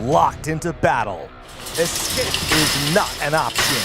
locked into battle. Escape is not an option.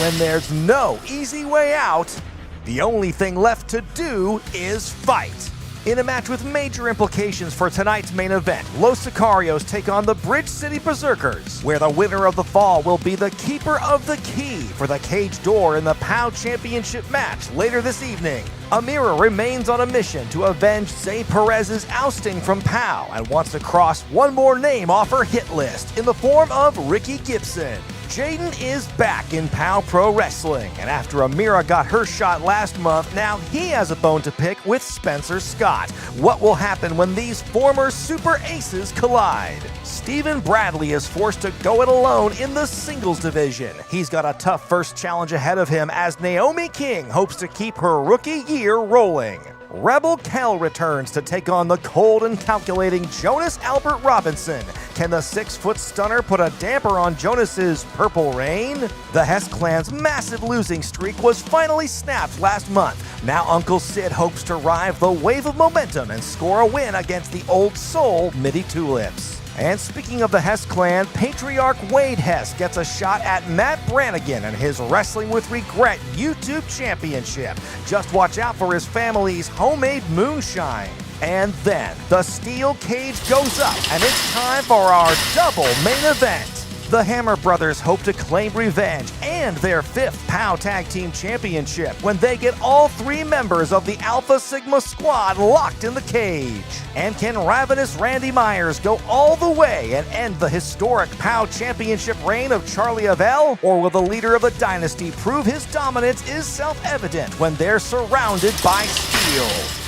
When there's no easy way out, the only thing left to do is fight. In a match with major implications for tonight's main event, Los Sicarios take on the Bridge City Berserkers, where the winner of the fall will be the keeper of the key for the cage door in the POW Championship match later this evening. Amira remains on a mission to avenge Zay Perez's ousting from POW and wants to cross one more name off her hit list in the form of Ricky Gibson. Jaiden is back in POW Pro Wrestling, and after Amira got her shot last month, now he has a bone to pick with Spencer Scott. What will happen when these former super aces collide? Stephen Bradley is forced to go it alone in the singles division. He's got a tough first challenge ahead of him as Naomi King hopes to keep her rookie year rolling. Rebel Kell returns to take on the cold and calculating Jonas Albert Robinson. Can the 6-foot stunner put a damper on Jonas's purple rain? The Hess clan's massive losing streak was finally snapped last month. Now Uncle Sid hopes to ride the wave of momentum and score a win against the old soul Mitty Tulips. And speaking of the Hess clan, Patriarch Wade Hess gets a shot at Matt Brannigan and his Wrestling with Regret YouTube Championship. Just watch out for his family's homemade moonshine. And then the steel cage goes up, and it's time for our double main event. The Hammer Brothers hope to claim revenge and their 5th POW Tag Team Championship when they get all 3 members of the Alpha Sigma squad locked in the cage. And can Ravenous Randy Myers go all the way and end the historic POW Championship reign of Charly Avell? Or will the leader of the dynasty prove his dominance is self-evident when they're surrounded by steel?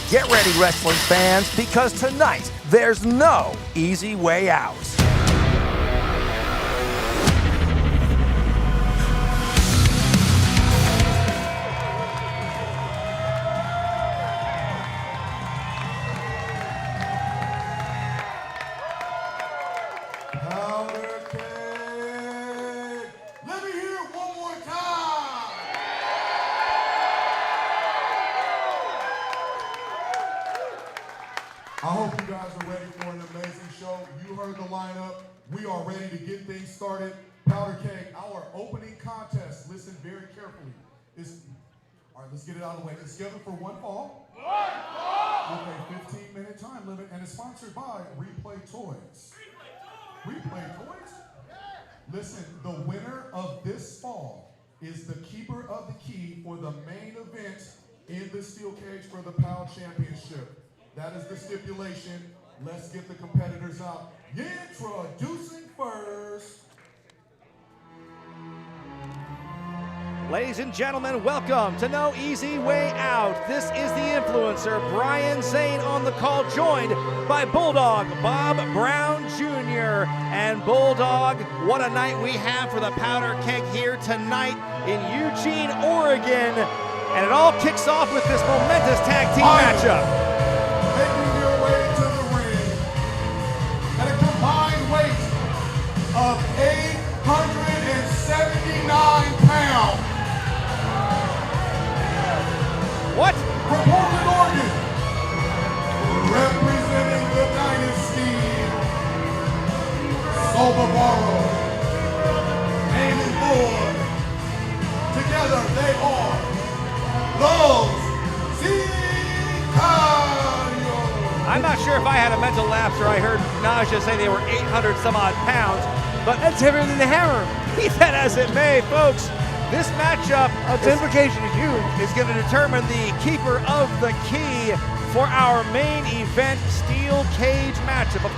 Get ready, wrestling fans, because tonight there's no easy way out. I hope you guys are ready for an amazing show. You heard the lineup. We are ready to get things started. Powder Keg, our opening contest, listen very carefully. All right, let's get it out of the way. It's scheduled for one fall. With a 15-minute time limit, and it's sponsored by Replay Toys. Replay Toys? Listen, the winner of this fall is the keeper of the key for the main event in the steel cage for the POW Championship. That is the stipulation. Let's get the competitors out. Introducing first. Ladies and gentlemen, welcome to No Easy Way Out. This is the influencer, Brian Zane, on the call, joined by Bulldog Bob Brown Jr. And Bulldog, what a night we have for the Powder Keg here tonight in Eugene, Oregon. And it all kicks off with this momentous tag team matchup. Making your way to the ring at a combined weight of 879 pounds. What? From Portland, Oregon, representing the dynasty, Sobabaro, Damon Ford. Together they are those Sicarios. I'm not sure if I had a mental lapse or I heard Naja say they were 800 some odd pounds, but that's heavier than the Hammer. Be that as it may, folks, this matchup implication is huge. is going to determine the keeper of the key for our main event steel cage matchup. Of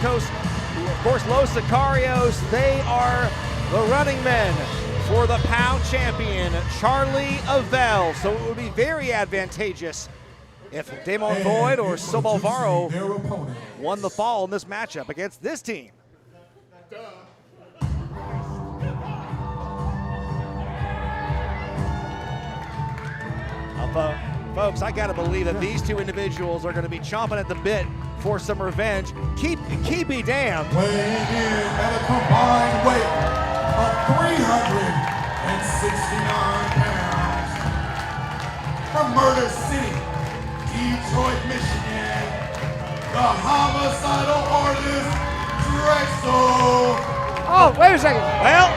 course, Los Sicarios, they are the running men for the POW champion, Charly Avell. So it would be very advantageous if Damon Boyd or Sobalvaro won the fall in this matchup against this team. Folks, I gotta believe that these two individuals are gonna be chomping at the bit for some revenge. Keep be damned. Weighing in at a combined weight of 369 pounds. From Murder City, Detroit, Michigan, the homicidal artist, Drexel Oh, wait a second. Well,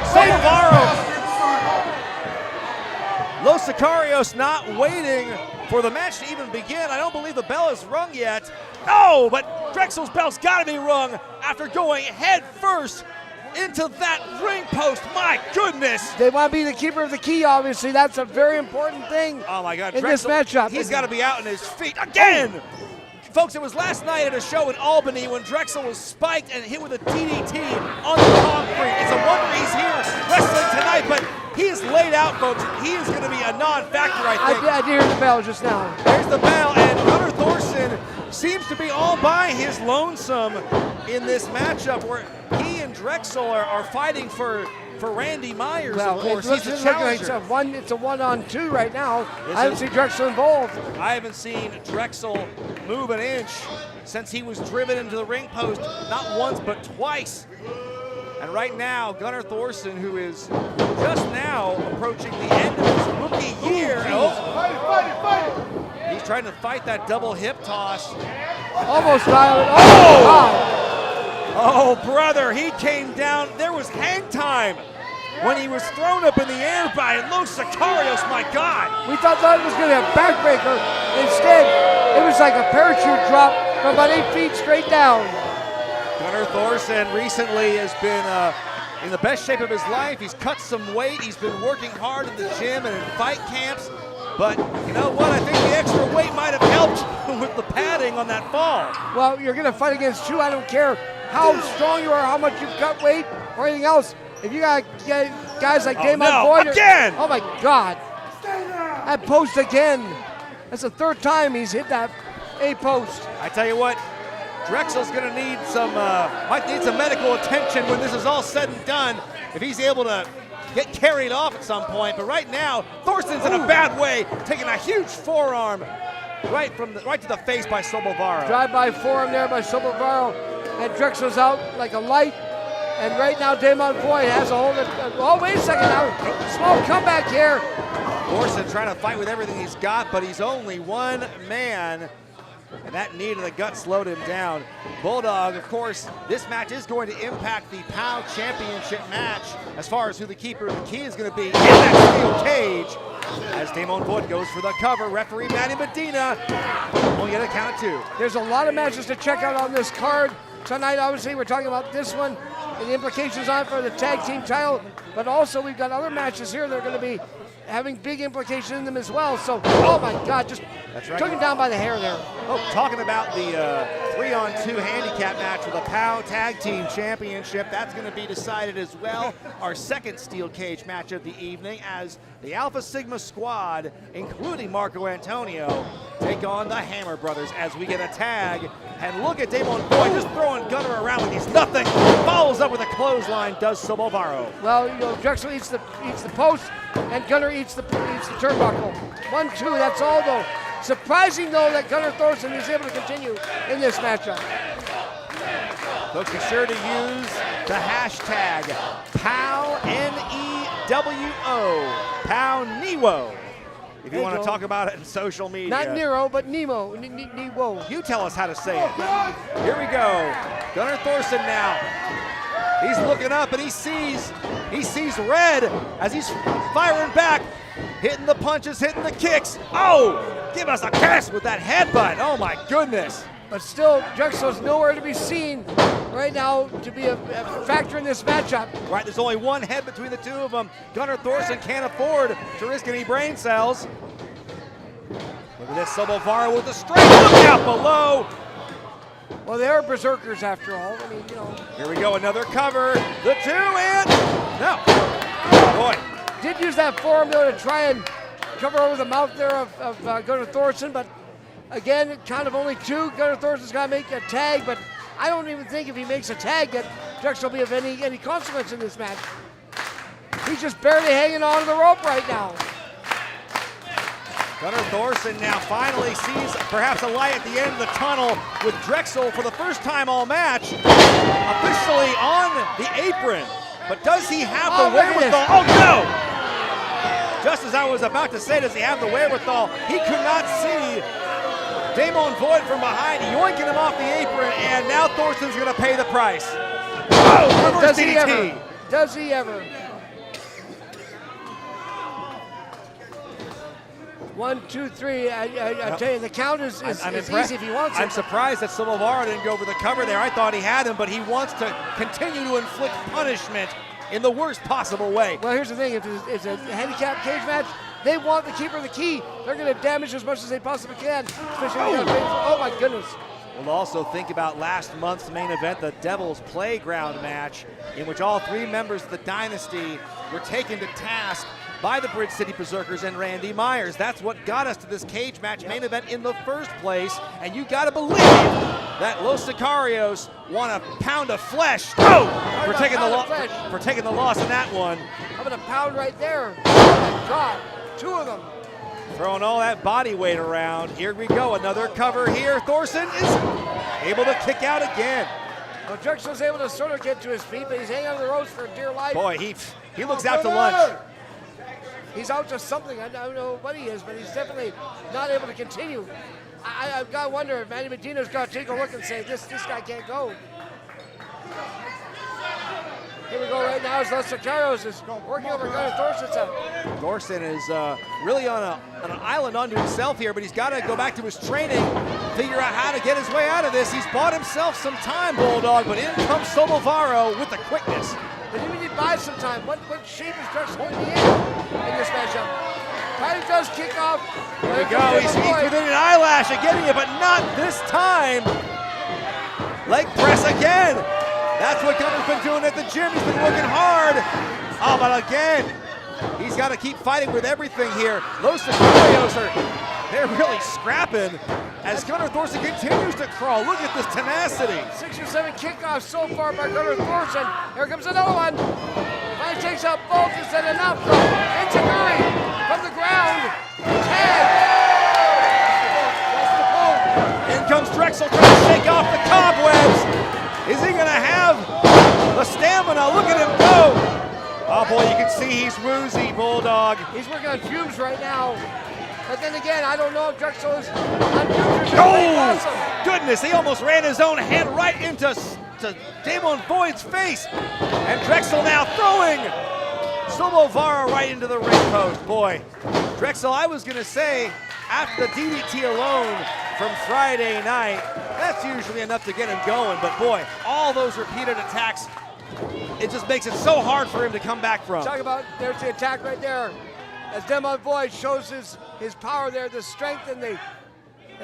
Los Sicarios not waiting for the match to even begin. I don't believe the bell is rung yet. Oh, but Drexel's bell's got to be rung after going head first into that ring post. My goodness. They want to be the keeper of the key, obviously. That's a very important thing. Oh, my God. In Drexel, this matchup. He's got to be out on his feet again. Oh. Folks, it was last night at a show in Albany when Drexel was spiked and hit with a DDT on the concrete. It's a wonder he's here wrestling tonight, but he is laid out, folks. He is going to be a non-factor, I think. I did hear the bell just now. There's the bell, and Gunnar Thorson seems to be all by his lonesome in this matchup where he and Drexel are fighting for Randy Myers, well, of course. He's the challenger. It's a one-on-2 right now. I haven't seen Drexel involved. I haven't seen Drexel move an inch since he was driven into the ring post, not once but twice. And right now, Gunnar Thorson, who is just now approaching the end of his rookie year. He's trying to fight that double hip toss. Almost violent. Oh, brother, he came down. There was hang time when he was thrown up in the air by Los Sicarios, my God. We thought that was going to have backbreaker. Instead, it was like a parachute drop from about 8 feet straight down. Gunnar Thorson recently has been in the best shape of his life. He's cut some weight. He's been working hard in the gym and in fight camps. But you know what? I think the extra weight might have helped with the padding on that fall. Well, you're going to fight against two. I don't care how strong you are, how much you've cut weight, or anything else. If you got guys like Damon Boyd, again! Oh my God! That post again. That's the third time he's hit that A post. I tell you what, Drexel's going to need might need some medical attention when this is all said and done. If he's able to get carried off at some point, but right now Thorson's in a bad way, taking a huge forearm right to the face by Sobovaro. Drive-by forearm there by Sobovaro, and Drexel's out like a light. And right now, Damon Boyd has a hold of. Oh, wait a second now. Small comeback here. Thorson trying to fight with everything he's got, but he's only one man. And that knee to the gut slowed him down. Bulldog, of course, this match is going to impact the POW championship match as far as who the keeper of the key is going to be in that steel cage. As Damon Boyd goes for the cover, referee Manny Medina will get a count of 2. There's a lot of matches to check out on this card tonight. Obviously, we're talking about this one and the implications on it for the tag team title, but also we've got other matches here that are going to be having big implications in them as well. So, oh my God, just took him down by the hair there. Oh, talking about the 3-on-2 handicap match for the POW Tag Team Championship. That's going to be decided as well. Our second steel cage match of the evening as the Alpha Sigma squad, including Marco Antonio, take on the Hammer Brothers as we get a tag. And look at Damon Boyd just throwing Gunnar around like he's nothing. Follows up with a clothesline, does Sobovaro. Well, you know, Drexel eats the post, and Gunnar eats the turnbuckle. 1-2, that's all though. Surprising though that Gunnar Thorson is able to continue in this matchup. Folks, be sure to use the hashtag POW, N-E-W-O, POW if you want to talk about it in social media. Not Nero, but Nemo. Nemo. You tell us how to say it. Here we go. Gunnar Thorson now. He's looking up and he sees red as he's firing back, hitting the punches, hitting the kicks. Oh, give us a kiss with that headbutt. Oh my goodness. But still, Drexel's nowhere to be seen right now to be a factor in this matchup. Right, there's only one head between the two of them. Gunnar Thorson can't afford to risk any brain cells. Look at this, Sobovaro with the straight. Look out below. Well, they are berserkers after all. I mean, you know. Here we go, another cover. The 2 and no. Boy. Did use that forearm though to try and cover over the mouth there of Gunnar Thorson, but again, count of only 2. Gunnar Thorson's got to make a tag, but I don't even think if he makes a tag that Drexel will be of any consequence in this match. He's just barely hanging on to the rope right now. Gunnar Thorson now finally sees perhaps a light at the end of the tunnel with Drexel for the first time all match officially on the apron. But does he have the wherewithal? Oh no! Just as I was about to say, does he have the wherewithal? He could not see Damon Boyd from behind, yoinking him off the apron, and now Thorson's going to pay the price. Oh, reverse DDT. Does he ever? 1, 2, 3. I tell you, the count is easy if he wants it. I'm surprised that Silvaro didn't go for the cover there. I thought he had him, but he wants to continue to inflict punishment in the worst possible way. Well, here's the thing. If it's a handicap cage match, they want the keeper of the key. They're going to damage as much as they possibly can. Especially oh my goodness. We'll also think about last month's main event, the Devil's Playground match, in which all 3 members of the Dynasty were taken to task by the Bridge City Berserkers and Randy Myers. That's what got us to this cage match main event in the first place. And you gotta believe that Los Sicarios want a pound of flesh for taking the loss in that one. How about a pound right there? Drop. 2 of them. Throwing all that body weight around. Here we go, another cover here. Thorson is able to kick out again. Well, Drexel's able to sort of get to his feet, but he's hanging on the ropes for dear life. Boy, he looks out to lunch. He's out to something. I don't know what he is, but he's definitely not able to continue. I've got to wonder if Manny Medina's got to take a look and say, this guy can't go. Here we go right now as Los Sicarios is working over Gunnar Thorson. Thorson is really on an island unto himself here, but he's got to go back to his training, figure out how to get his way out of this. He's bought himself some time, Bulldog, but in comes Silvaro with the quickness. But even he buys some time. What shape is Drexel going to be in this matchup? Probably does kick off. There we go. He's within an eyelash of getting it, but not this time. Leg press again. That's what Gunner's been doing at the gym. He's been working hard. Oh, but again, he's got to keep fighting with everything here. Los Sicarios they're really scrapping as Gunnar Thorson continues to crawl. Look at this tenacity. 6 or 7 kickoffs so far by Gunnar Thorson. Here comes another one. Finally takes out both. Is that enough? Enzuigiri from the ground. Tag. That's the pull. In comes Drexel trying to shake off the cobwebs. Is he going to have the stamina? Look at him go. Oh, boy, you can see he's woozy, Bulldog. He's working on fumes right now. But then again, I don't know if Drexel is on fumes. Oh, goodness, he almost ran his own hand right into Damon Boyd's face. And Drexel now throwing Silvaro right into the ring post. Boy, Drexel, I was going to say, after the DDT alone from Friday night, that's usually enough to get him going. But boy, all those repeated attacks, it just makes it so hard for him to come back from. Talk about, there's the attack right there. As Demon Boyd shows his power there, the strength and the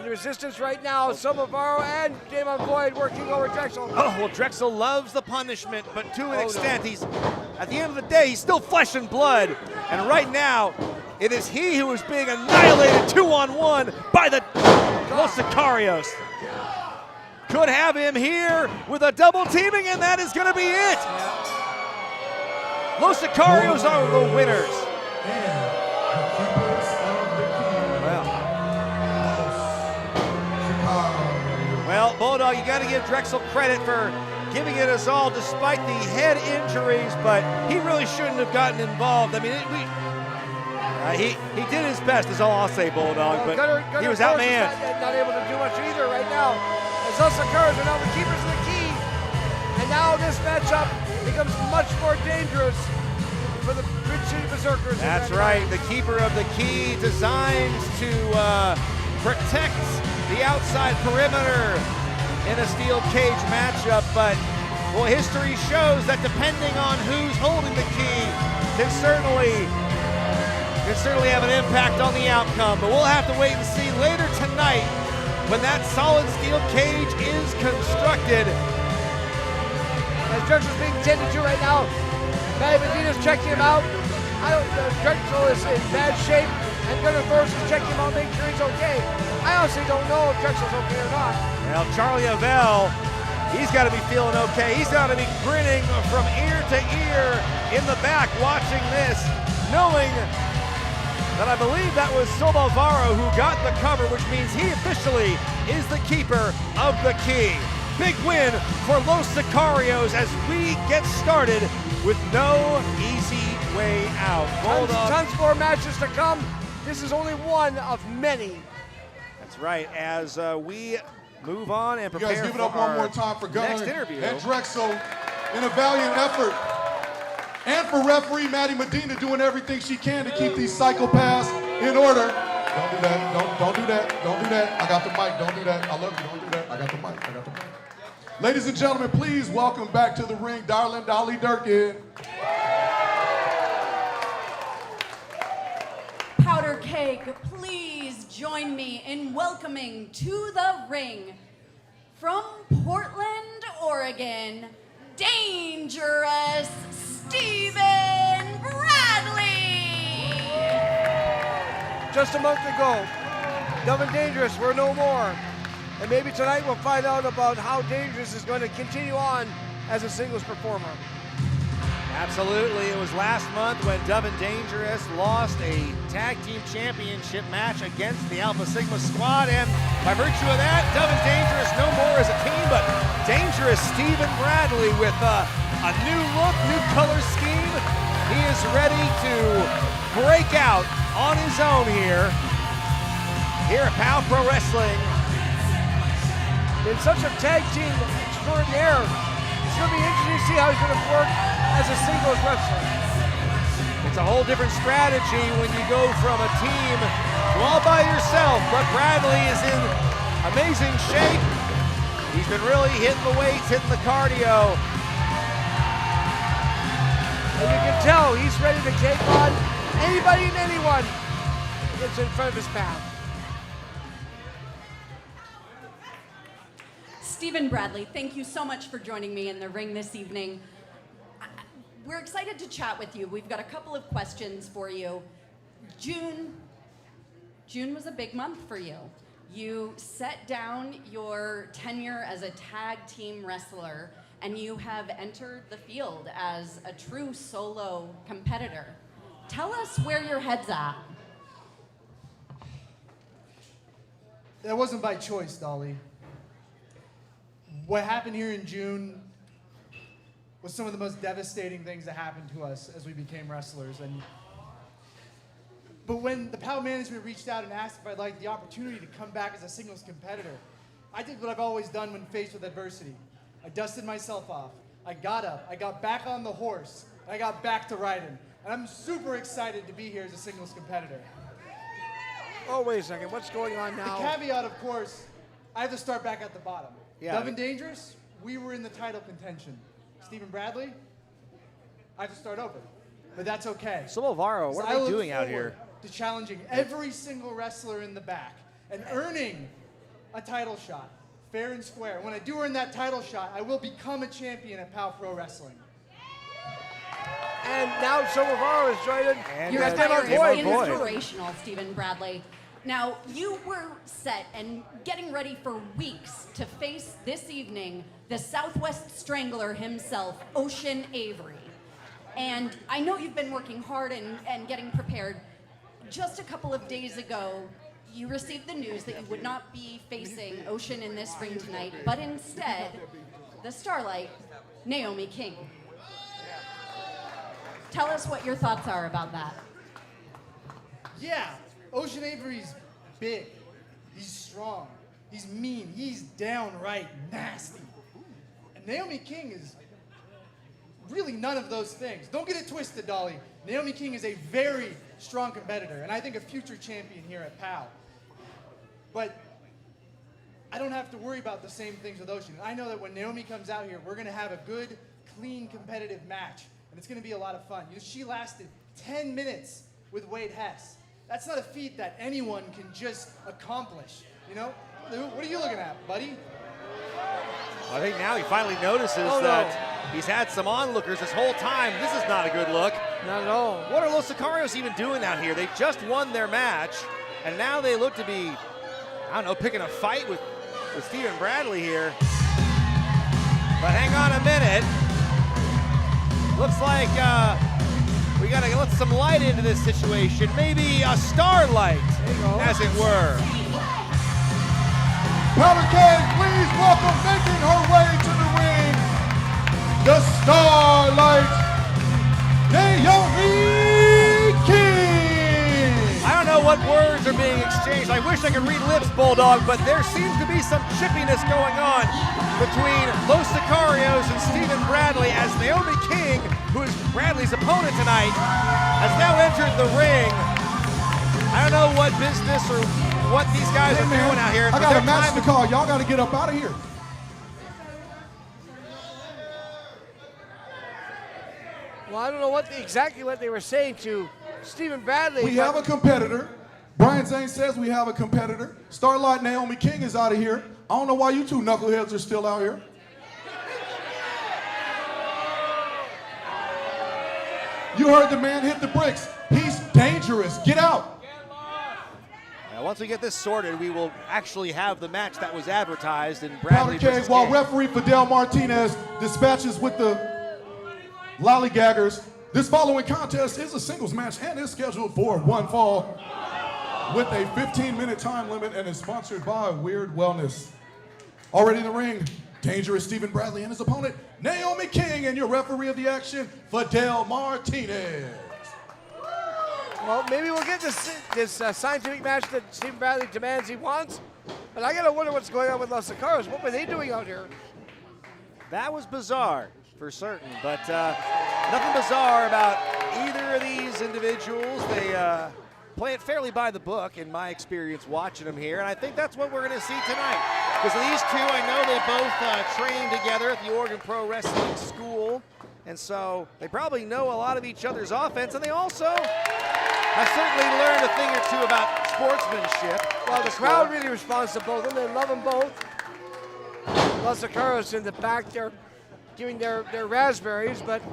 resistance right now. Silvaro and Damon Boyd working over Drexel. Oh, well, Drexel loves the punishment, but to an extent, he's, at the end of the day, he's still flesh and blood. And right now, it is he who is being annihilated 2-on-1 by the Los Sicarios. Could have him here with a double teaming, and that is going to be it. Los Sicarios are the winners. Well, Bulldog, you got to give Drexel credit for giving it us all despite the head injuries, but he really shouldn't have gotten involved. I mean, he did his best, is all I'll say, Bulldog, but Gunnar he was outmanned. Not able to do much either right now. As Los Sicarios are now the keepers of the key, and now this matchup becomes much more dangerous for the Bridge City Berserkers. That's right, the keeper of the key, designed to protect the outside perimeter in a steel cage matchup, but well, history shows that depending on who's holding the key can certainly have an impact on the outcome. But we'll have to wait and see later tonight when that solid steel cage is constructed. As Drexel's being tended to right now, Manny Medina's checking him out. Drexel is in bad shape, and Gunnar Thorson's checking him out, making sure he's okay. I honestly don't know if Drexel's okay or not. Well, Charly Avell, he's got to be feeling okay. He's got to be grinning from ear to ear in the back watching this, knowing that I believe that was Silvaro who got the cover, which means he officially is the keeper of the key. Big win for Los Sicarios as we get started with no easy way out. Tons more matches to come. This is only one of many. That's right, as we move on and prepare you guys give it up one more time for Gunnar next interview. And Drexel in a valiant effort And for referee Maddie Medina doing everything she can to keep these psychopaths in order. Don't do that. Don't do that. Don't do that. I got the mic. Don't do that. I love you. Don't do that. I got the mic. I got the mic. Ladies and gentlemen, please welcome back to the ring, darling Dolly Durkin. Powder Keg, please join me in welcoming to the ring from Portland, Oregon, Dangerous Stephen Bradley. Just a month ago, Devin Dangerous were no more. And maybe tonight we'll find out about how Dangerous is going to continue on as a singles performer. Absolutely. It was last month when Devin Dangerous lost a tag team championship match against the Alpha Sigma squad, and by virtue of that, Devin Dangerous no more as a team, but Dangerous Stephen Bradley with a new look, new color scheme. He is ready to break out on his own here at POW Pro Wrestling. In such a tag team extraordinaire, it's going to be interesting to see how he's going to work as a singles wrestler. It's a whole different strategy when you go from a team to all by yourself, but Bradley is in amazing shape. He's been really hitting the weights, hitting the cardio. And you can tell he's ready to take on anybody and anyone that gets in front of his path. Stephen Bradley, thank you so much for joining me in the ring this evening. We're excited to chat with you. We've got a couple of questions for you. June was a big month for you. You set down your tenure as a tag team wrestler, and you have entered the field as a true solo competitor. Tell us where your head's at. That wasn't by choice, Dolly. What happened here in June was some of the most devastating things that happened to us as we became wrestlers. But when the POW management reached out and asked if I'd like the opportunity to come back as a singles competitor, I did what I've always done when faced with adversity. I dusted myself off. I got up. I got back on the horse. And I got back to riding. And I'm super excited to be here as a singles competitor. Oh, wait a second. What's going on now? The caveat, of course, I have to start back at the bottom. Yeah. Devin Dangerous, we were in the title contention. Stephen Bradley, I have to start over. But that's okay. So Alvaro, what are they doing out here? To challenging every single wrestler in the back and earning a title shot, fair and square. When I do earn that title shot, I will become a champion at POW Pro Wrestling. And now Alvaro is joining. And Your Demo attire is Boy. inspirational, Stephen Bradley. Now, you were set and getting ready for weeks to face this evening the Southwest Strangler himself, Ocean Avery. And I know you've been working hard and getting prepared. Just a couple of days ago, you received the news that you would not be facing Ocean in this ring tonight, but instead, the Starlight, Naomi King. Tell us what your thoughts are about that. Yeah, Ocean Avery's big. He's strong. He's mean. He's downright nasty. And Naomi King is really none of those things. Don't get it twisted, Dolly. Naomi King is a very strong competitor, and I think a future champion here at POW. But I don't have to worry about the same things with Ocean. I know that when Naomi comes out here, we're going to have a good, clean, competitive match, and it's going to be a lot of fun. You know, she lasted 10 minutes with Wade Hess. That's not a feat that anyone can just accomplish, you know? What are you looking at, buddy? I think now he finally notices that he's had some onlookers this whole time. This is not a good look. Not at all. What are Los Sicarios even doing out here? They just won their match, and now they look to be, I don't know, picking a fight with Stephen Bradley here. But hang on a minute. Looks like we gotta let some light into this situation. Maybe a starlight, as it were. Powder Keg, please welcome, making her way to the ring, the Starlight, Naomi King. I don't know what words are being exchanged exchange. I wish I could read lips, Bulldog, but there seems to be some chippiness going on between Los Sicarios and Stephen Bradley as Naomi King, who is Bradley's opponent tonight, has now entered the ring. I don't know what business or what these guys are doing out here. I got a match to call. Y'all got to get up out of here. Well, I don't know exactly what they were saying to Stephen Bradley. We have a competitor. Brian Zane says we have a competitor. Starlight Naomi King is out of here. I don't know why you two knuckleheads are still out here. You heard the man hit the bricks. He's dangerous. Get out. Now, once we get this sorted, we will actually have the match that was advertised in Bradley Powder versus while King. referee Fidel Martinez dispatches with the lollygaggers. This following contest is a singles match and is scheduled for one fall with a 15-minute time limit and is sponsored by Weird Wellness. Already in the ring, dangerous Stephen Bradley and his opponent, Naomi King, and your referee of the action, Fidel Martinez. Well, maybe we'll get this scientific match that Stephen Bradley demands he wants, but I gotta wonder what's going on with Los Sicarios. What were they doing out here? That was bizarre, for certain, but nothing bizarre about either of these individuals. They play it fairly by the book, in my experience watching them here, and I think that's what we're going to see tonight. Because these two, I know they both trained together at the Oregon Pro Wrestling School, and so they probably know a lot of each other's offense, and they also have certainly learned a thing or two about sportsmanship. Well, the crowd really responds to both of them. They love them both. Los Sicarios in the back, they're giving their raspberries, but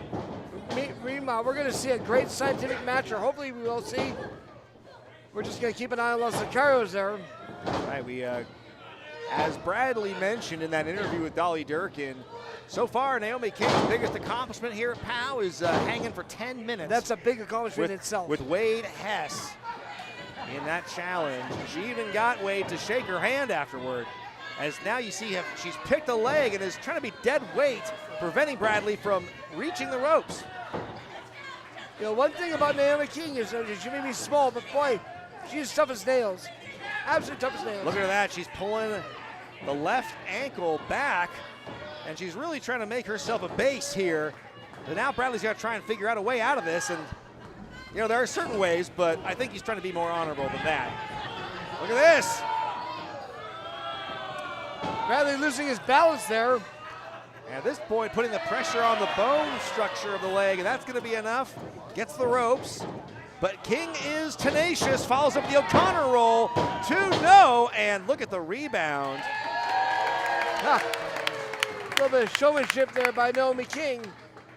meanwhile, we're going to see a great scientific match, or hopefully we will see. We're just going to keep an eye on Los Sicarios there. Right, we, as Bradley mentioned in that interview with Dolly Durkin, so far Naomi King's biggest accomplishment here at POW is hanging for 10 minutes. That's a big accomplishment in itself. With Wade Hess in that challenge. She even got Wade to shake her hand afterward. As now you see she's picked a leg and is trying to be dead weight, preventing Bradley from reaching the ropes. You know, one thing about Naomi King is that she may be small, but boy, she's tough as nails. Absolutely tough as nails. Look at that, she's pulling the left ankle back, and she's really trying to make herself a base here. But now Bradley's got to try and figure out a way out of this, and you know, there are certain ways, but I think he's trying to be more honorable than that. Look at this. Bradley losing his balance there. And at this point, putting the pressure on the bone structure of the leg, and that's going to be enough. Gets the ropes, but King is tenacious, follows up the O'Connor roll, 2-0, and look at the rebound. A little bit of showmanship there by Naomi King.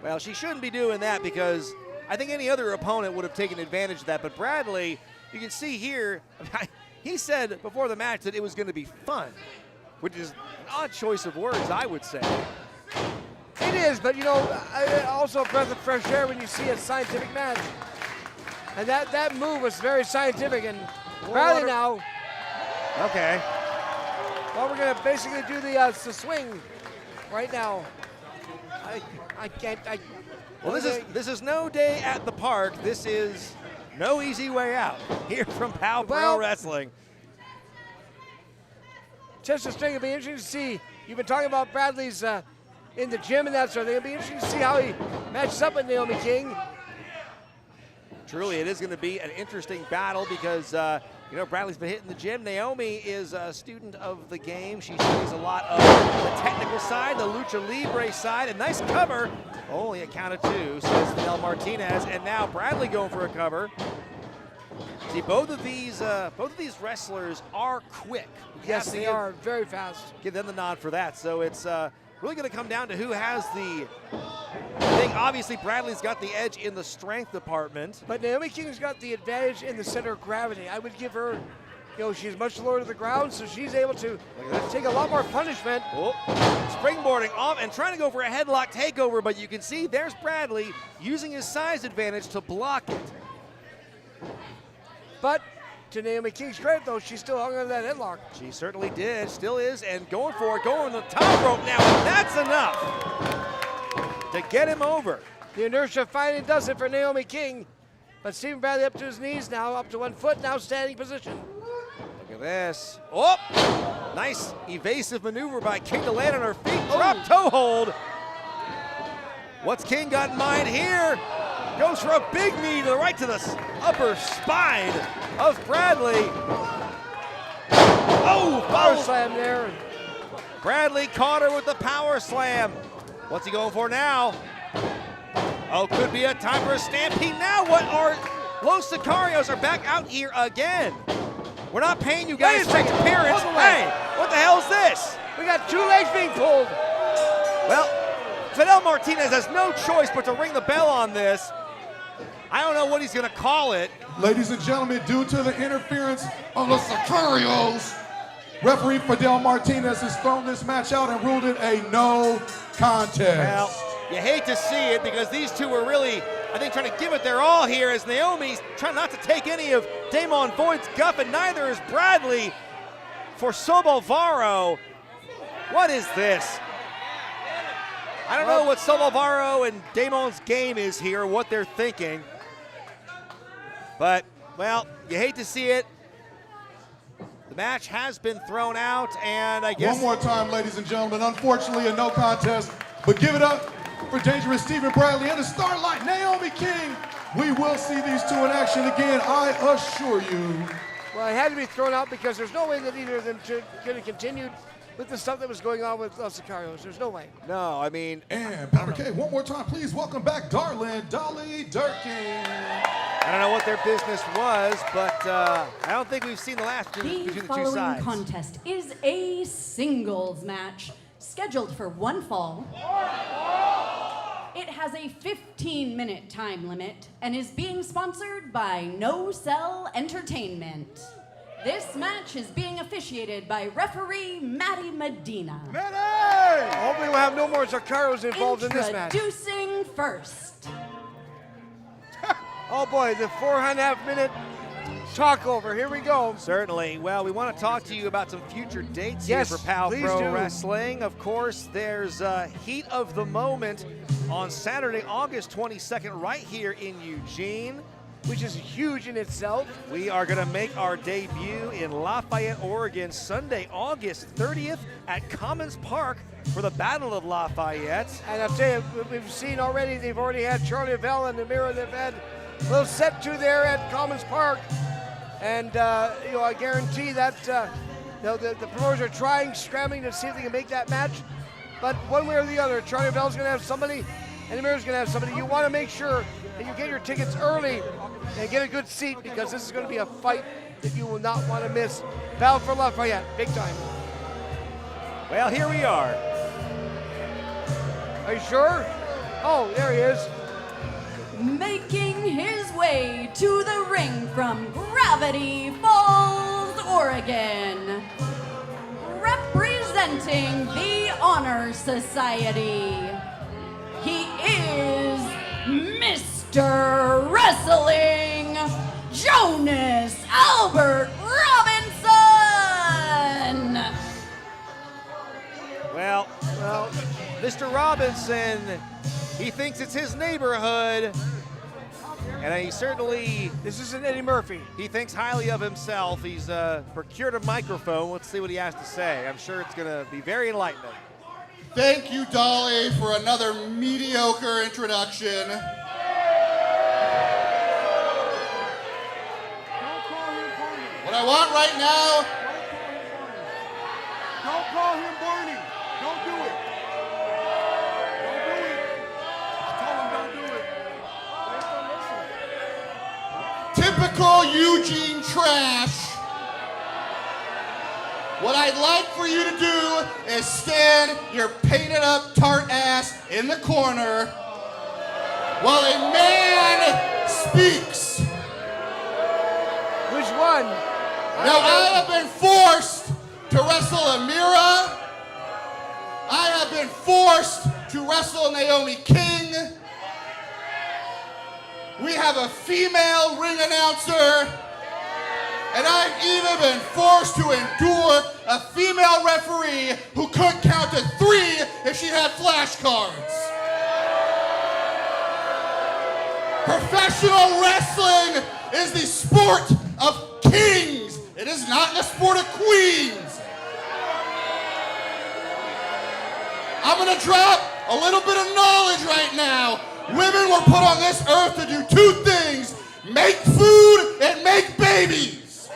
Well, she shouldn't be doing that because I think any other opponent would have taken advantage of that, but Bradley, you can see here, he said before the match that it was going to be fun, which is an odd choice of words, I would say. It is, but you know, also a breath of fresh air when you see a scientific match. And that move was very scientific, and Bradley now. Okay. Well, we're gonna basically do the swing right now. I can't. Well, this is no day at the park. This is no easy way out here from POW Pro Wrestling. Chest of string, it'll be interesting to see. You've been talking about Bradley's in the gym and that sort of thing. It'll be interesting to see how he matches up with Naomi King. Truly, it is going to be an interesting battle because, you know, Bradley's been hitting the gym. Naomi is a student of the game. She studies a lot of the technical side, the lucha libre side. A nice cover, only a count of 2, says Fidel Martinez. And now Bradley going for a cover. See, both of these wrestlers are quick. Yes, they are very fast. Give them the nod for that. So it's really going to come down to who has the. I think obviously Bradley's got the edge in the strength department. But Naomi King's got the advantage in the center of gravity. I would give her, you know, she's much lower to the ground, so she's able to take a lot more punishment. Oh, springboarding off and trying to go for a headlock takeover, but you can see there's Bradley using his size advantage to block it. But to Naomi King's credit, though, she still hung on that headlock. She certainly did, still is, and going for it, going on the top rope now, and that's enough to get him over. The inertia finally does it for Naomi King, but Stephen Bradley up to his knees now, up to 1 foot, now standing position. this. Oh, nice evasive maneuver by King to land on her feet. Drop toe hold. What's King got in mind here? Goes for a big knee to the right to the upper spine of Bradley. Oh, Power slam there. Bradley caught her with the power slam. What's he going for now? Oh, could be a time for a stampede. Now what are Los Sicarios are back out here again. We're not paying you guys for appearance. Hey, what the hell is this? We got 2 legs being pulled. Well, Fidel Martinez has no choice but to ring the bell on this. I don't know what he's going to call it. Ladies and gentlemen, due to the interference of the Sicarios, referee Fidel Martinez has thrown this match out and ruled it a no contest. Well, you hate to see it because these two were really, I think, trying to give it their all here as Naomi's trying not to take any of Damon Voigt's guff, and neither is Bradley for Sobolvaro. What is this? I don't know what Sobolvaro and Damon's game is here, what they're thinking. But, well, you hate to see it. The match has been thrown out, and I guess... One more time, ladies and gentlemen. Unfortunately, a no contest. But give it up for Dangerous Stephen Bradley and the Starlight Naomi King. We will see these two in action again, I assure you. Well, it had to be thrown out because there's no way that either of them could have continued with the stuff that was going on with Los Sicarios. There's no way. No, I mean... And Powder K, one more time, please welcome back Darlin Dolly Durkin. I don't know what their business was, but I don't think we've seen the last between the two sides. The following contest is a singles match scheduled for one fall. It has a 15-minute time limit and is being sponsored by No Cell Entertainment. This match is being officiated by referee Matty Medina. Mitty! Hopefully we'll have no more Sicarios involved in this match. Introducing first. Oh boy, the 4.5 minute talk over. Here we go. Certainly. Well, we want to talk to you about some future dates here for POW Pro Wrestling. Of course, there's Heat of the Moment on Saturday, August 22nd, right here in Eugene, which is huge in itself. We are going to make our debut in Lafayette, Oregon, Sunday, August 30th at Commons Park for the Battle of Lafayette. And I'll tell you, we've seen already, they've already had Charly, Avell, and Amira. They've had a little set to there at Commons Park. And, you know, I guarantee that the promoters are trying, scrambling to see if they can make that match. But one way or the other, Charly Avell's going to have somebody, and Amira's going to have somebody. You want to make sure that you get your tickets early and get a good seat, because this is going to be a fight that you will not want to miss. Battle for Lafayette, big time. Well, here we are. Are you sure? Oh, there he is. Making his way to the ring from Gravity Falls, Oregon. Representing the Honor Society, he is Mr. Wrestling, Jonas Albert Robinson. Well, Mr. Robinson, he thinks it's his neighborhood, and he certainly... This isn't Eddie Murphy. He thinks highly of himself. He's procured a microphone. Let's see what he has to say. I'm sure it's going to be very enlightening. Thank you, Dolly, for another mediocre introduction. What I want right now... Don't call him Barney. Don't do it. Don't do it. I told him don't do it. Typical Eugene trash. What I'd like for you to do is stand your painted up tart ass in the corner while a man speaks. Which one? Now, I have been forced to wrestle Amira. I have been forced to wrestle Naomi King. We have a female ring announcer. And I've even been forced to endure a female referee who couldn't count to 3 if she had flashcards. Professional wrestling is the sport of kings It is not the sport of queens. I'm gonna drop a little bit of knowledge right now. Women were put on this earth to do two things: make food and make babies.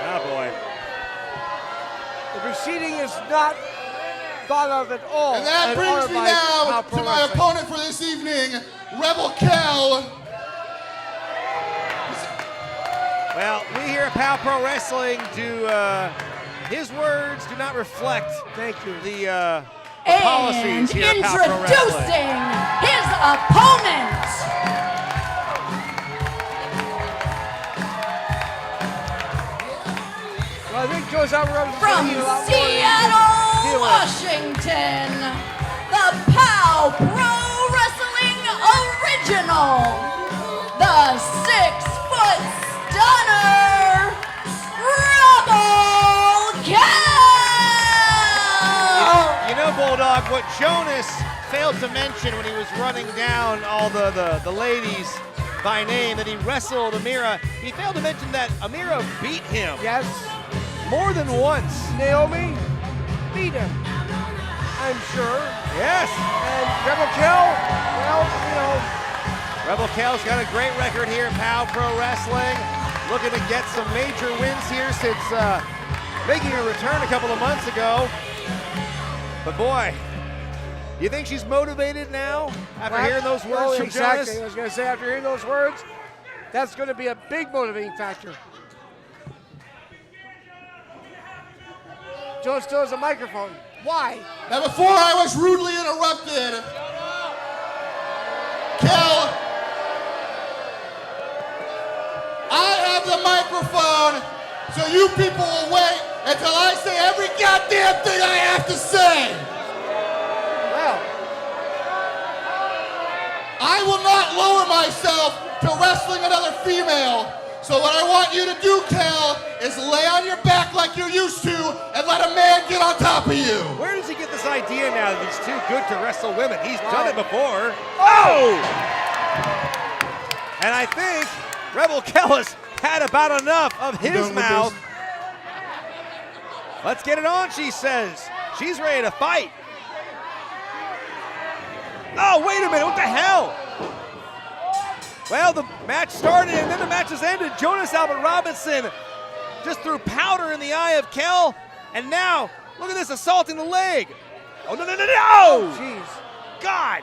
Oh boy. The proceeding is not thought of at all. And that brings me now to my opponent for this evening, Rebel Kel. Well, we here at POW Pro Wrestling do, his words do not reflect, thank you, the And policies here at POW Pro Wrestling. introducing his opponent, well, I think Joe's out from Seattle, Washington, the POW Pro Wrestling Original, the 6-foot stunner, Rebel Kel! You know, Bulldog, what Jonas failed to mention when he was running down all the ladies by name, that he wrestled Amira, he failed to mention that Amira beat him. Yes. More than once. Naomi beat him, I'm sure. Yes. And Rebel Kel, well, you know. Rebel Kel's got a great record here in POW Pro Wrestling. Looking to get some major wins here since making a return a couple of months ago. But boy, you think she's motivated now after hearing those words from exactly. Jonas? I was going to say, after hearing those words, that's going to be a big motivating factor. Joe still has a microphone. Why? Now, before I was rudely interrupted, Kel, I have the microphone, so you people will wait until I say every goddamn thing I have to say. Well, I will not lower myself to wrestling another female. So what I want you to do, Kel, is lay on your back like you're used to and let a man get on top of you. Where does he get this idea now that he's too good to wrestle women? He's done it before. Oh! And I think Rebel Kel has had about enough of his mouth. Let's get it on, she says. She's ready to fight. Oh, wait a minute, what the hell? Well, the match started and then the match has ended. Jonas Albert Robinson just threw powder in the eye of Kel. And now, look at this, assaulting the leg. Oh, no, no, no, no! jeez. God!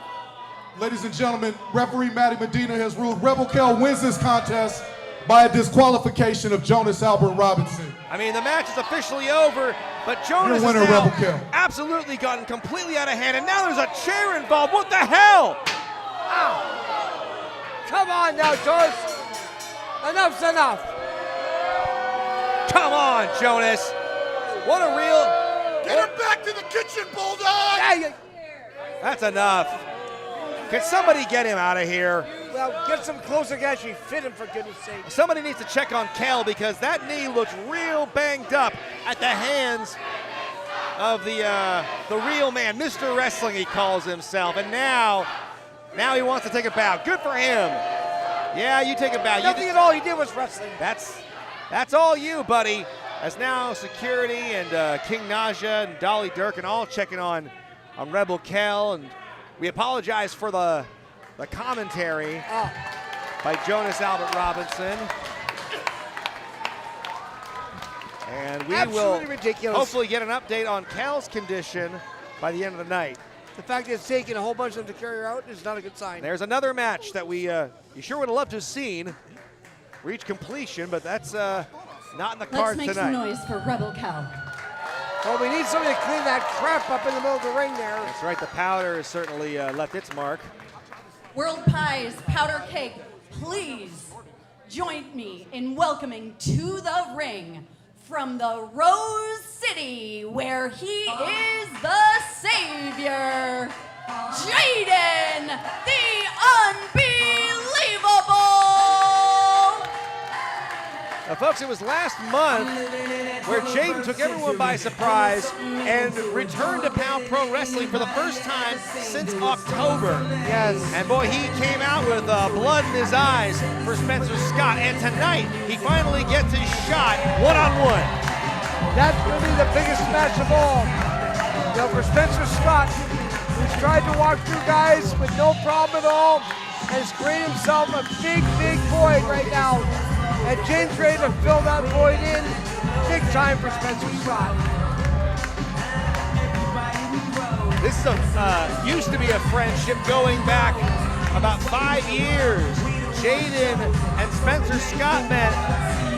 Ladies and gentlemen, referee Matty Medina has ruled Rebel Kel wins this contest by a disqualification of Jonas Albert Robinson. I mean, the match is officially over, but Jonas Your winner, has now Rebel Kel. absolutely gotten completely out of hand, and now there's a chair involved. What the hell? Ow. Come on now, Jonas. Enough's enough. Come on, Jonas. What a real... Get her back to the kitchen, Bulldog! That's enough. Can somebody get him out of here? Well, get some closer guys. She fit him, for goodness sake. Somebody needs to check on Kel because that knee looks real banged up at the hands of the real man, Mr. Wrestling he calls himself. And now he wants to take a bow. Good for him. Yeah, you take a bow. Nothing at all he did was wrestling. That's all you, buddy. As now security and King Naja and Dolly Durkin all checking on Rebel Kel, and we apologize for the commentary by Jonas Albert Robinson. And we Absolutely will ridiculous. hopefully get an update on Kel's condition by the end of the night. The fact that it's taken a whole bunch of them to carry her out is not a good sign. There's another match that we you sure would have loved to have seen reach completion, but that's not in the let's cards make tonight. some noise for Rebel Kel. Well, we need somebody to clean that crap up in the middle of the ring there. That's right, the powder has certainly left its mark. World Pies Powder Cake, please join me in welcoming to the ring from the Rose City, where he is the savior, Jaiden, the unbelievable Folks, it was last month where Jaiden took everyone by surprise and returned to POW Pro Wrestling for the first time since October. Yes. And boy, he came out with blood in his eyes for Spencer Scott. And tonight, he finally gets his shot one-on-one. That's going to be the biggest match of all. You know, for Spencer Scott, who's tried to walk through guys with no problem at all, and has created himself a big, big void right now. And Jaiden's ready to fill that void in big time for Spencer Scott. This is used to be a friendship going back about 5 years. Jaiden and Spencer Scott met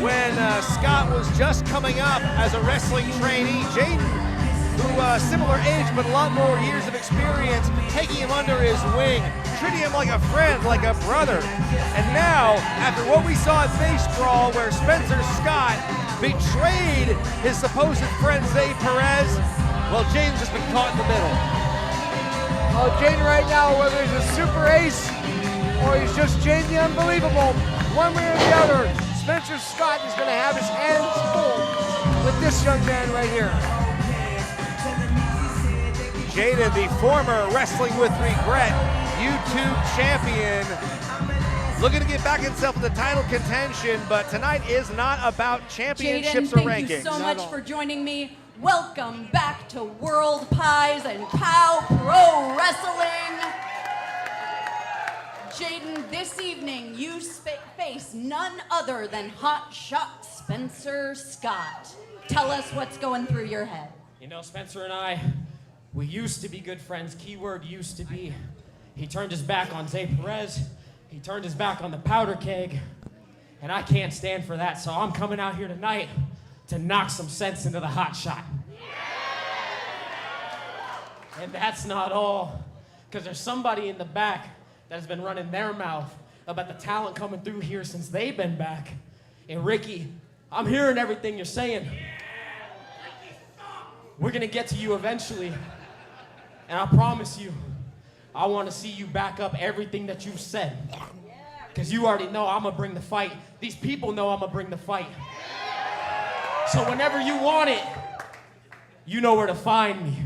when Scott was just coming up as a wrestling trainee. Jaiden, who similar age but a lot more years of experience, taking him under his wing, treating him like a friend, like a brother. And now, after what we saw at Face Brawl, where Spencer Scott betrayed his supposed friend Zay Perez, well, Jaiden's just been caught in the middle. Well, Jaiden right now, whether he's a super ace or he's just Jaiden the Unbelievable, one way or the other, Spencer Scott is going to have his hands full with this young man right here. Jaiden, the former Wrestling with Regret YouTube champion, looking to get back himself in the title contention, but tonight is not about championships Jaiden, or thank you rankings. so much for joining me. Welcome back to World Pies and POW Pro Wrestling. Jaiden, this evening you face none other than Hot Shot Spencer Scott. Tell us what's going through your head. You know, Spencer and I, we used to be good friends. Keyword used to be. He turned his back on Zay Perez. He turned his back on the powder keg. And I can't stand for that, so I'm coming out here tonight to knock some sense into the Hot Shot. And that's not all, because there's somebody in the back that has been running their mouth about the talent coming through here since they've been back. And Ricky, I'm hearing everything you're saying. We're gonna get to you eventually. And I promise you, I want to see you back up everything that you've said. Because you already know I'm going to bring the fight. These people know I'm going to bring the fight. So whenever you want it, you know where to find me.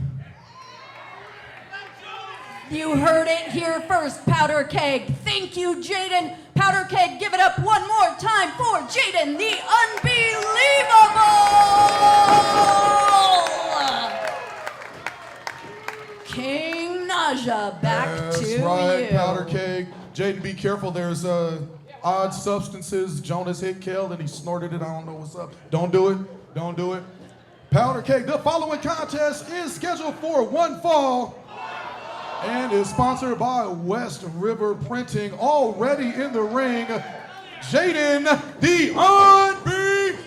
You heard it here first, Powder Keg. Thank you, Jaiden. Powder Keg, give it up one more time for Jaiden, the Unbelievable! King Naja, back to you. That's right, Powder Keg. Jaiden, be careful. There's odd substances. Jonas hit Kel and he snorted it. I don't know what's up. Don't do it. Don't do it. Powder Keg, the following contest is scheduled for one fall and is sponsored by West River Printing. Already in the ring, Jaiden, the Unbelievable!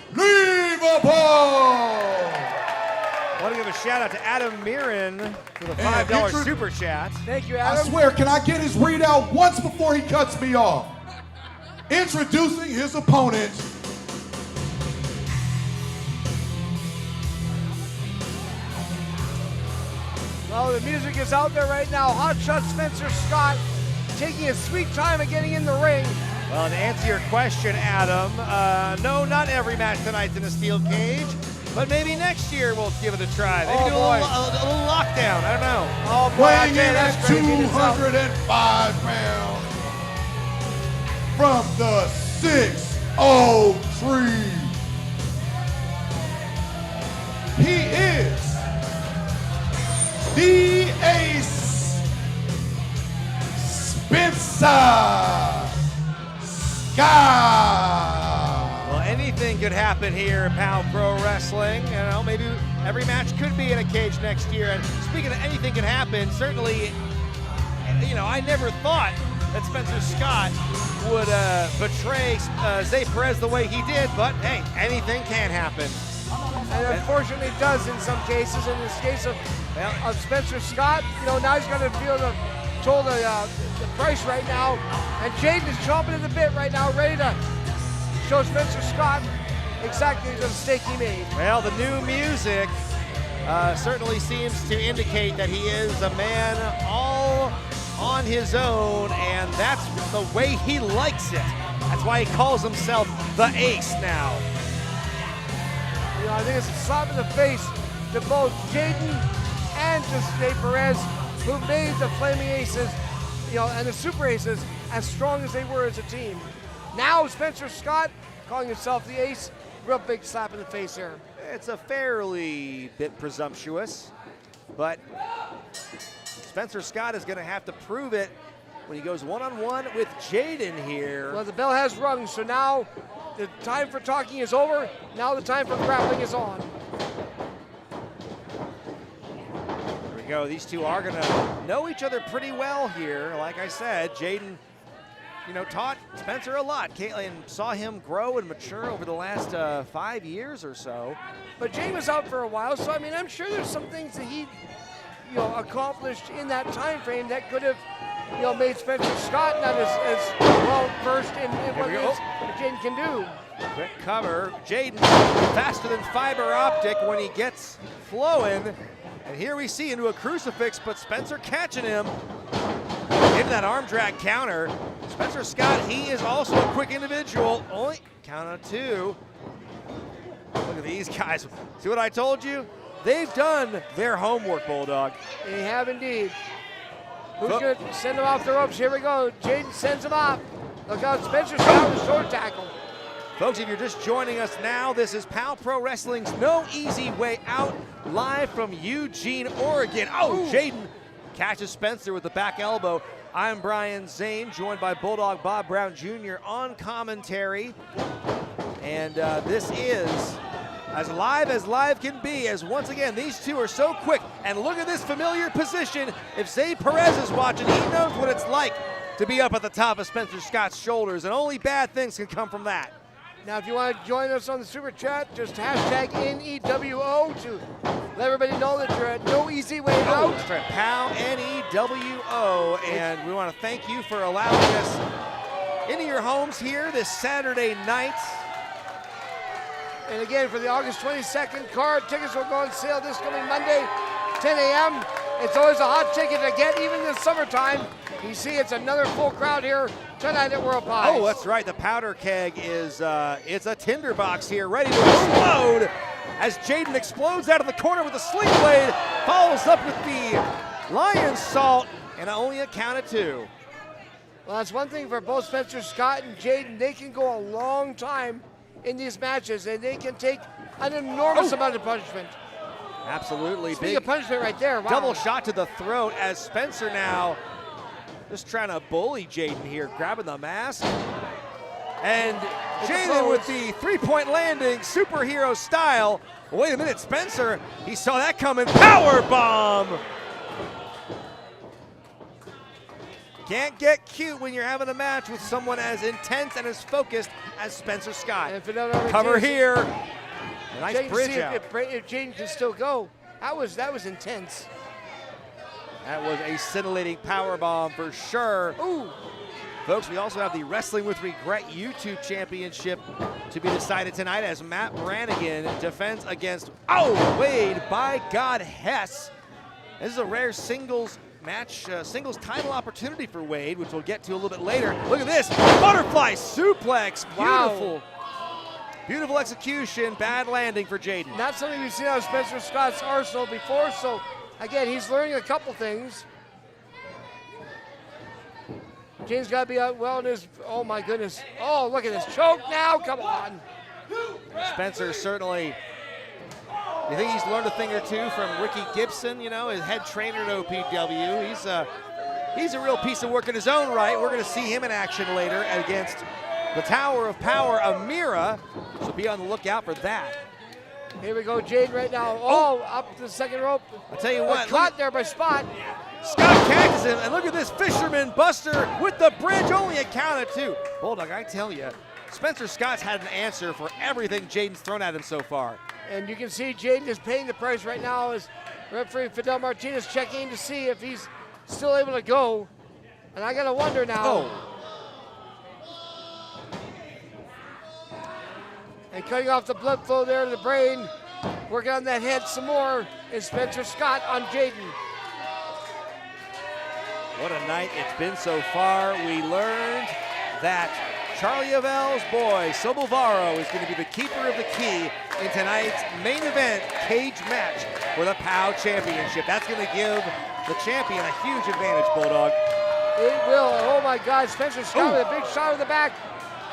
I want to give a shout out to Adam Mirren for the $5 super chat. Thank you, I Adam. swear, can I get his readout once before he cuts me off? Introducing his opponent. Well, the music is out there right now. Hot Shot Spencer Scott taking his sweet time of getting in the ring. Well, to answer your question, Adam, no, not every match tonight's in a steel cage, but maybe next year we'll give it a try. Maybe do a little lockdown. I don't know. Oh boy, Weighing in at 205 pounds from the 603. He is the Ace Spencer Scott. Well, anything could happen here at POW Pro Wrestling. You know, maybe every match could be in a cage next year. And speaking of anything can happen, certainly, you know, I never thought that Spencer Scott would betray Zay Perez the way he did, but hey, anything can happen. And unfortunately it does in some cases. In this case of Spencer Scott, you know, now he's going to feel the price right now. And Jaiden is chomping at the bit right now, ready to show Spencer Scott exactly the mistake he made. Well, the new music certainly seems to indicate that he is a man all on his own, and that's the way he likes it. That's why he calls himself the Ace now. You know, I think it's a slap in the face to both Jaiden and to Nate Perez, who made the Flaming Aces, you know, and the Super Aces as strong as they were as a team. Now Spencer Scott calling himself the Ace, real big slap in the face here. It's a fairly bit presumptuous, but Spencer Scott is going to have to prove it when he goes one-on-one with Jaiden here. Well, the bell has rung, so now the time for talking is over. Now the time for grappling is on. Here we go. These two are going to know each other pretty well here. Like I said, Jaiden, you know, taught Spencer a lot. Caitlin saw him grow and mature over the last 5 years or so. But Jaiden was out for a while, so I mean, I'm sure there's some things that he, you know, accomplished in that time frame that could have, you know, made Spencer Scott not as well versed in what it is that Jaiden can do. Quick cover. Jaiden faster than fiber optic when he gets flowing. And here we see into a crucifix, but Spencer catching him. Into that arm drag counter. Spencer Scott, he is also a quick individual. Only count on 2. Look at these guys. See what I told you? They've done their homework, Bulldog. They have indeed. Who's going to send him off the ropes? Here we go. Jaiden sends him off. Look out, Spencer Scott with short tackle. Folks, if you're just joining us now, this is POW Pro Wrestling's No Easy Way Out, live from Eugene, Oregon. Oh, Jaiden catches Spencer with the back elbow. I'm Brian Zane, joined by Bulldog Bob Brown Jr. on commentary. And this is as live can be, as once again, these two are so quick. And look at this familiar position. If Zay Perez is watching, he knows what it's like to be up at the top of Spencer Scott's shoulders, and only bad things can come from that. Now, if you want to join us on the Super Chat, just hashtag NEWO to let everybody know that you're at No Easy Way Out. That's right, POW NEWO, and we want to thank you for allowing us into your homes here this Saturday night. And again, for the August 22nd card, tickets will go on sale this coming Monday, 10 a.m. It's always a hot ticket to get, even in the summertime. You see, it's another full crowd here tonight at World Pies. Oh, that's right. The powder keg is, it's a tinderbox here, ready to explode as Jaiden explodes out of the corner with a sling blade, follows up with the lion salt, and only a count of 2. Well, that's one thing for both Spencer Scott and Jaiden. They can go a long time in these matches, and they can take an enormous amount of punishment. Absolutely. Speaking big of punishment right there, wow. Double shot to the throat as Spencer now just trying to bully Jaiden here, grabbing the mask. And Jaiden with the three-point landing, superhero style. Wait a minute, Spencer, he saw that coming. Power bomb! Can't get cute when you're having a match with someone as intense and as focused as Spencer Scott. Cover here. A nice bridge out. If Jaiden can still go. That was intense. That was a scintillating power bomb for sure. Ooh. Folks, we also have the Wrestling with Regret YouTube Championship to be decided tonight as Matt Brannigan defends against, Wade, by God, Hess. This is a rare singles match, singles title opportunity for Wade, which we'll get to a little bit later. Look at this, butterfly suplex, beautiful. Wow. Beautiful execution, bad landing for Jaiden. Not something we've seen out of Spencer Scott's arsenal before, so again, he's learning a couple things. Jaiden's got to be out well in his, oh my goodness. Oh, look at this choke now, come on. Spencer certainly, you think he's learned a thing or two from Ricky Gibson, you know, his head trainer at OPW. He's a real piece of work in his own right. We're going to see him in action later against the Tower of Power, Amira. So be on the lookout for that. Here we go, Jaiden right now. Oh, up to the second rope. I'll tell you what. Caught there by Spot. Scott catches him, and look at this fisherman buster with the bridge, only a count of 2. Bulldog, I tell you, Spencer Scott's had an answer for everything Jaiden's thrown at him so far. And you can see Jaiden is paying the price right now as referee Fidel Martinez checking to see if he's still able to go. And I gotta wonder now. And cutting off the blood flow there to the brain, working on that head some more, is Spencer Scott on Jaiden. What a night it's been so far. We learned that Charly Avell's boy, Sobelvaro, is going to be the keeper of the key in tonight's main event cage match for the POW Championship. That's going to give the champion a huge advantage, Bulldog. It will. Oh my God, Spencer Scott with a big shot in the back.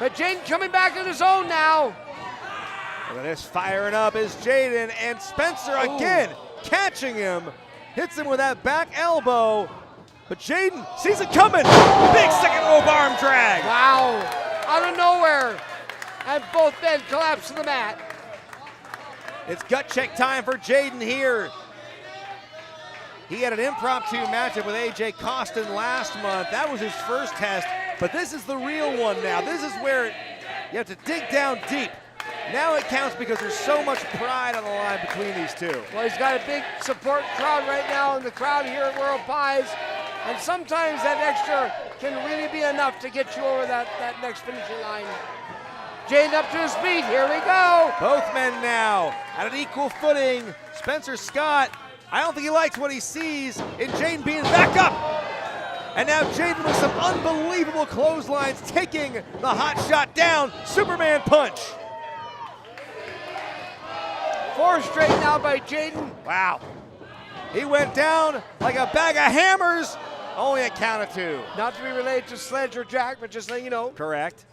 But Jaiden coming back in his own now. Look at this, firing up is Jaiden, and Spencer again catching him. Hits him with that back elbow. But Jaiden sees it coming. Big second rope arm drag. Wow, out of nowhere. And both men collapse to the mat. It's gut check time for Jaiden here. He had an impromptu matchup with AJ Costin last month. That was his first test, but this is the real one now. This is where you have to dig down deep. Now it counts because there's so much pride on the line between these two. Well, he's got a big support crowd right now, and the crowd here at World Pies. And sometimes that extra can really be enough to get you over that next finishing line. Jaiden up to his feet, here we go. Both men now at an equal footing. Spencer Scott, I don't think he likes what he sees in Jaiden being back up. And now Jaiden with some unbelievable clotheslines, taking the hot shot down. Superman punch. 4 straight now by Jaiden. Wow. He went down like a bag of hammers. Only a count of 2. Not to be related to Sledge or Jack, but just letting you know. Correct.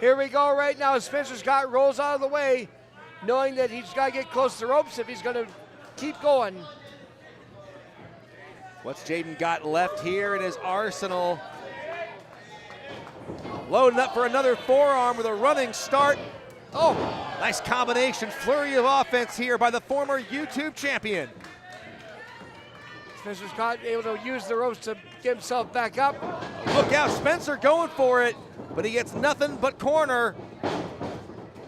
Here we go right now. Spencer Scott rolls out of the way, knowing that he's got to get close to the ropes if he's going to keep going. What's Jaiden got left here in his arsenal? Loading up for another forearm with a running start. Oh, nice combination, flurry of offense here by the former YouTube champion. Spencer Scott able to use the ropes to get himself back up. Look out, Spencer going for it, but he gets nothing but corner.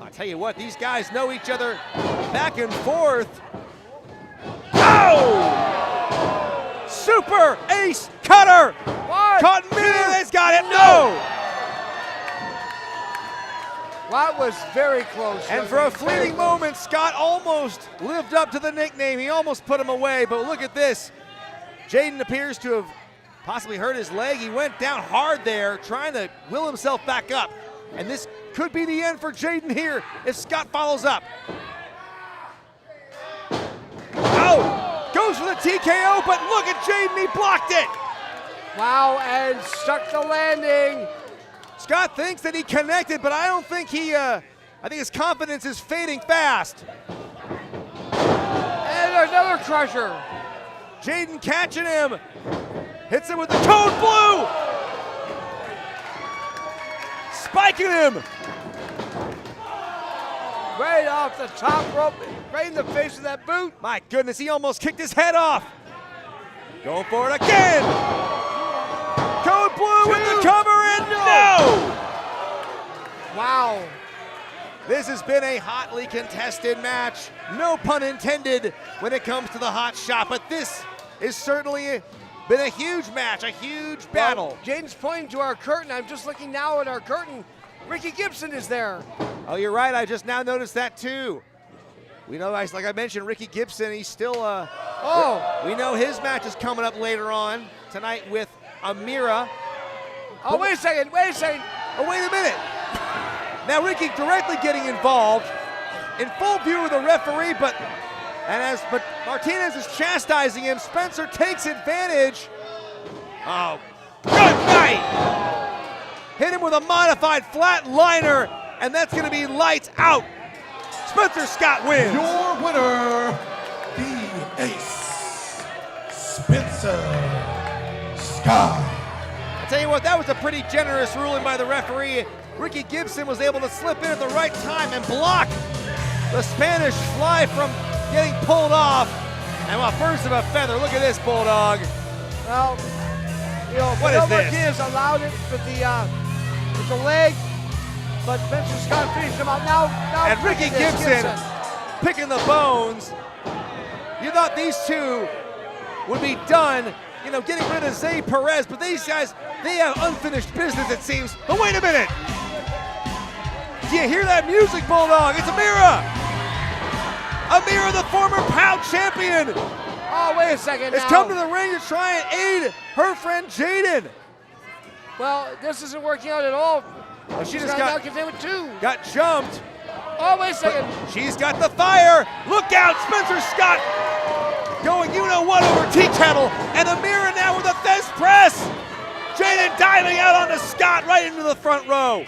I'll tell you what, these guys know each other back and forth. Oh! Super ace cutter! One, Caught Mitty, he's got it, no! That was very close. And for a fleeting moment, Scott almost lived up to the nickname. He almost put him away, but look at this. Jaiden appears to have possibly hurt his leg. He went down hard there, trying to will himself back up. And this could be the end for Jaiden here if Scott follows up. Oh, goes for the TKO, but look at Jaiden, he blocked it. Wow, and stuck the landing. Scott thinks that he connected, but I don't think I think his confidence is fading fast. And another crusher. Jaiden catching him. Hits him with the code blue. Spiking him. Right off the top rope, right in the face of that boot. My goodness, he almost kicked his head off. Going for it again. Code blue with the cover and no! Wow. This has been a hotly contested match. No pun intended when it comes to the hot shot, but this is certainly been a huge match, a huge battle. Well, Jaiden's pointing to our curtain. I'm just looking now at our curtain. Ricky Gibson is there. Oh, you're right. I just now noticed that too. We know, like I mentioned, Ricky Gibson, he's still, we know his match is coming up later on tonight with Amira. Oh, wait a second. Oh, wait a minute. Now Ricky directly getting involved in full view of the referee, but Martinez is chastising him. Spencer takes advantage. Oh, good night. Hit him with a modified flatliner, and that's going to be lights out. Spencer Scott wins. Your winner, the ace, Spencer Scott. I'll tell you what, that was a pretty generous ruling by the referee. Ricky Gibson was able to slip in at the right time and block the Spanish fly from getting pulled off. And a burst of a feather. Look at this, Bulldog. Well, you know, what is this? Martinez allowed it with the leg, but Spencer Scott finished him out. Now and Ricky Gibson picking the bones. You thought these two would be done, you know, getting rid of Zay Perez, but these guys, they have unfinished business, it seems. But wait a minute. Do you hear that music, Bulldog? It's Amira. Amira, the former POW champion. Oh, wait a second. Has come to the ring to try and aid her friend Jaiden. Well, this isn't working out at all Oh, she just now got contained with 2. jumped. Oh, wait a second. She's got the fire. Look out, Spencer Scott going you-know-what over tea kettle. And Amira now with a Fez press. Jaiden diving out onto Scott right into the front row.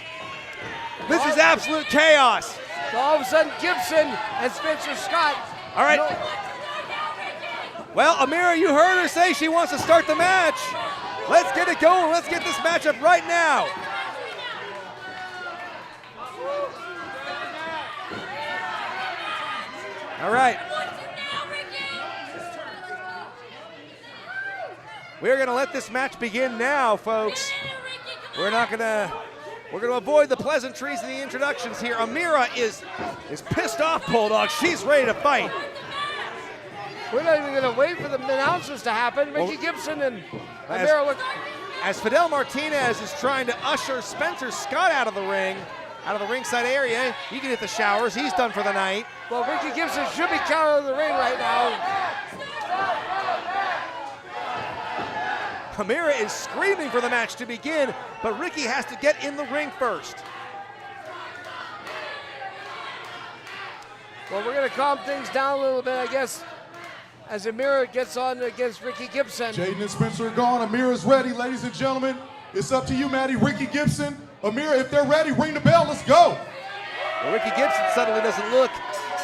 This is absolute chaos. So all of a sudden, Gibson and Spencer Scott. All right. Well, Amira, you heard her say she wants to start the match. Let's get it going. Let's get this matchup right now. All right. We're going to let this match begin now, folks. We're gonna avoid the pleasantries and the introductions here. Amira is pissed off, Bulldog. She's ready to fight. We're not even going to wait for the announcers to happen. Ricky Gibson and Amira look. As Fidel Martinez is trying to usher Spencer Scott out of the ringside area. He can hit the showers. He's done for the night. Well, Ricky Gibson should be counted in the ring right now. Amira is screaming for the match to begin, but Ricky has to get in the ring first. Well, we're going to calm things down a little bit, I guess, as Amira gets on against Ricky Gibson. Jaiden and Spencer are gone. Amira's ready, ladies and gentlemen. It's up to you, Maddie. Ricky Gibson, Amira, if they're ready, ring the bell. Let's go. Well, Ricky Gibson suddenly doesn't look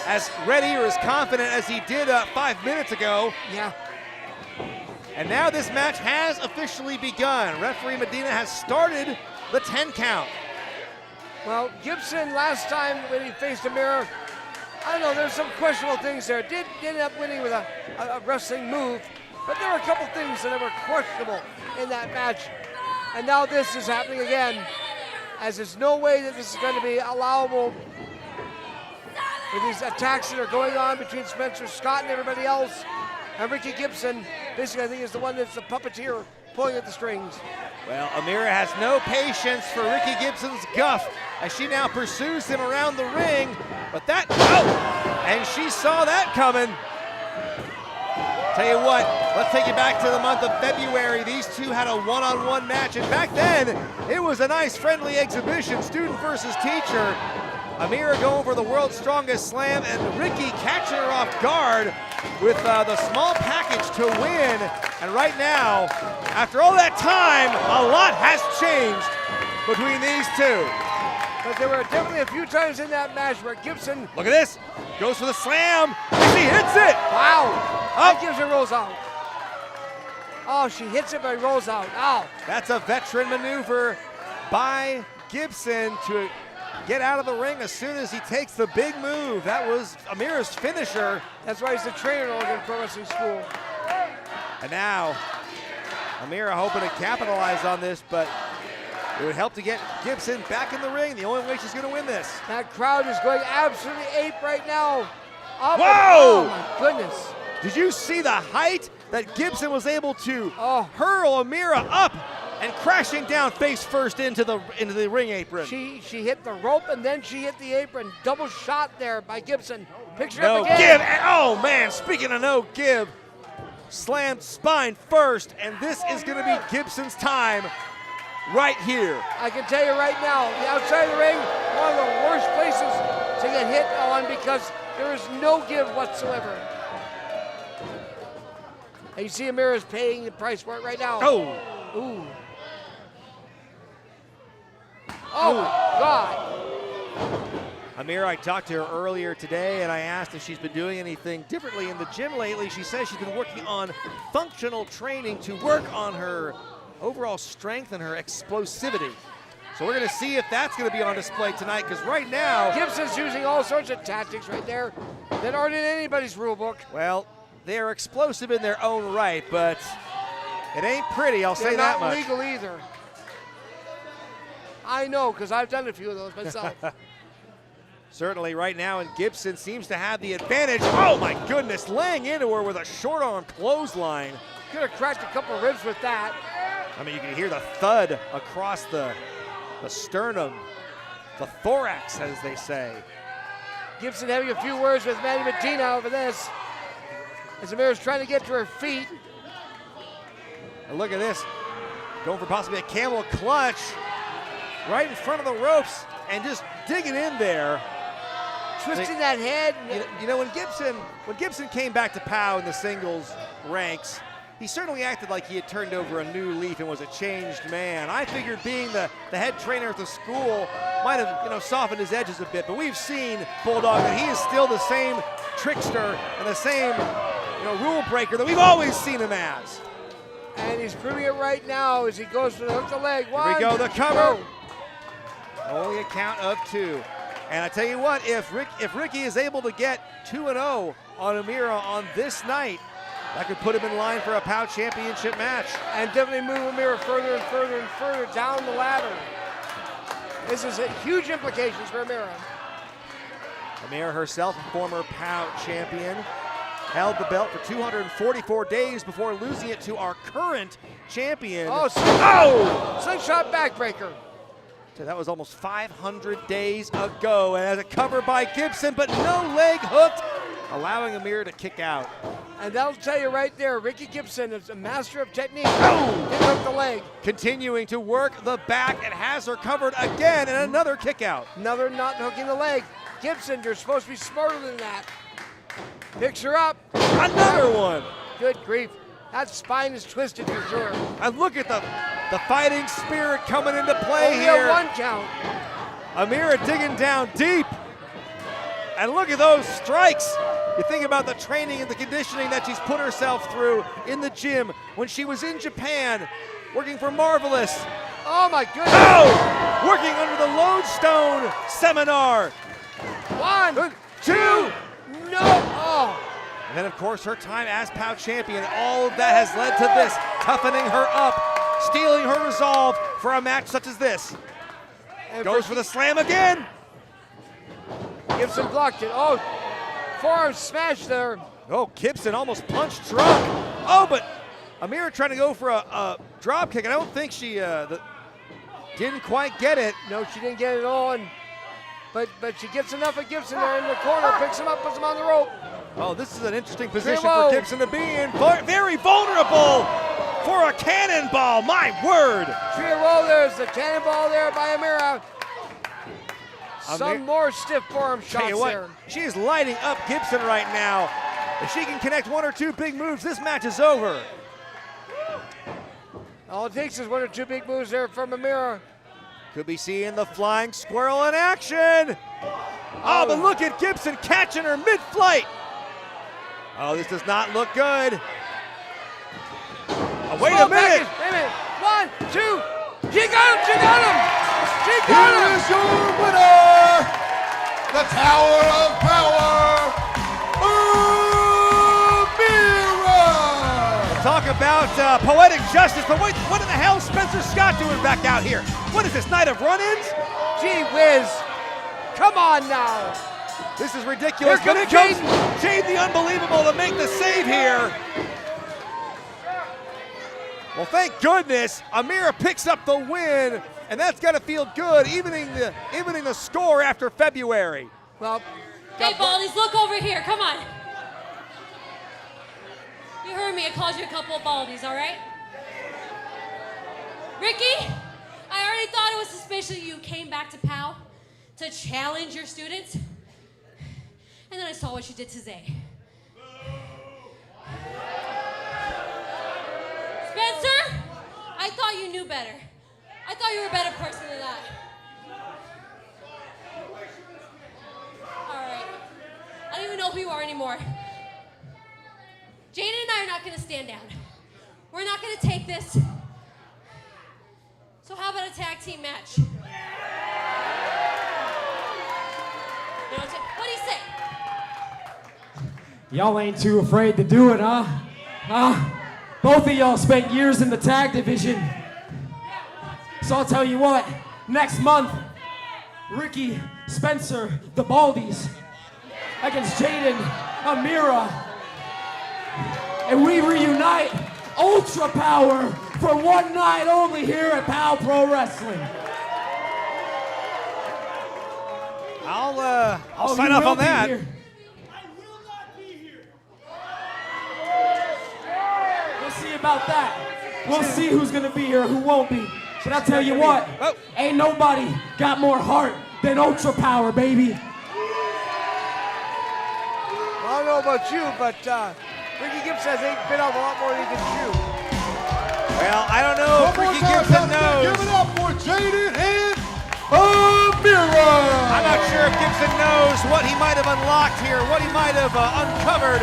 as ready or as confident as he did 5 minutes ago. Yeah. And now this match has officially begun. Referee Medina has started the 10 count. Well, Gibson last time when he faced Amira, I don't know, there's some questionable things there. Did end up winning with a wrestling move, but there were a couple things that were questionable in that match. And now this is happening again, as there's no way that this is going to be allowable with these attacks that are going on between Spencer Scott and everybody else. And Ricky Gibson, basically, I think, is the one that's the puppeteer pulling at the strings. Well, Amira has no patience for Ricky Gibson's guff as she now pursues him around the ring. But that, and she saw that coming. Tell you what, let's take you back to the month of February. These two had a one-on-one match, and back then, it was a nice friendly exhibition, student versus teacher. Amira going for the world's strongest slam, and Ricky catching her off guard with the small package to win. And right now, after all that time, a lot has changed between these two. But there were definitely a few times in that match where Gibson, look at this, goes for the slam, she hits it. Wow, Up. that Gibson rolls out. Oh, she hits it, but rolls out. Ow. That's a veteran maneuver by Gibson to get out of the ring as soon as he takes the big move. That was Amira's finisher. That's why he's the trainer at Oregon Pro Wrestling School. And now, Amira hoping to capitalize on this, but it would help to get Gibson back in the ring. The only way she's going to win this. That crowd is going absolutely ape right now. Up Whoa! And, oh, my goodness. Did you see the height that Gibson was able to Oh. hurl Amira up and crashing down face first into the ring apron? She hit the rope and then she hit the apron. Double shot there by Gibson. Picture No up again. give. And, oh man, speaking of no give, slammed spine first, and this is going to be Gibson's time right here. I can tell you right now, the outside of the ring, one of the worst places to get hit on because there is no give whatsoever. And you see Amira's paying the price for it right now. Oh. Ooh. Oh my God. Amira, I talked to her earlier today and I asked if she's been doing anything differently in the gym lately. She says she's been working on functional training to work on her overall strength and her explosivity. So we're going to see if that's going to be on display tonight, because right now, Gibson's using all sorts of tactics right there that aren't in anybody's rule book. well, they're explosive in their own right, but it ain't pretty, I'll say that much. They're not legal either. I know, because I've done a few of those myself. Certainly right now, and Gibson seems to have the advantage. Oh my goodness, laying into her with a short arm clothesline. Could have cracked a couple ribs with that. I mean, you can hear the thud across the sternum, the thorax, as they say. Gibson having a few words with Manny Medina over this. As Amira's trying to get to her feet. And look at this, going for possibly a camel clutch. right in front of the ropes and just digging in there. Twisting that head. You know, when Gibson came back to POW in the singles ranks, he certainly acted like he had turned over a new leaf and was a changed man. I figured being the head trainer at the school might have, softened his edges a bit, but we've seen, Bulldog, that he is still the same trickster and the same, rule breaker that we've always seen him as. And he's proving it right now as he goes to hook the leg. Here we go, the cover. Only a count of 2. And I tell you what, if Ricky is able to get 2-0 on Amira on this night, that could put him in line for a POW championship match. And definitely move Amira further and further and further down the ladder. This is huge implications for Amira. Amira herself, former POW champion, held the belt for 244 days before losing it to our current champion. Slingshot backbreaker. So that was almost 500 days ago, and as a cover by Gibson, but no leg hooked, allowing Amira to kick out. And that'll tell you right there, Ricky Gibson is a master of technique. Didn't hook the leg. Continuing to work the back and has her covered again, and another kick out. Another not hooking the leg. Gibson, you're supposed to be smarter than that. Picks her up. Another one. Good grief. That spine is twisted for sure. And look at the fighting spirit coming into play Only here. a 1 count. Amira digging down deep. And look at those strikes. You think about the training and the conditioning that she's put herself through in the gym when she was in Japan working for Marvelous. Oh my goodness. Oh! Working under the Lodestone seminar. 1, 2, no. Oh. And then, of course, her time as POW champion, all of that has led to this, toughening her up, stealing her resolve for a match such as this. And Goes for the slam again. Gibson blocked it. Oh, forearm smash there. Oh, Gibson almost punched drunk. Oh, but Amira trying to go for a drop kick, and I don't think she didn't quite get it. No, she didn't get it on. But she gets enough of Gibson there in the corner, picks him up, puts him on the rope. Oh, this is an interesting position for Gibson to be in. Very vulnerable for a cannonball, my word. Trio roll, there's the cannonball there by Amira. Some more stiff forearm shots there. She is lighting up Gibson right now. If she can connect 1 or 2 big moves, this match is over. All it takes is 1 or 2 big moves there from Amira. Could be seeing the flying squirrel in action. Oh, but look at Gibson catching her mid-flight. Oh, this does not look good. Oh, wait a minute. Wait a minute. 1, 2. She got him. She got him. She got him. Here is your winner, the Tower of Power, Amira. Talk about poetic justice, but wait, what in the hell is Spencer Scott doing back out here? What is this, night of run-ins? Gee whiz. Come on now. This is ridiculous. Here But comes it comes Jaiden the Unbelievable to make the save here. Well, thank goodness Amira picks up the win, and that's got to feel good, evening the score after February. Well, hey, Baldies, look over here. Come on. You heard me. I called you a couple of Baldies, all right? Ricky, I already thought it was suspicious you came back to POW to challenge your students. And then I saw what you did to Zay. Spencer, I thought you knew better. I thought you were a better person than that. All right. I don't even know who you are anymore. Jaiden and I are not going to stand down. We're not going to take this. So how about a tag team match? What do you say? Y'all ain't too afraid to do it, huh? Both of y'all spent years in the tag division. So I'll tell you what, next month, Ricky, Spencer, the Baldies, against Jaiden, Amira, and we reunite Ultra Power for one night only here at POW Pro Wrestling. I'll sign off on that. Here. We'll see about that. We'll see who's gonna be here, who won't be. But I tell you what, ain't nobody got more heart than Ultra Power, baby. I don't know about you, but Ricky Gibson has been out a lot more than he can chew. Well, I don't know if Ricky Gibson knows. Give it up for Jaiden and Amira. I'm not sure if Gibson knows what he might have unlocked here, what he might have uncovered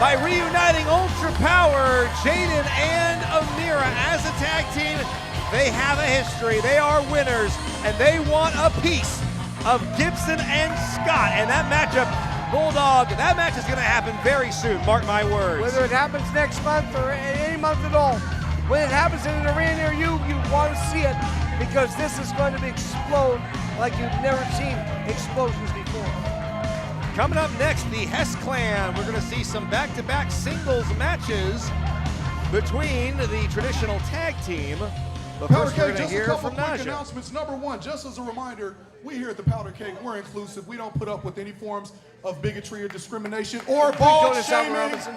by reuniting Ultra Power, Jaiden and Amira as a tag team. They have a history, they are winners, and they want a piece of Gibson and Scott. And that matchup, Bulldog, that match is gonna happen very soon, mark my words. Whether it happens next month or any month at all, when it happens in an arena near you, you want to see it because this is going to explode like you've never seen explosions before. Coming up next, the Hess clan. We're gonna see some back-to-back singles matches between the traditional tag team. But Powder first, we're Cake, gonna just a hear couple from quick Naja. announcements. Number one, just as a reminder, we here at the Powder Cake, we're inclusive. We don't put up with any forms of bigotry or discrimination or bald Jonas shaming. Robinson.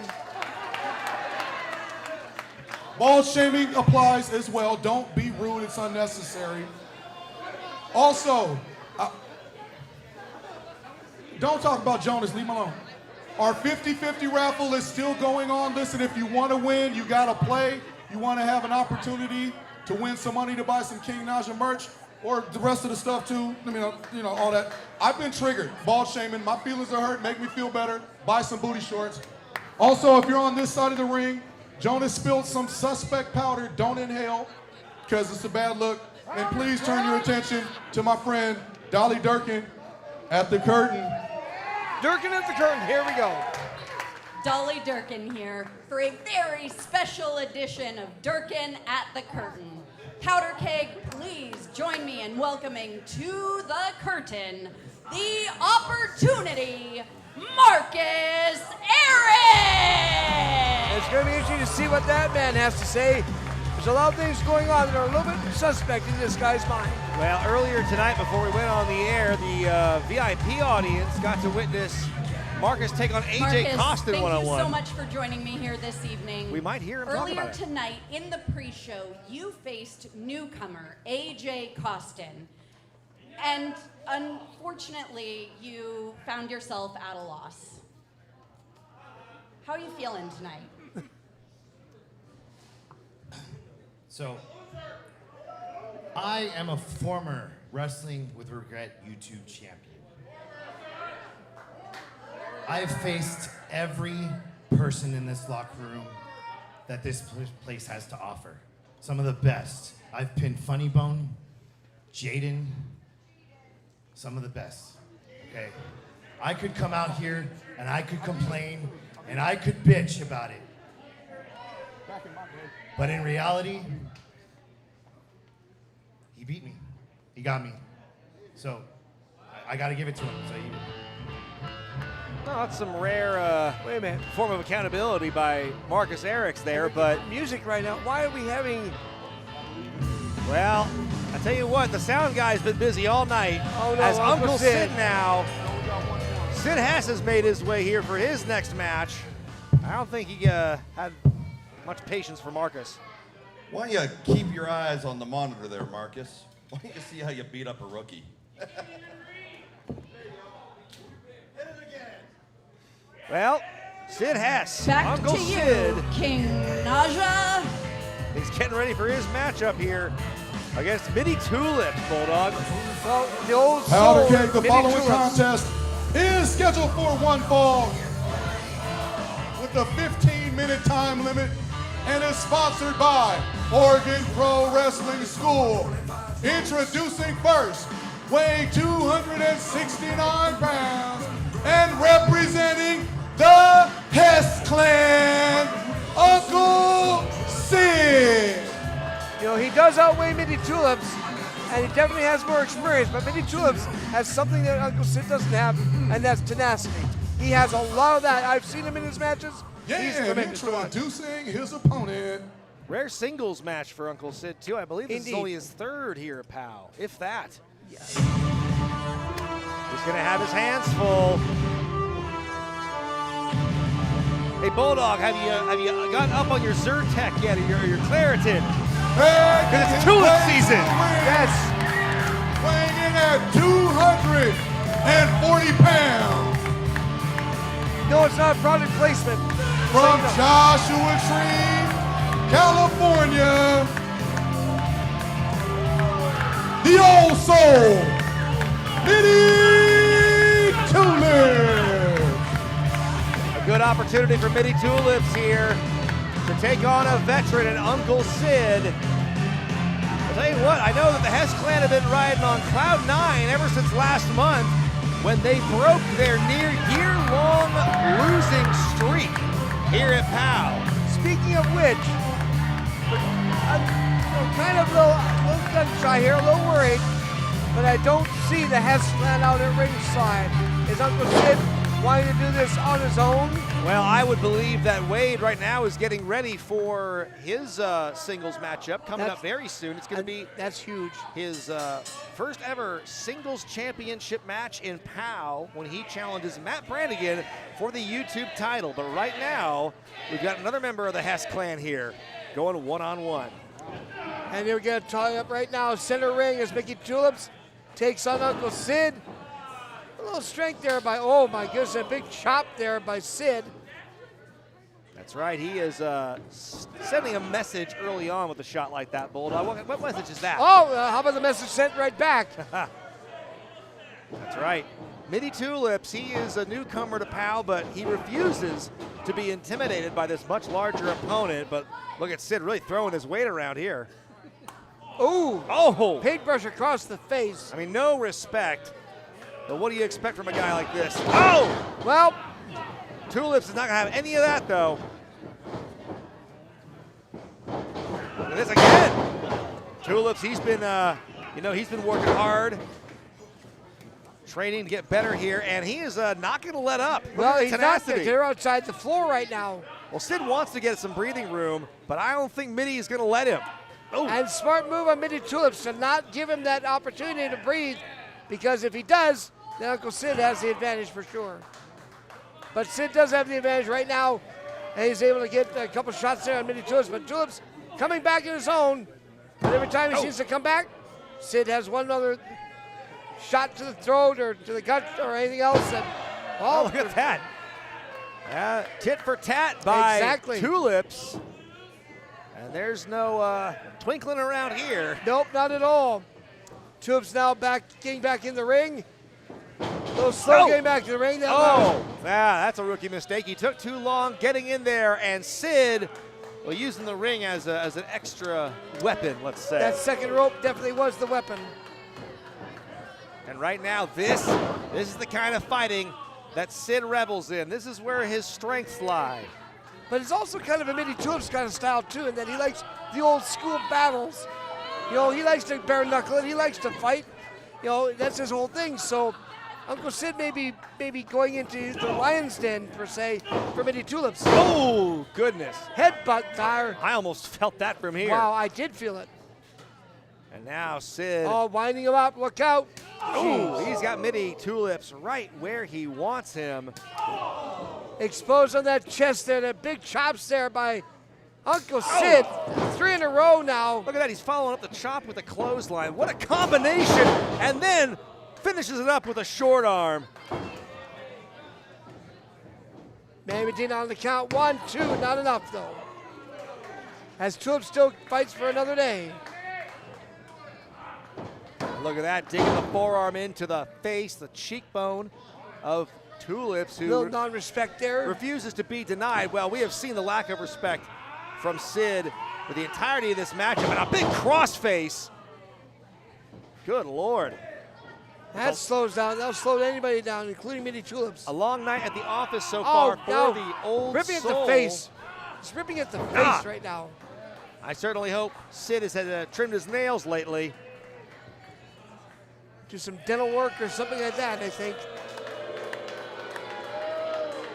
Bald shaming applies as well. Don't be rude, it's unnecessary. Also, don't talk about Jonas, leave him alone. Our 50-50 raffle is still going on. Listen, if you want to win, you got to play. You want to have an opportunity to win some money to buy some King Naja merch or the rest of the stuff too. I mean, you know, all that. I've been triggered, bald shaming. My feelings are hurt, make me feel better. Buy some booty shorts. Also, if you're on this side of the ring, Jonas spilled some suspect powder. Don't inhale, because it's a bad look. And please turn your attention to my friend, Dolly Durkin, at the curtain. Durkin at the curtain, here we go. Dolly Durkin here for a very special edition of Durkin at the Curtain. Powder Keg, please join me in welcoming to the curtain the Opportunity, Marcus Aaron! It's going to be interesting to see what that man has to say. There's a lot of things going on that are a little bit suspect in this guy's mind. Well, earlier tonight, before we went on the air, the VIP audience got to witness Marcus take on AJ Costin thank one-on-one. you so much for joining me here this evening. We might hear him talk Earlier about it. tonight, in the pre-show, you faced newcomer AJ Costin. And unfortunately, you found yourself at a loss. How are you feeling tonight? So, I am a former Wrestling with Regret YouTube champion. I've faced every person in this locker room that this place has to offer. Some of the best. I've pinned Funny Bone, Jaiden, some of the best, okay? I could come out here and I could complain and I could bitch about it. But in reality, he beat me. He got me. So I gotta give it to him. So No, that's some rare Wait a minute. form of accountability by Marcus Eriks there, but Music right now. Why are we having... well, I tell you what, the sound guy's been busy all night. Oh, no, as Uncle Uncle Sid Sid. now. Sid Hess has made his way here for his next match. I don't think he had much patience for Marcus. Why don't you keep your eyes on the monitor there, Marcus? Why don't you see how you beat up a rookie? Well, Sid Hess, Back Uncle to you, Sid. King Naja. He's getting ready for his matchup here against Mitty Tulips, Bulldog. Well, the old Powder soul, Keg, the Mitty following Tulips. contest is scheduled for one fall with a 15-minute time limit and is sponsored by Oregon Pro Wrestling School. Introducing first, weighing 269 pounds and representing the Hess clan, Uncle Sid. You know, he does outweigh Mitty Tulips, and he definitely has more experience, but Mitty Tulips has something that Uncle Sid doesn't have, and that's tenacity. He has a lot of that. I've seen him in his matches. He's Yeah, tremendous to watch. introducing his opponent. Rare singles match for Uncle Sid, too. I believe this is Indeed. only his third here at POW, if that. He's going to have his hands full. Hey, Bulldog, have you gotten up on your Zyrtec yet, or your Claritin? Because it's tulip season. Gibson. Yes. Weighing in at 240 pounds. No, it's not product placement. From Joshua Tree, California, the old soul, Mitty Tulips. A good opportunity for Mitty Tulips here to take on a veteran and Uncle Sid. I'll tell you what, I know that the Hess clan have been riding on cloud 9 ever since last month when they broke their near year-long losing streak here at POW. Speaking of which, I'm kind of a little gun shy here, a little worried, but I don't see the Hess clan out at ringside. Is Uncle Sid wanting to do this on his own? Well, I would believe that Wade right now is getting ready for his singles matchup coming up very soon. It's going to be that's huge. His first ever singles championship match in POW when he challenges Matt Brannigan for the YouTube title. But right now, we've got another member of the Hess clan here going one-on-one. And here we go, tying up right now. Center ring as Mitty Tulips takes on Uncle Sid. A little strength there by, oh my goodness, a big chop there by Sid. That's right, he is sending a message early on with a shot like that, Bulldog. What message is that? Oh, how about the message sent right back? That's right. Mitty Tulips, he is a newcomer to POW, but he refuses to be intimidated by this much larger opponent. But look at Sid really throwing his weight around here. Ooh, oh, paintbrush across the face. I mean, no respect. But what do you expect from a guy like this? Oh! Well, Tulips is not going to have any of that, though. Look at this again. Tulips, he's been, he's been working hard, training to get better here, and he is not going to let up. Well, he's not. They're outside the floor right now. Well, Sid wants to get some breathing room, but I don't think Mitty is going to let him. Oh. And smart move on Mitty Tulips to not give him that opportunity to breathe, because if he does, then Uncle Sid has the advantage for sure. But Sid does have the advantage right now, and he's able to get a couple shots there on Mitty Tulips. But Tulips coming back in his own, but every time he seems to come back, Sid has one other shot to the throat or to the gut or anything else. And, oh, look at that. Tit for tat by Tulips. And there's no twinkling around here. Nope, not at all. Tulips now getting back in the ring. A little slow getting back to the ring. That's a rookie mistake. He took too long getting in there, and Sid, well, using the ring as an extra weapon, let's say. That second rope definitely was the weapon. And right now, this is the kind of fighting that Sid revels in. This is where his strengths lie. But it's also kind of a Mitty Tulips kind of style, too, in that he likes the old school battles. You know, he likes to bare knuckle it. He likes to fight. You know, that's his whole thing. So Uncle Sid may be going into the lion's den, per se, for Mitty Tulips. Oh, goodness. Headbutt there. I almost felt that from here. Wow, I did feel it. And now Sid. Oh, winding him up. Look out. Oh, he's got Mitty Tulips right where he wants him. Exposed on that chest there. The big chops there by Uncle Sid. 3 in a row now. Look at that. He's following up the chop with a clothesline. What a combination. And then finishes it up with a short arm. Medina on the count. 1, 2. Not enough, though. As Tulips still fights for another day. Look at that, digging the forearm into the face, the cheekbone of Tulips, who little non-respect there. Refuses to be denied. Well, we have seen the lack of respect from Sid for the entirety of this matchup, and a big crossface. Good Lord. That slows down. That'll slow anybody down, including Mitty Tulips. A long night at the office so far for the old ripping soul. at the face. He's ripping at the face right now. I certainly hope Sid has had trimmed his nails lately. Do some dental work or something like that, I think.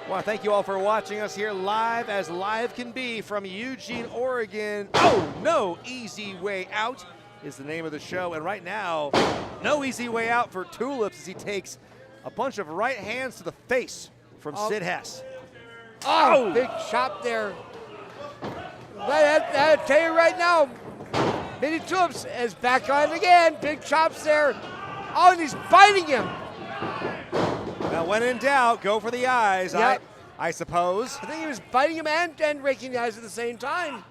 I want to thank you all for watching us here live as live can be from Eugene, Oregon. Oh, No Easy Way Out is the name of the show. And right now, no easy way out for Tulips as he takes a bunch of right hands to the face from Sid Hess. Oh, big chop there. I tell you right now, Mitty Tulips is back on it again. Big chops there. Oh, and he's biting him. Now, when in doubt, go for the eyes, Yep. I suppose. I think he was biting him and raking the eyes at the same time.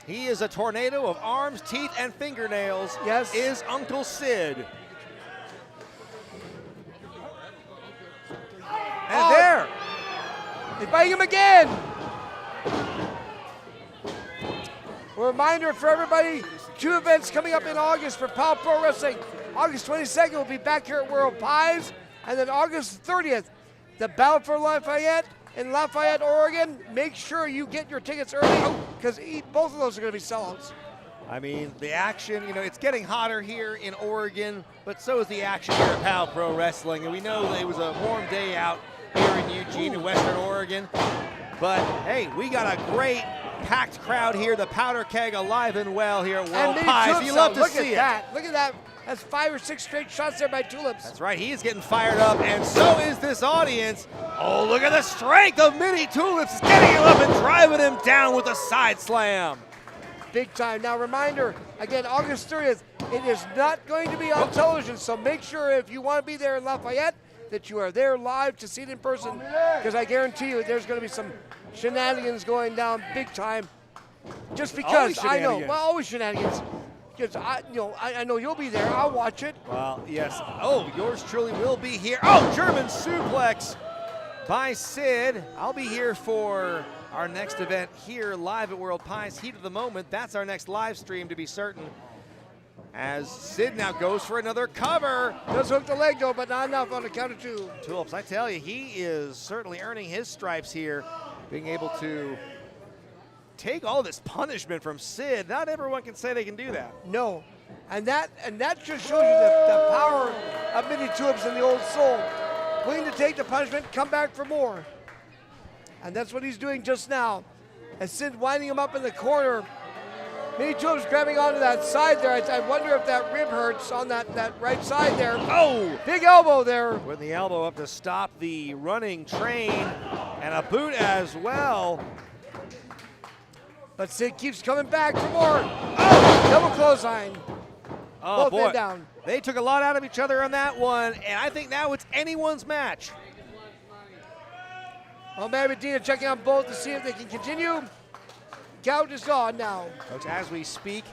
He is a tornado of arms, teeth, and fingernails. Yes. Is Uncle Sid. And there. He's biting him again. A reminder for everybody, 2 events coming up in August for POW Pro Wrestling. August 22nd, we'll be back here at World Pies. And then August 30th, the Battle for Lafayette in Lafayette, Oregon. Make sure you get your tickets early because both of those are going to be sellouts. I mean, the action, it's getting hotter here in Oregon, but so is the action here at POW Pro Wrestling. And we know that it was a warm day out here in Eugene, in Western Oregon. But, hey, we got a great packed crowd here. The Powder Keg alive and well here at World Pies. You love to see it. Look at that. That's 5 or 6 straight shots there by Tulips. That's right. He's getting fired up, and so is this audience. Oh, look at the strength of Mitty Tulips. He's getting him up and driving him down with a side slam. Big time. Now, reminder, again, August 30th, it is not going to be on television, so make sure if you want to be there in Lafayette that you are there live to see it in person, because I guarantee you there's going to be some shenanigans going down big time. Just because I know, well, always shenanigans. Because I know you'll be there. I'll watch it. Well, yes. Oh, yours truly will be here. Oh, German suplex by Sid. I'll be here for our next event here live at World Pies. Heat of the moment. That's our next live stream to be certain. As Sid now goes for another cover. Does hook the leg though, but not enough on the count of 2. Tulips, I tell you, he is certainly earning his stripes here, being able to take all this punishment from Sid. Not everyone can say they can do that. No, and that just shows you the power of Mitty Tulips in the old soul. Willing to take the punishment, come back for more. And that's what he's doing just now. As Sid winding him up in the corner, Mitty Tulips grabbing onto that side there. I wonder if that rib hurts on that right side there. Oh! Big elbow there. With the elbow up to stop the running train, and a boot as well. But Sid keeps coming back for more. Oh! Double clothesline. Oh, Both boy. men down. They took a lot out of each other on that one, and I think now it's anyone's match. Well, Matt Medina checking on both to see if they can continue. Count is on now. Coach, as we speak,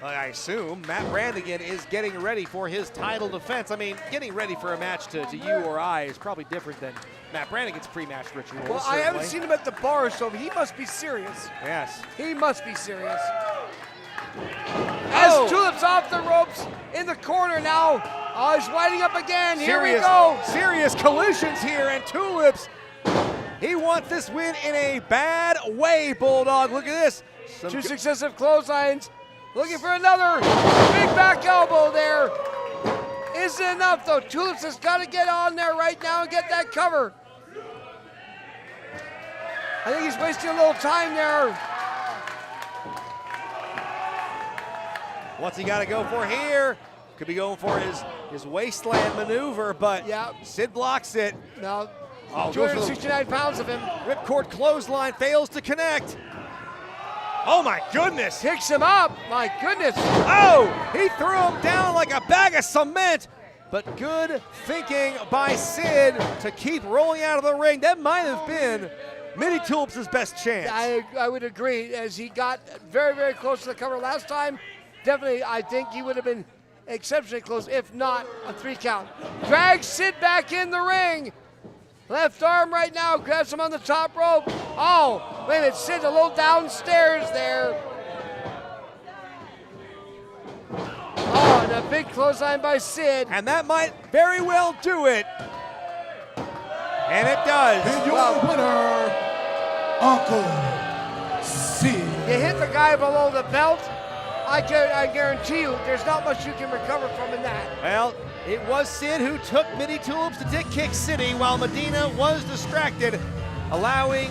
I assume Matt Brannigan is getting ready for his title defense. I mean, getting ready for a match to you or I is probably different than Matt Brannigan's pre-match ritual. Well, I haven't seen him at the bar, so he must be serious. Yes. He must be serious. As Tulips off the ropes in the corner now. Oh, he's winding up again. Here we go. Serious collisions here, and Tulips, he wants this win in a bad way, Bulldog. Look at this. 2 successive clotheslines. Looking for another. Big back elbow there. Isn't enough, though. Tulips has got to get on there right now and get that cover. I think he's wasting a little time there. What's he got to go for here? Could be going for his wasteland maneuver, but Sid blocks it. Now, Oh, 269 pounds of him. Ripcord clothesline fails to connect. Oh my goodness. Picks him up, my goodness. Oh, he threw him down like a bag of cement. But good thinking by Sid to keep rolling out of the ring. That might have been Mitty Tulips' best chance. I would agree, as he got very, very close to the cover last time. Definitely, I think he would have been exceptionally close, if not a 3 count. Drags Sid back in the ring. Left arm right now, grabs him on the top rope. Oh, wait a minute, Sid's a little downstairs there. Oh, and a big clothesline by Sid. And that might very well do it. And it does. And your winner, Uncle Sid. You hit the guy below the belt, I guarantee you there's not much you can recover from in that. Well, it was Sid who took Mitty Tulips to Dick Kick City while Medina was distracted, allowing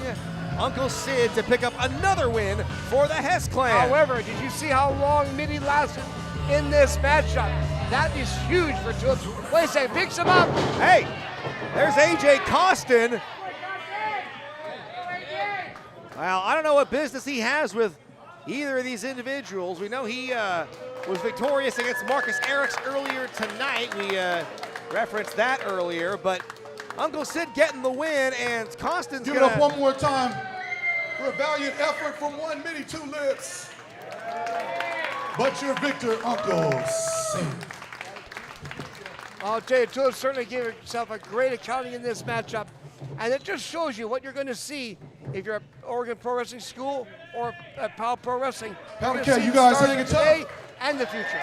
Uncle Sid to pick up another win for the Hess clan. However, did you see how long Mitty lasted in this matchup? That is huge for Tulips. Wait a second, picks him up. Hey, there's AJ Costin. Well, I don't know what business he has with either of these individuals. We know he was victorious against Marcus Erics earlier tonight. We referenced that earlier, but Uncle Sid getting the win, and Constance Give it up one more time for a valiant effort from one Mitty Tulips. But your victor, Uncle Sid. I'll tell you, Tulips certainly gave himself a great accounting in this matchup, and it just shows you what you're going to see if you're at Oregon Pro Wrestling School or at POW Pro Wrestling. Powder You're gonna Keg, see you the guys stars hanging of today tough. and the future.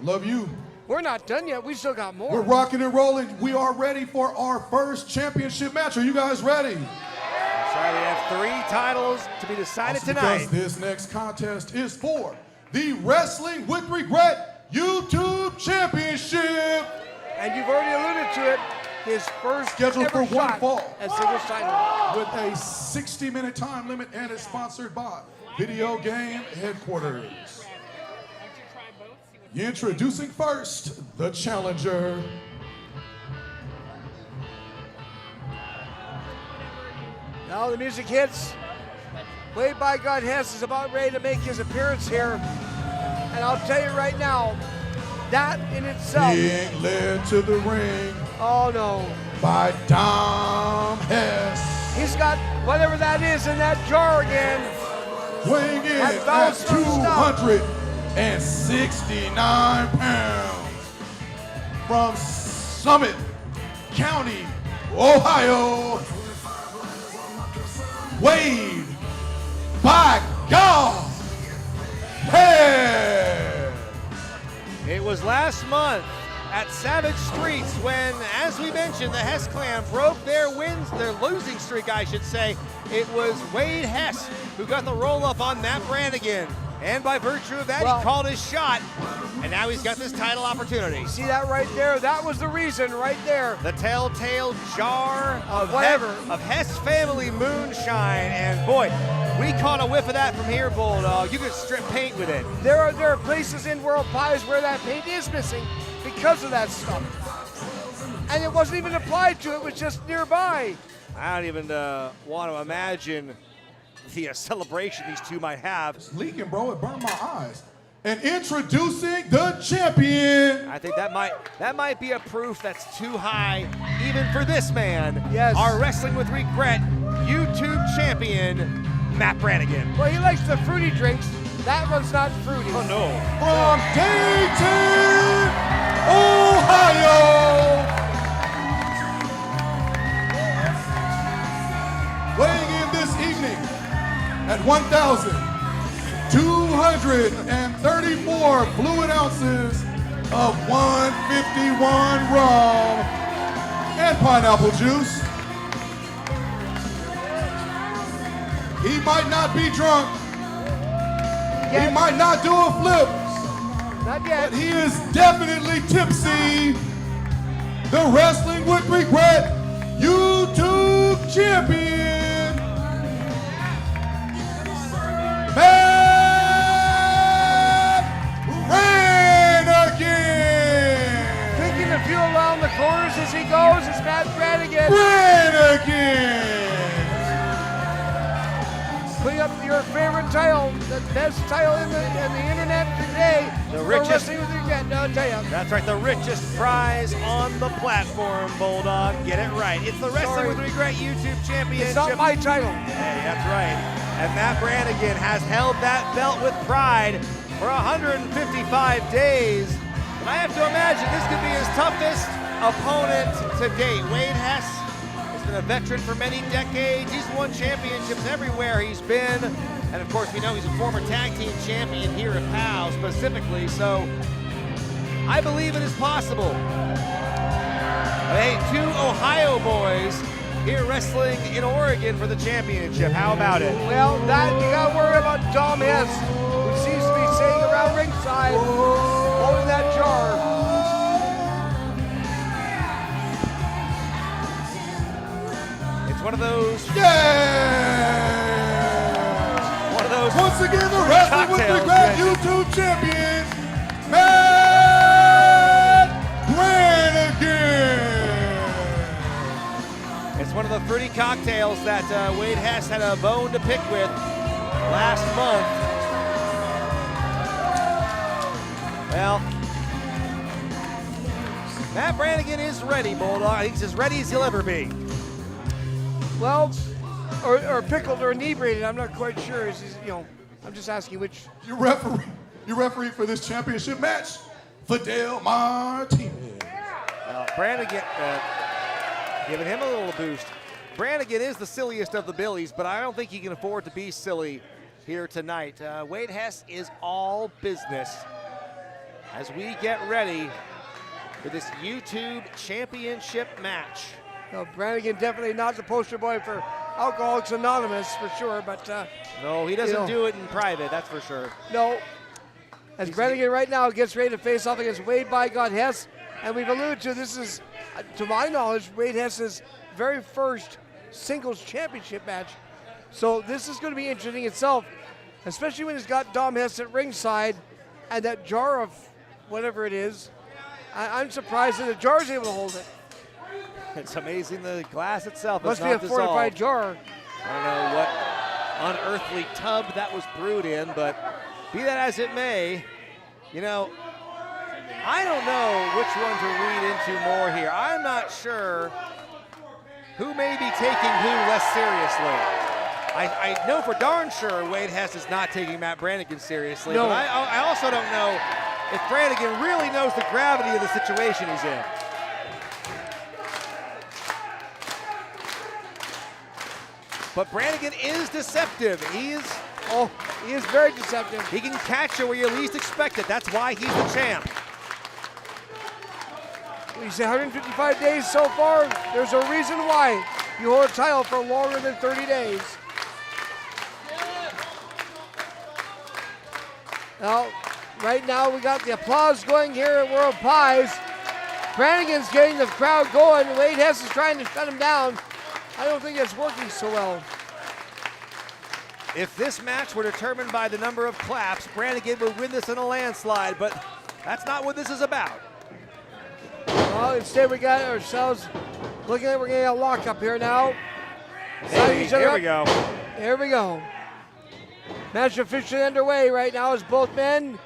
Love you. We're not done yet. We still got more. We're rocking and rolling. We are ready for our first championship match. Are you guys ready? Sorry, we have 3 titles to be decided Also tonight. because this next contest is for the Wrestling with Regret YouTube Championship. And you've already alluded to it. His first Scheduled ever for one shot fall. at singles title. With a 60-minute time limit and is sponsored by Video Game Headquarters. Introducing first, the challenger. Now the music hits. Wade by God Hess is about ready to make his appearance here. And I'll tell you right now, that in itself. Being led to the ring Oh no. by Dom Hess. He's got whatever that is in that jar again. Weighing in That at foul's first up. 269 pounds. From Summit County, Ohio, Wade by God Hess. It was last month at Savage Streets when, as we mentioned, the Hess clan broke their losing streak, I should say. It was Wade Hess who got the roll-up on Matt Brannigan. And by virtue of that, Well, he called his shot, and now he's got this title opportunity. See that right there? That was the reason right there. The telltale jar of whatever. of Hess family moonshine, and boy, we caught a whiff of that from here, Bulldog. You could strip paint with it. There are places in World Pies where that paint is missing because of that stuff. And it wasn't even applied to it, was just nearby. I don't even want to imagine the celebration these two might have. It's leaking, bro. It burned my eyes. And introducing the champion. I think that might be a proof that's too high, even for this man. Yes. Our Wrestling with Regret YouTube champion, Matt Brannigan. Well, he likes the fruity drinks. That one's not fruity. Oh no. From Dayton, Ohio. Weighing in this evening at 1,234 fluid ounces of 151 rum and pineapple juice. He might not be drunk. He might not do a flip. Not yet. But he is definitely tipsy. The Wrestling with Regret YouTube champion, Matt Brannigan. Thinking to feel around the corners as he goes is Matt Brannigan. Brannigan. Putting up your favorite title, the best title in the internet today. The for richest- Wrestling with Regret. No, I'll tell you. That's right, the richest prize on the platform, Bulldog. Get it right. It's the Wrestling Sorry. with Regret YouTube Championship. It's not my title. Hey, that's right. And Matt Brannigan has held that belt with pride for 155 days. And I have to imagine this could be his toughest opponent to date. Wade Hess has been a veteran for many decades. He's won championships everywhere he's been. And of course, we know he's a former tag team champion here at POW specifically. So I believe it is possible. Hey, 2 Ohio boys here wrestling in Oregon for the championship. How about it? Well, that you gotta worry about Dom Hess, who seems to be sitting around ringside, holding that jar. It's one of those. Yeah! One of those. Once again, the Wrestling with cocktails, Regret yeah. YouTube champion, Matt Brannigan. It's one of the fruity cocktails that Wade Hess had a bone to pick with last month. Well, Matt Brannigan is ready, Bulldog. He's as ready as he'll ever be. Well, or pickled or inebriated. I'm not quite sure. I'm just asking which. Your referee for this championship match, Fidel Martinez. Brannigan giving him a little boost. Brannigan is the silliest of the Billies, but I don't think he can afford to be silly here tonight. Wade Hess is all business as we get ready for this YouTube championship match. No, Brannigan definitely not the poster boy for Alcoholics Anonymous for sure, but no, he doesn't do it in private, that's for sure. No. As Brannigan right now gets ready to face off against Wade by God Hess, and we've alluded to this is, to my knowledge, Wade Hess's very first singles championship match. So this is going to be interesting itself, especially when he's got Dom Hess at ringside and that jar of whatever it is. I'm surprised that the jar is able to hold it. It's amazing the glass itself Must is be not a fortified dissolved. jar. I don't know what unearthly tub that was brewed in, but be that as it may, you know, I don't know which one to read into more here. I'm not sure who may be taking who less seriously. I know for darn sure Wade Hess is not taking Matt Brannigan seriously, No. but I also don't know if Brannigan really knows the gravity of the situation he's in. But Brannigan is deceptive. He is very deceptive. He can catch you where you least expect it. That's why he's the champ. You say 155 days so far. There's a reason why you hold a title for longer than 30 days. Now, right now we got the applause going here at World Pies. Brannigan's getting the crowd going. Wade Hess is trying to shut him down. I don't think it's working so well. If this match were determined by the number of claps, Brannigan would win this in a landslide, but that's not what this is about. Well, instead we got ourselves looking at, we're getting a lockup here now. Hey, here we go. Here we go. Match officially underway right now as both men,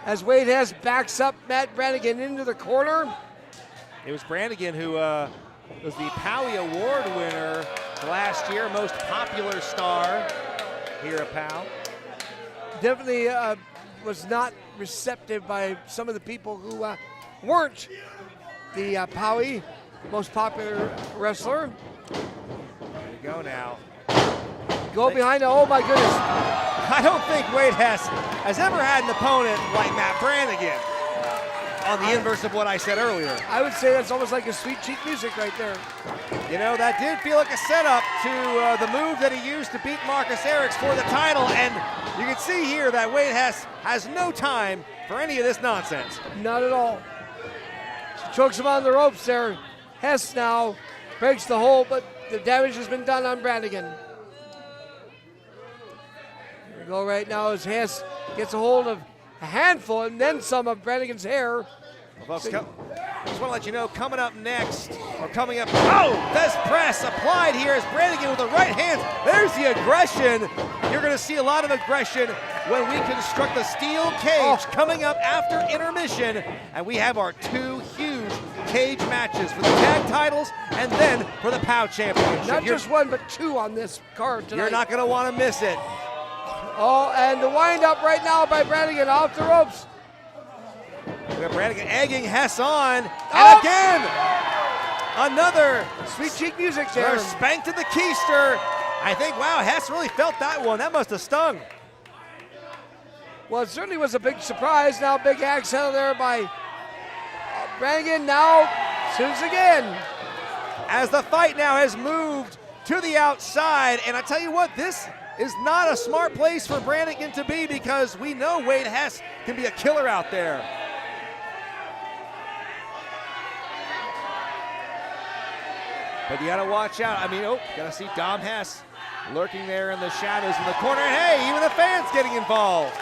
as Wade Hess backs up Matt Brannigan into the corner. It was Brannigan who was the POW Award winner last year, most popular star here at POW. Definitely was not receptive by some of the people who weren't the POW most popular wrestler. There you go now. Go behind the, oh my goodness. I don't think Wade Hess has ever had an opponent like Matt Brannigan. On the inverse of what I said earlier. I would say that's almost like a sweet cheek music right there. You know, that did feel like a setup to the move that he used to beat Marcus Erics for the title, and you can see here that Wade Hess has no time for any of this nonsense. Not at all. She chokes him on the ropes there. Hess now breaks the hold, but the damage has been done on Brannigan. Here we go right now as Hess gets a hold of a handful and then some of Brannigan's hair. Well, folks, just want to let you know, coming up next, or coming up, oh, this press applied here as Brannigan with the right hand. There's the aggression. You're going to see a lot of aggression when we construct the steel cage coming up after intermission. And we have our two huge cage matches for the tag titles and then for the POW Championship. Not just one, but two on this card tonight. You're not going to want to miss it. Oh, and the wind up right now by Brannigan off the ropes. We got Brannigan egging Hess on, and again, another sweet cheek music there. Another spank to the keister. I think, wow, Hess really felt that one. That must have stung. Well, it certainly was a big surprise. Now, big axe handle there by Brannigan. Now, shoots again. As the fight now has moved to the outside, and I tell you what, this is not a smart place for Brannigan to be because we know Wade Hess can be a killer out there. But you gotta watch out. I mean, gotta see Dom Hess lurking there in the shadows in the corner. Hey, even the fans getting involved.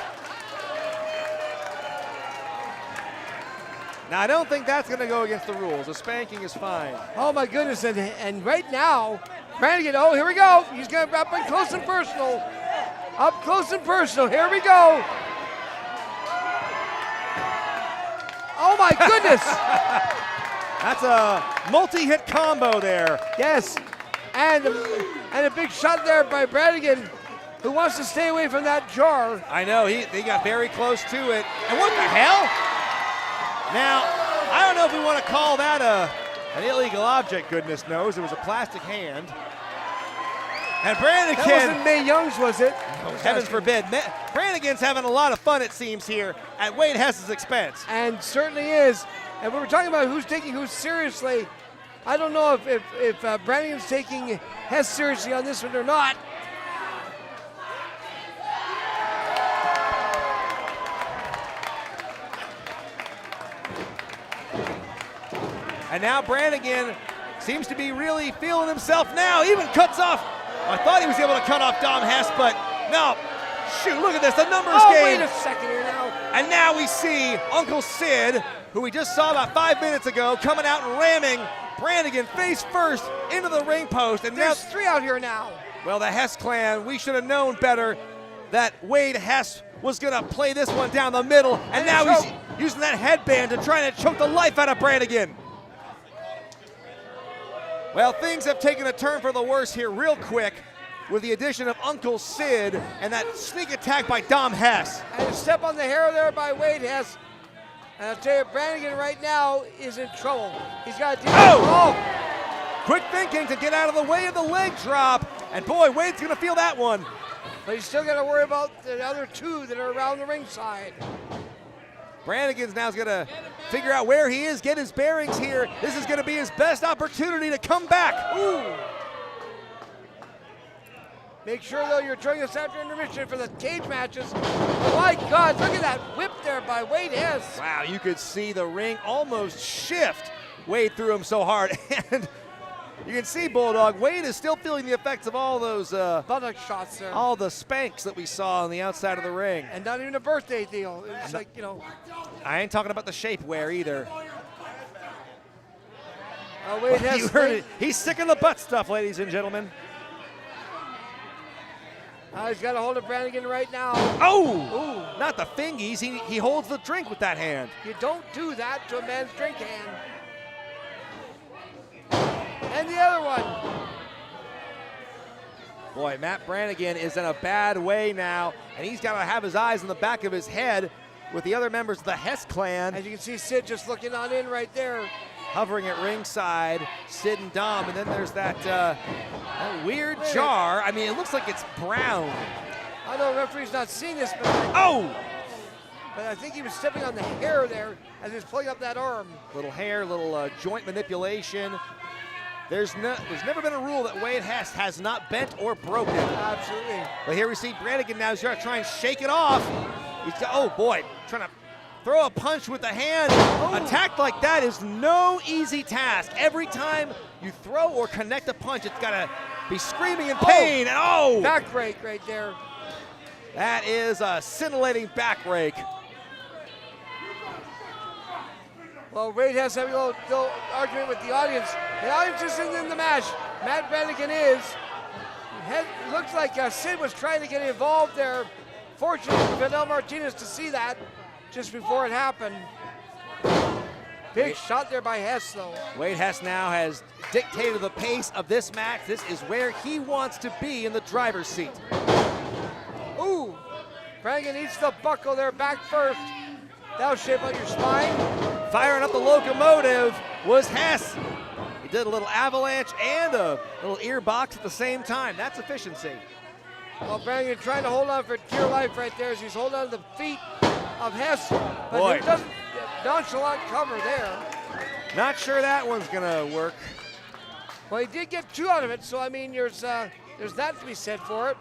Now, I don't think that's gonna go against the rules. The spanking is fine. Oh my goodness, and right now, Brannigan, oh, here we go. He's going up close and personal. Up close and personal. Here we go. Oh, my goodness. That's a multi-hit combo there. Yes. And a big shot there by Brannigan, who wants to stay away from that jar. I know, he got very close to it. And what the hell? Now, I don't know if we want to call that an illegal object, goodness knows. It was a plastic hand. And Brannigan. That wasn't Mae Young's, was it? Oh, heavens forbid. Brannigan's having a lot of fun, it seems, here at Wade Hess's expense. And certainly is. And we were talking about who's taking who seriously. I don't know if Brannigan's taking Hess seriously on this one or not. And now Brannigan seems to be really feeling himself now. Even cuts off. I thought he was able to cut off Dom Hess, but no. Shoot, look at this, the numbers game. Wait a second here now. And now we see Uncle Sid, who we just saw about 5 minutes ago, coming out and ramming Brannigan face first into the ring post. And there's now, 3 out here now. Well, the Hess clan, we should have known better that Wade Hess was gonna play this one down the middle. And now he's using that headband to try to choke the life out of Brannigan. Well, things have taken a turn for the worse here real quick with the addition of Uncle Sid and that sneak attack by Dom Hess. And a step on the hair there by Wade Hess. And I'll tell you, Brannigan right now is in trouble. He's got to Quick thinking to get out of the way of the leg drop. And boy, Wade's gonna feel that one. But he's still got to worry about the other 2 that are around the ringside. Brannigan's now gonna figure out where he is, get his bearings here. This is gonna be his best opportunity to come back. Ooh. Make sure, though, you're joining us after intermission for the cage matches. Oh, my God, look at that whip there by Wade Hess. Wow, you could see the ring almost shift. Wade threw him so hard. And you can see, Bulldog, Wade is still feeling the effects of all those buttock shots there. All the spanks that we saw on the outside of the ring. And not even a birthday deal. It's like, you know. I ain't talking about the shapewear either. Wade Hess. You heard it. He's sick of the butt stuff, ladies and gentlemen. He's got a hold of Brannigan right now. Oh! Ooh. Not the fingies. He holds the drink with that hand. You don't do that to a man's drink hand. And the other one. Boy, Matt Brannigan is in a bad way now, and he's got to have his eyes in the back of his head with the other members of the Hess clan. As you can see, Sid just looking on in right there. Hovering at ringside, Sid and Dom, and then there's that weird jar. I mean, it looks like it's brown. I know the referee's not seeing this, but but I think he was stepping on the hair there as he was pulling up that arm. Little hair, little joint manipulation. There's never been a rule that Wade Hess has not bent or broken. Absolutely. But here we see Brannigan now trying to shake it off. He's oh boy, trying to throw a punch with the hand. Attack like that is no easy task. Every time you throw or connect a punch, it's gotta be screaming in pain. And back rake right there. That is a scintillating back rake. Well, Wade has having a little argument with the audience. The audience isn't in the match. Matt Brannigan is. It looks like Sid was trying to get involved there. Fortunately for Fidel Martinez to see that just before it happened. Big shot there by Hess, though. Wade Hess now has dictated the pace of this match. This is where he wants to be in the driver's seat. Ooh, Brannigan needs the buckle there, back first. That'll shape out your spine. Firing up the locomotive was Hess. He did a little avalanche and a little ear box at the same time. That's efficiency. Well, Brannigan trying to hold on for dear life right there as he's holding on to the feet of Hess. But he doesn't nonchalant cover there. Not sure that one's gonna work. Well, he did get 2 out of it, so I mean, there's that to be said for it.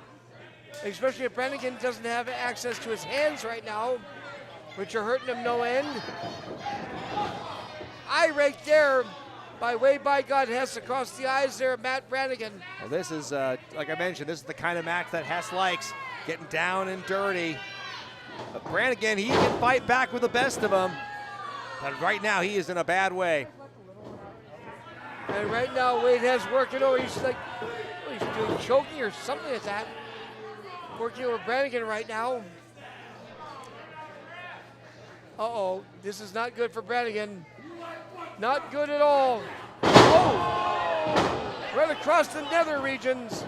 Especially if Brannigan doesn't have access to his hands right now, which are hurting him no end. Eye rake there by Wade by God Hess across the eyes there of Matt Brannigan. Well, this is, like I mentioned, this is the kind of match that Hess likes, getting down and dirty. But Brannigan, he can fight back with the best of them. But right now, he is in a bad way. And right now, Wade Hess working over. He's like doing choking or something like that. Working over Brannigan right now. Uh-oh, this is not good for Brannigan. Not good at all. Oh! Right across the nether regions.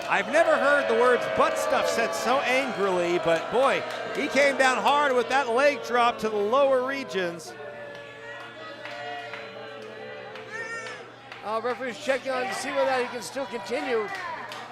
I've never heard the words butt stuff said so angrily, but boy, he came down hard with that leg drop to the lower regions. Referee's checking on to see whether he can still continue.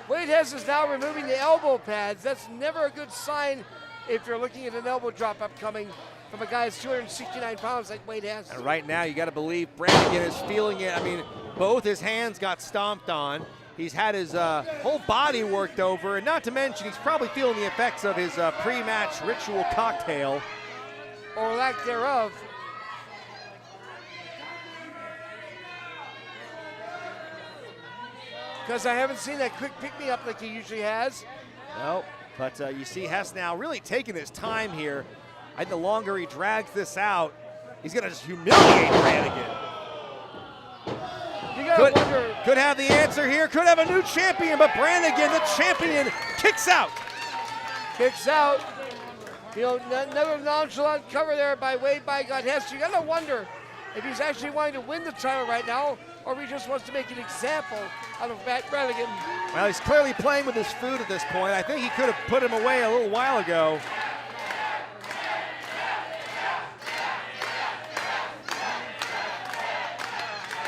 Wade Hess is now removing the elbow pads. That's never a good sign if you're looking at an elbow drop upcoming from a guy that's 269 pounds like Wade Hess. And right now, you got to believe Brannigan is feeling it. I mean, both his hands got stomped on. He's had his whole body worked over, and not to mention, he's probably feeling the effects of his pre-match ritual cocktail. Or lack thereof. Because I haven't seen that quick pick-me-up like he usually has. No, but you see Hess now really taking his time here. I think the longer he drags this out, he's going to just humiliate Brannigan. You gotta wonder. Could have the answer here, could have a new champion, but Brannigan, the champion, kicks out. Kicks out. You know, another nonchalant cover there by Wade by God Hess. You gotta wonder if he's actually wanting to win the title right now, or if he just wants to make an example out of Matt Brannigan. Well, he's clearly playing with his food at this point. I think he could have put him away a little while ago.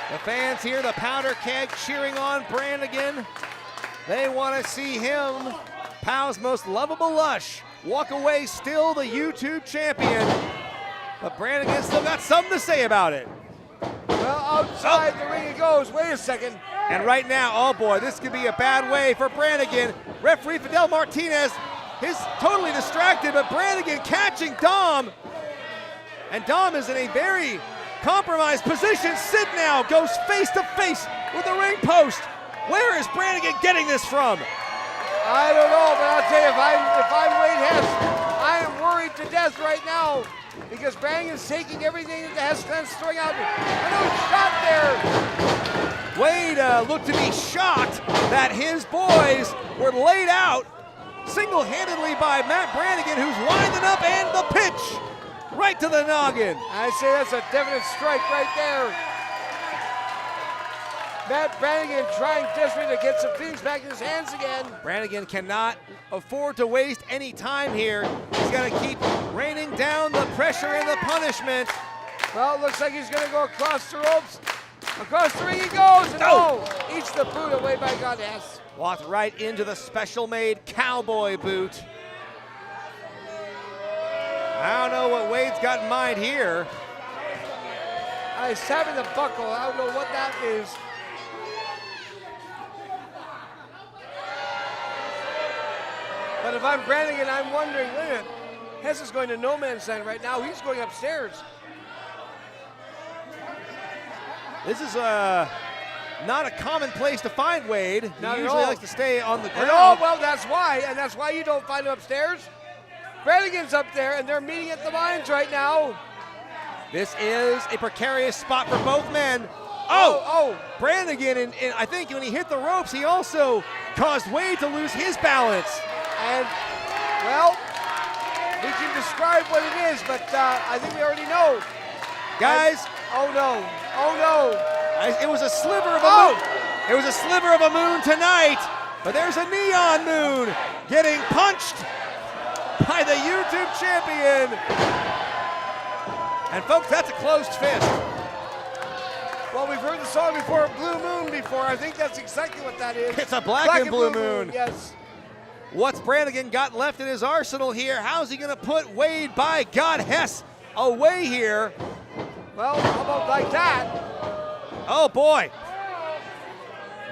The fans here, the powder keg, cheering on Brannigan. They want to see him, POW's most lovable lush, walk away still the YouTube champion. But Brannigan still got something to say about it. Well, outside the ring it goes. Wait a second. And right now, oh boy, this could be a bad way for Brannigan. Referee Fidel Martinez is totally distracted, but Brannigan catching Dom. And Dom is in a very compromised position. Sid now goes face to face with the ring post. Where is Brannigan getting this from? I don't know, but I'll tell you, if I'm Wade Hess, I am worried to death right now because Brannigan's taking everything that the Hess clan's throwing out. Another shot there. Wade looked to be shocked that his boys were laid out single-handedly by Matt Brannigan, who's winding up, and the pitch right to the noggin. I say that's a definite strike right there. Matt Brannigan trying desperately to get some things back in his hands again. Brannigan cannot afford to waste any time here. He's got to keep raining down the pressure and the punishment. Well, it looks like he's going to go across the ropes. Across the ring he goes, and eats the boot away by God Hess. Walked right into the special-made cowboy boot. I don't know what Wade's got in mind here. He's having the buckle. I don't know what that is. But if I'm Brannigan, I'm wondering, wait a minute, Hess is going to no man's land right now. He's going upstairs. This is not a common place to find Wade. He usually likes to stay on the ground. Oh, well, that's why, and that's why you don't find him upstairs. Brannigan's up there, and they're meeting at the mines right now. This is a precarious spot for both men. Brannigan, and I think when he hit the ropes, he also caused Wade to lose his balance. And, well, we can describe what it is, but I think we already know. Guys. Oh, no. It was a sliver of a moon. It was a sliver of a moon tonight, but there's a neon moon getting punched by the YouTube champion. And folks, that's a closed fist. Well, we've heard the song before, Blue Moon before. I think that's exactly what that is. It's a black and blue moon. Yes. What's Brannigan got left in his arsenal here? How's he going to put Wade by God Hess away here? Well, how about like that? Oh, boy.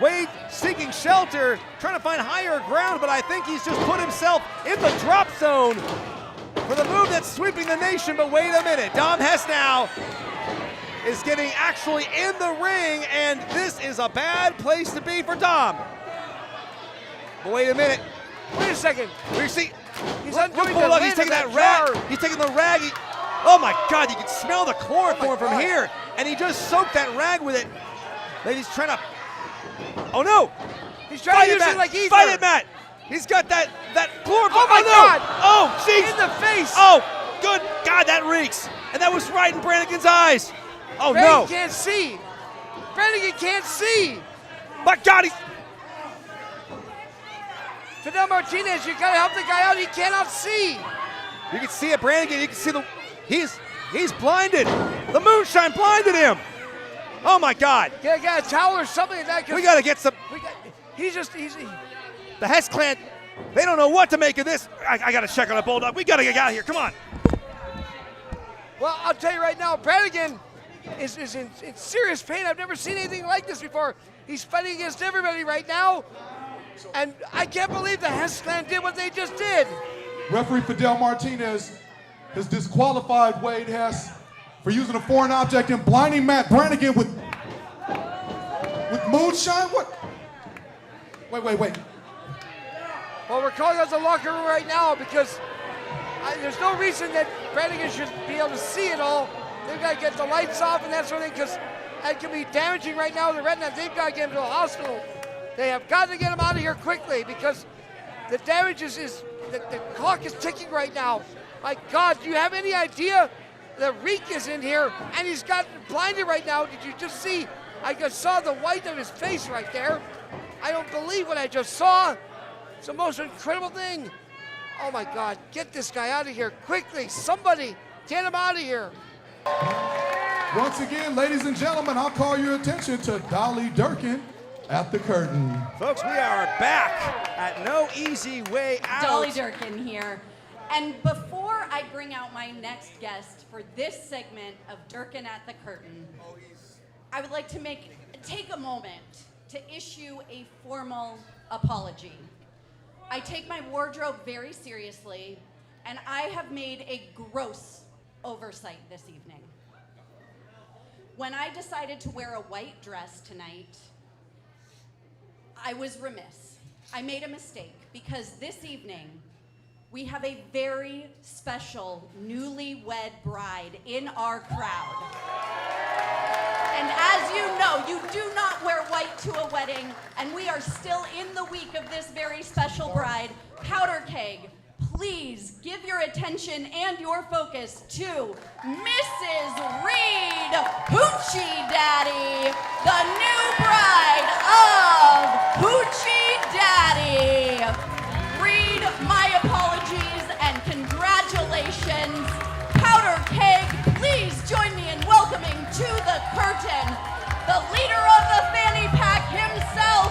Wade seeking shelter, trying to find higher ground, but I think he's just put himself in the drop zone for the move that's sweeping the nation. But wait a minute. Dom Hess now is getting actually in the ring, and this is a bad place to be for Dom. But wait a minute. Wait a second. We see. He's He's taking that rag. He's taking the rag. Oh my God! You can smell the chloroform from here, and he just soaked that rag with it. Maybe he's trying to Oh no! He's trying Fight to it, use Matt! it like ether. Fight it, Matt! He's got that chloroform. Oh my no! God! Oh, jeez! In the face! Oh, good God, that reeks! And that was right in Brannigan's eyes. Oh Brannigan no! can't see. Brannigan can't see. My God, he's Fidel Martinez, you gotta help the guy out. He cannot see. You can see it, Brannigan. You can see he's blinded. The moonshine blinded him. Oh my God! Get a towel or something like that. We gotta get some. He's The Hess clan, they don't know what to make of this. I gotta check on a bulldog. We gotta get out of here. Come on. Well, I'll tell you right now, Brannigan is in serious pain. I've never seen anything like this before. He's fighting against everybody right now. And I can't believe the Hess clan did what they just did. Referee Fidel Martinez has disqualified Wade Hess for using a foreign object and blinding Matt Brannigan with moonshine? What? Wait. Well, we're calling out the locker room right now because there's no reason that Brannigan should be able to see it all. They've got to get the lights off and that sort of thing because that can be damaging right now to the retina. They've got to get him to the hospital. They have got to get him out of here quickly because the damage is the clock is ticking right now. My God, do you have any idea? The reek is in here and he's got blinded right now. Did you just see? I just saw the white of his face right there. I don't believe what I just saw. It's the most incredible thing. Oh my God, get this guy out of here quickly. Somebody, get him out of here. Once again, ladies and gentlemen, I'll call your attention to Dolly Durkin at the curtain. Folks, we are back at No Easy Way Out. Dolly Durkin here. And before I bring out my next guest for this segment of Durkin at the Curtain, I would like to take a moment to issue a formal apology. I take my wardrobe very seriously, and I have made a gross oversight this evening. When I decided to wear a white dress tonight, I was remiss. I made a mistake because this evening we have a very special newlywed bride in our crowd. And as you know, you do not wear white to a wedding, and we are still in the week of this very special bride. Powder Keg, please give your attention and your focus to Mrs. Reed Hoochie Daddy, the new bride of Hoochie Daddy. Reed, my apologies and congratulations. Powder Keg, please join me in welcoming to the curtain the leader of the fanny pack himself,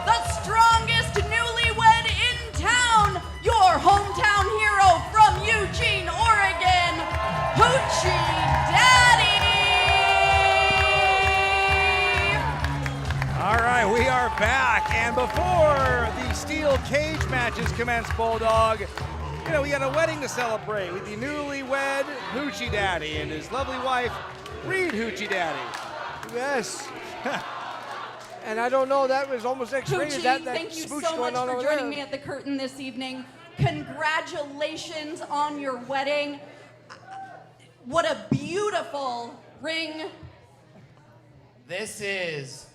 the strongest newlywed in town, your hometown hero from Eugene, Oregon, Hoochie Daddy! All right, we are back, and before the steel cage matches commence, Bulldog, you know, we got a wedding to celebrate with the newlywed Hoochie Daddy and his lovely wife, Reed Hoochie Daddy. Yes. And I don't know, that was almost X-rated. Hoochie, That thank you smooch so going much on for over joining there. me at the curtain this evening. Congratulations on your wedding. What a beautiful ring. This is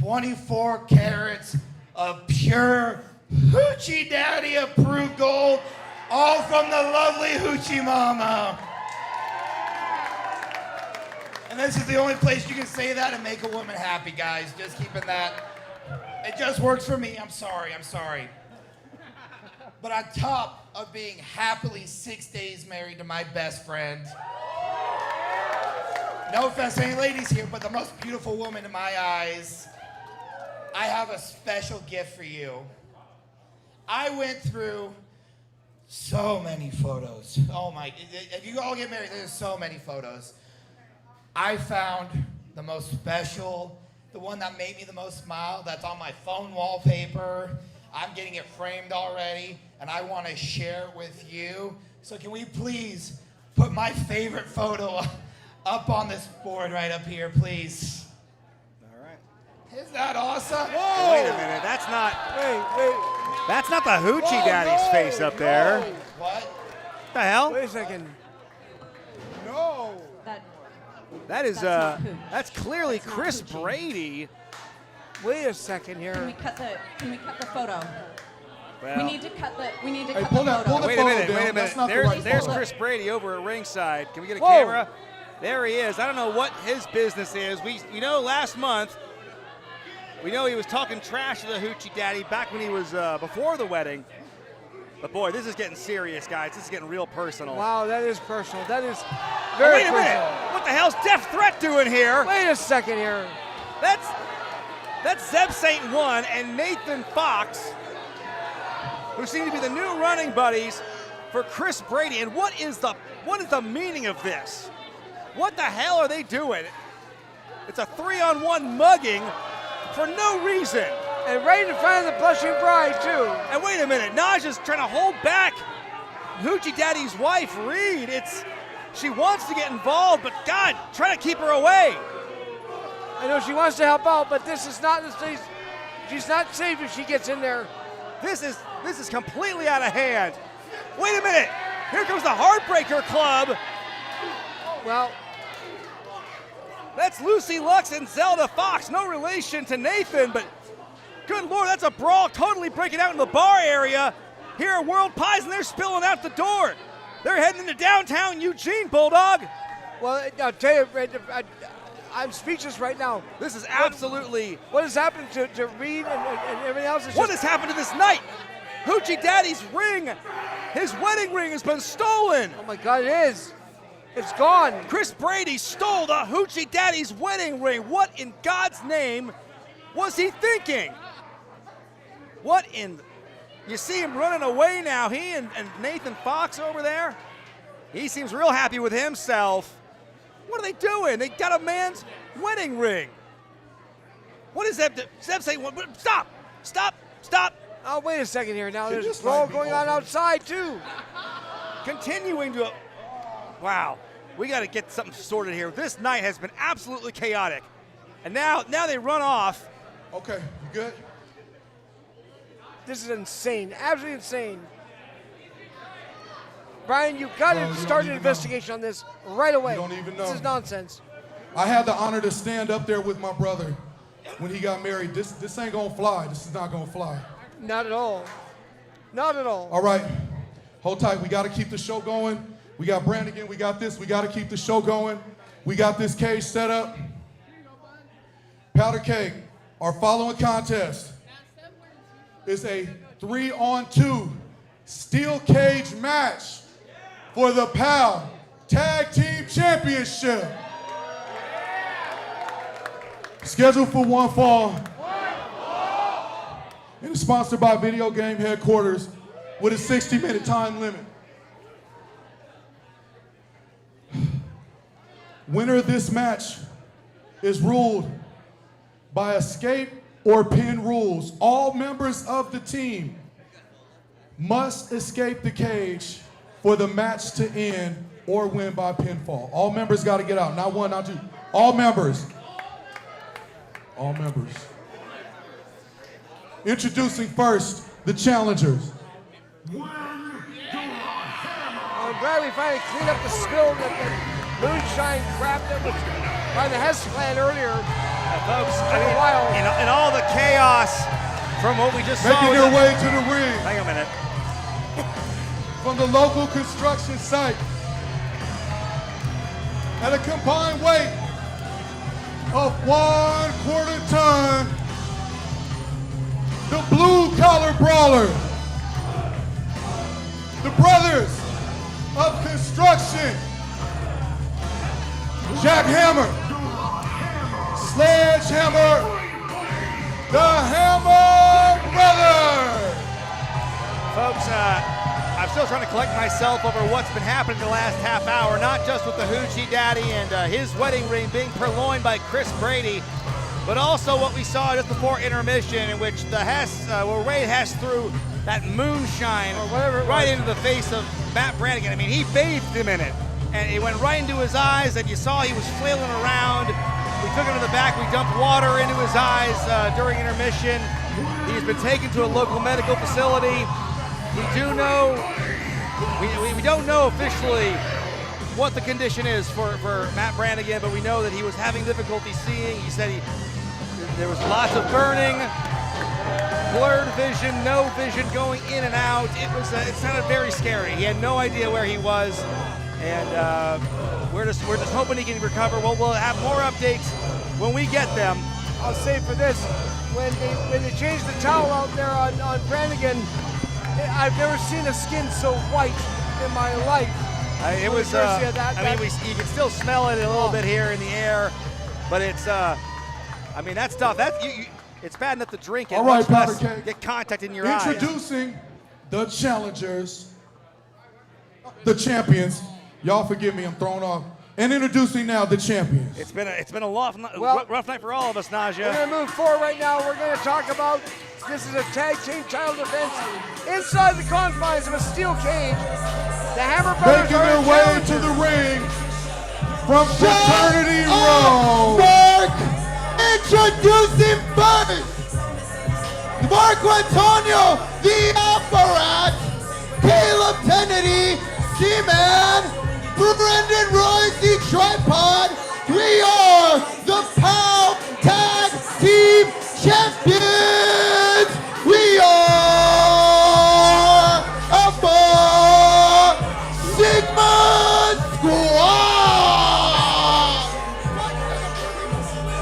24 carats of pure Hoochie Daddy approved gold, all from the lovely Hoochie Mama. And this is the only place you can say that and make a woman happy, guys. Just keeping that. It just works for me. I'm sorry. But on top of being happily 6 days married to my best friend, no offense to any ladies here, but the most beautiful woman in my eyes, I have a special gift for you. I went through so many photos. Oh my, if you all get married, there's so many photos. I found the most special, the one that made me the most smile, that's on my phone wallpaper. I'm getting it framed already, and I want to share it with you. So can we please put my favorite photo up on this board right up here, please? All right. Isn't that awesome? Whoa. Wait a minute, that's not the Hoochie Whoa, Daddy's no, face up there. no. What? The hell? Wait a second. No. That is That's not Hooch. that's clearly That's not Chris Hoochie. Brady. Wait a second Can here. we cut the photo? Well, We need to cut the Hey, pull that photo. wait a minute, down. wait a That's minute. not the There's, right there's photo. Chris Brady over at ringside. Can we get a Whoa. camera? There he is. I don't know what his business is. We know last month, we know he was talking trash to the Hoochie Daddy back when he was before the wedding. But boy, this is getting serious, guys. This is getting real personal. Wow, that is personal. That is Oh, very wait a minute. personal. What the hell's Death Threat doing here? Wait a second here. That's Zeb St. 1 and Nathan Fox, who seem to be the new running buddies for Chris Brady. And what is the meaning of this? What the hell are they doing? It's a 3-on-1 mugging for no reason. And right in front of the blushing bride, too. And wait a minute, Naja's trying to hold back Hoochie Daddy's wife, Reed. She wants to get involved, but God, try to keep her away. I know she wants to help out, but this is not she's not safe if she gets in there. This is completely out of hand. Wait a minute, here comes the Heartbreaker Club. Well, that's Lucy Lux and Zelda Fox. No relation to Nathan, but good Lord, that's a brawl totally breaking out in the bar area here at World Pies, and they're spilling out the door. They're heading into downtown Eugene, Bulldog. well, I'll tell you, I'm speechless right now. This is absolutely... What has happened to Reed and everything else? What has happened to this night? Hoochie Daddy's ring, his wedding ring has been stolen. Oh my God, it is. It's gone. Chris Brady stole the Hoochie Daddy's wedding ring. What in God's name was he thinking? What in... You see him running away now. He and Nathan Fox over there. He seems real happy with himself. What are they doing? They got a man's wedding ring. What is that? Zeb saying, stop, stop, stop. Oh, wait a second here. Now there's a this brawl might be going on over. outside, too. Continuing to... Wow. We got to get something sorted here. This night has been absolutely chaotic. And now they run off. Okay, you good? This is insane. Absolutely insane. Brian, you've got Well, to you start don't an even investigation on this right away. You don't even know. This is nonsense. I had the honor to stand up there with my brother when he got married. This ain't gonna fly. This is not gonna fly. Not at all. Not at all. All right, hold tight. We got to keep the show going. We got Brannigan. We got this. We got to keep the show going. We got this cage set up. Powder Keg, our following contest is a 3-on-2 steel cage match for the POW Tag Team Championship. Scheduled for one fall. And it's sponsored by Video Game Headquarters with a 60-minute time limit. Winner of this match is ruled by escape or pin rules. All members of the team must escape the cage for the match to end or win by pinfall. All members got to get out. Not one, not two. All members. All members. Introducing first, the challengers. I'm glad we finally cleaned up the spill that the moonshine crap that was by the Hess clan earlier. Folks, Took a while. in all the chaos from what we just saw. Making their way to the ring Hang on a minute. from the local construction site at a combined weight of 1/4 ton, the blue collar brawler, the brothers of construction, Jackhammer, Sledgehammer, the Hammer Brothers. Folks, I'm still trying to collect myself over what's been happening the last half hour, not just with the Hoochie Daddy and his wedding ring being purloined by Chris Brady, but also what we saw just before intermission, in which the Hess, Ray Hess threw that moonshine right into the face of Matt Brannigan. I mean, he bathed him in it, and it went right into his eyes, and you saw he was flailing around. We took him to the back, we dumped water into his eyes during intermission. He's been taken to a local medical facility. We do know, we don't know officially what the condition is for Matt Brannigan, but we know that he was having difficulty seeing. He said There was lots of burning, blurred vision, no vision going in and out. It sounded very scary. He had no idea where he was, and we're just hoping he can recover. We'll have more updates when we get them. I'll say for this, when they changed the towel out there on Brannigan, I've never seen a skin so white in my life. It was, you can still smell it a little bit here in the air, but it's, that's tough. It's bad enough to drink it. All right, much less Powder Keg. get contact in your eyes. Introducing the challengers, the champions. Y'all forgive me, I'm thrown off. And introducing now the champions. It's been a rough night for all of us, Naja. We're going to move forward right now. We're going to talk about, this is a tag team title defense inside the confines of a steel cage. The Hammer Brothers making their way to the ring from Fraternity Row. Introducing first, Marco Antonio, the Apparat, Caleb Kennedy, Seaman, Brendan Royce, the Tripod. We are the POW Tag Team Champions. We are a Sigma Squad.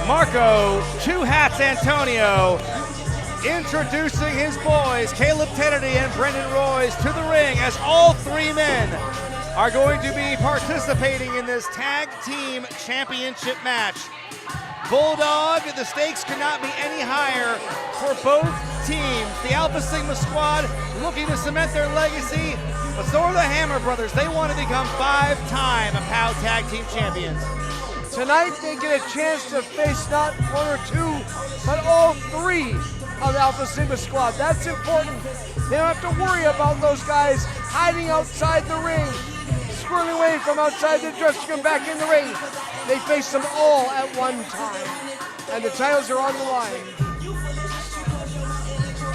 Marco, Two Hats Antonio, introducing his boys, Caleb Kennedy and Brendan Royce, to the ring as all three men are going to be participating in this tag team championship match. Bulldog, the stakes could not be any higher for both teams. The Alpha Sigma squad looking to cement their legacy, but so are the Hammer Brothers. They want to become 5-time POW Tag Team Champions. Tonight they get a chance to face not one or two, but all three of the Alpha Sigma squad. That's important. They don't have to worry about those guys hiding outside the ring, squirreling away from outside the dressing room back in the ring. They face them all at one time, and the titles are on the line.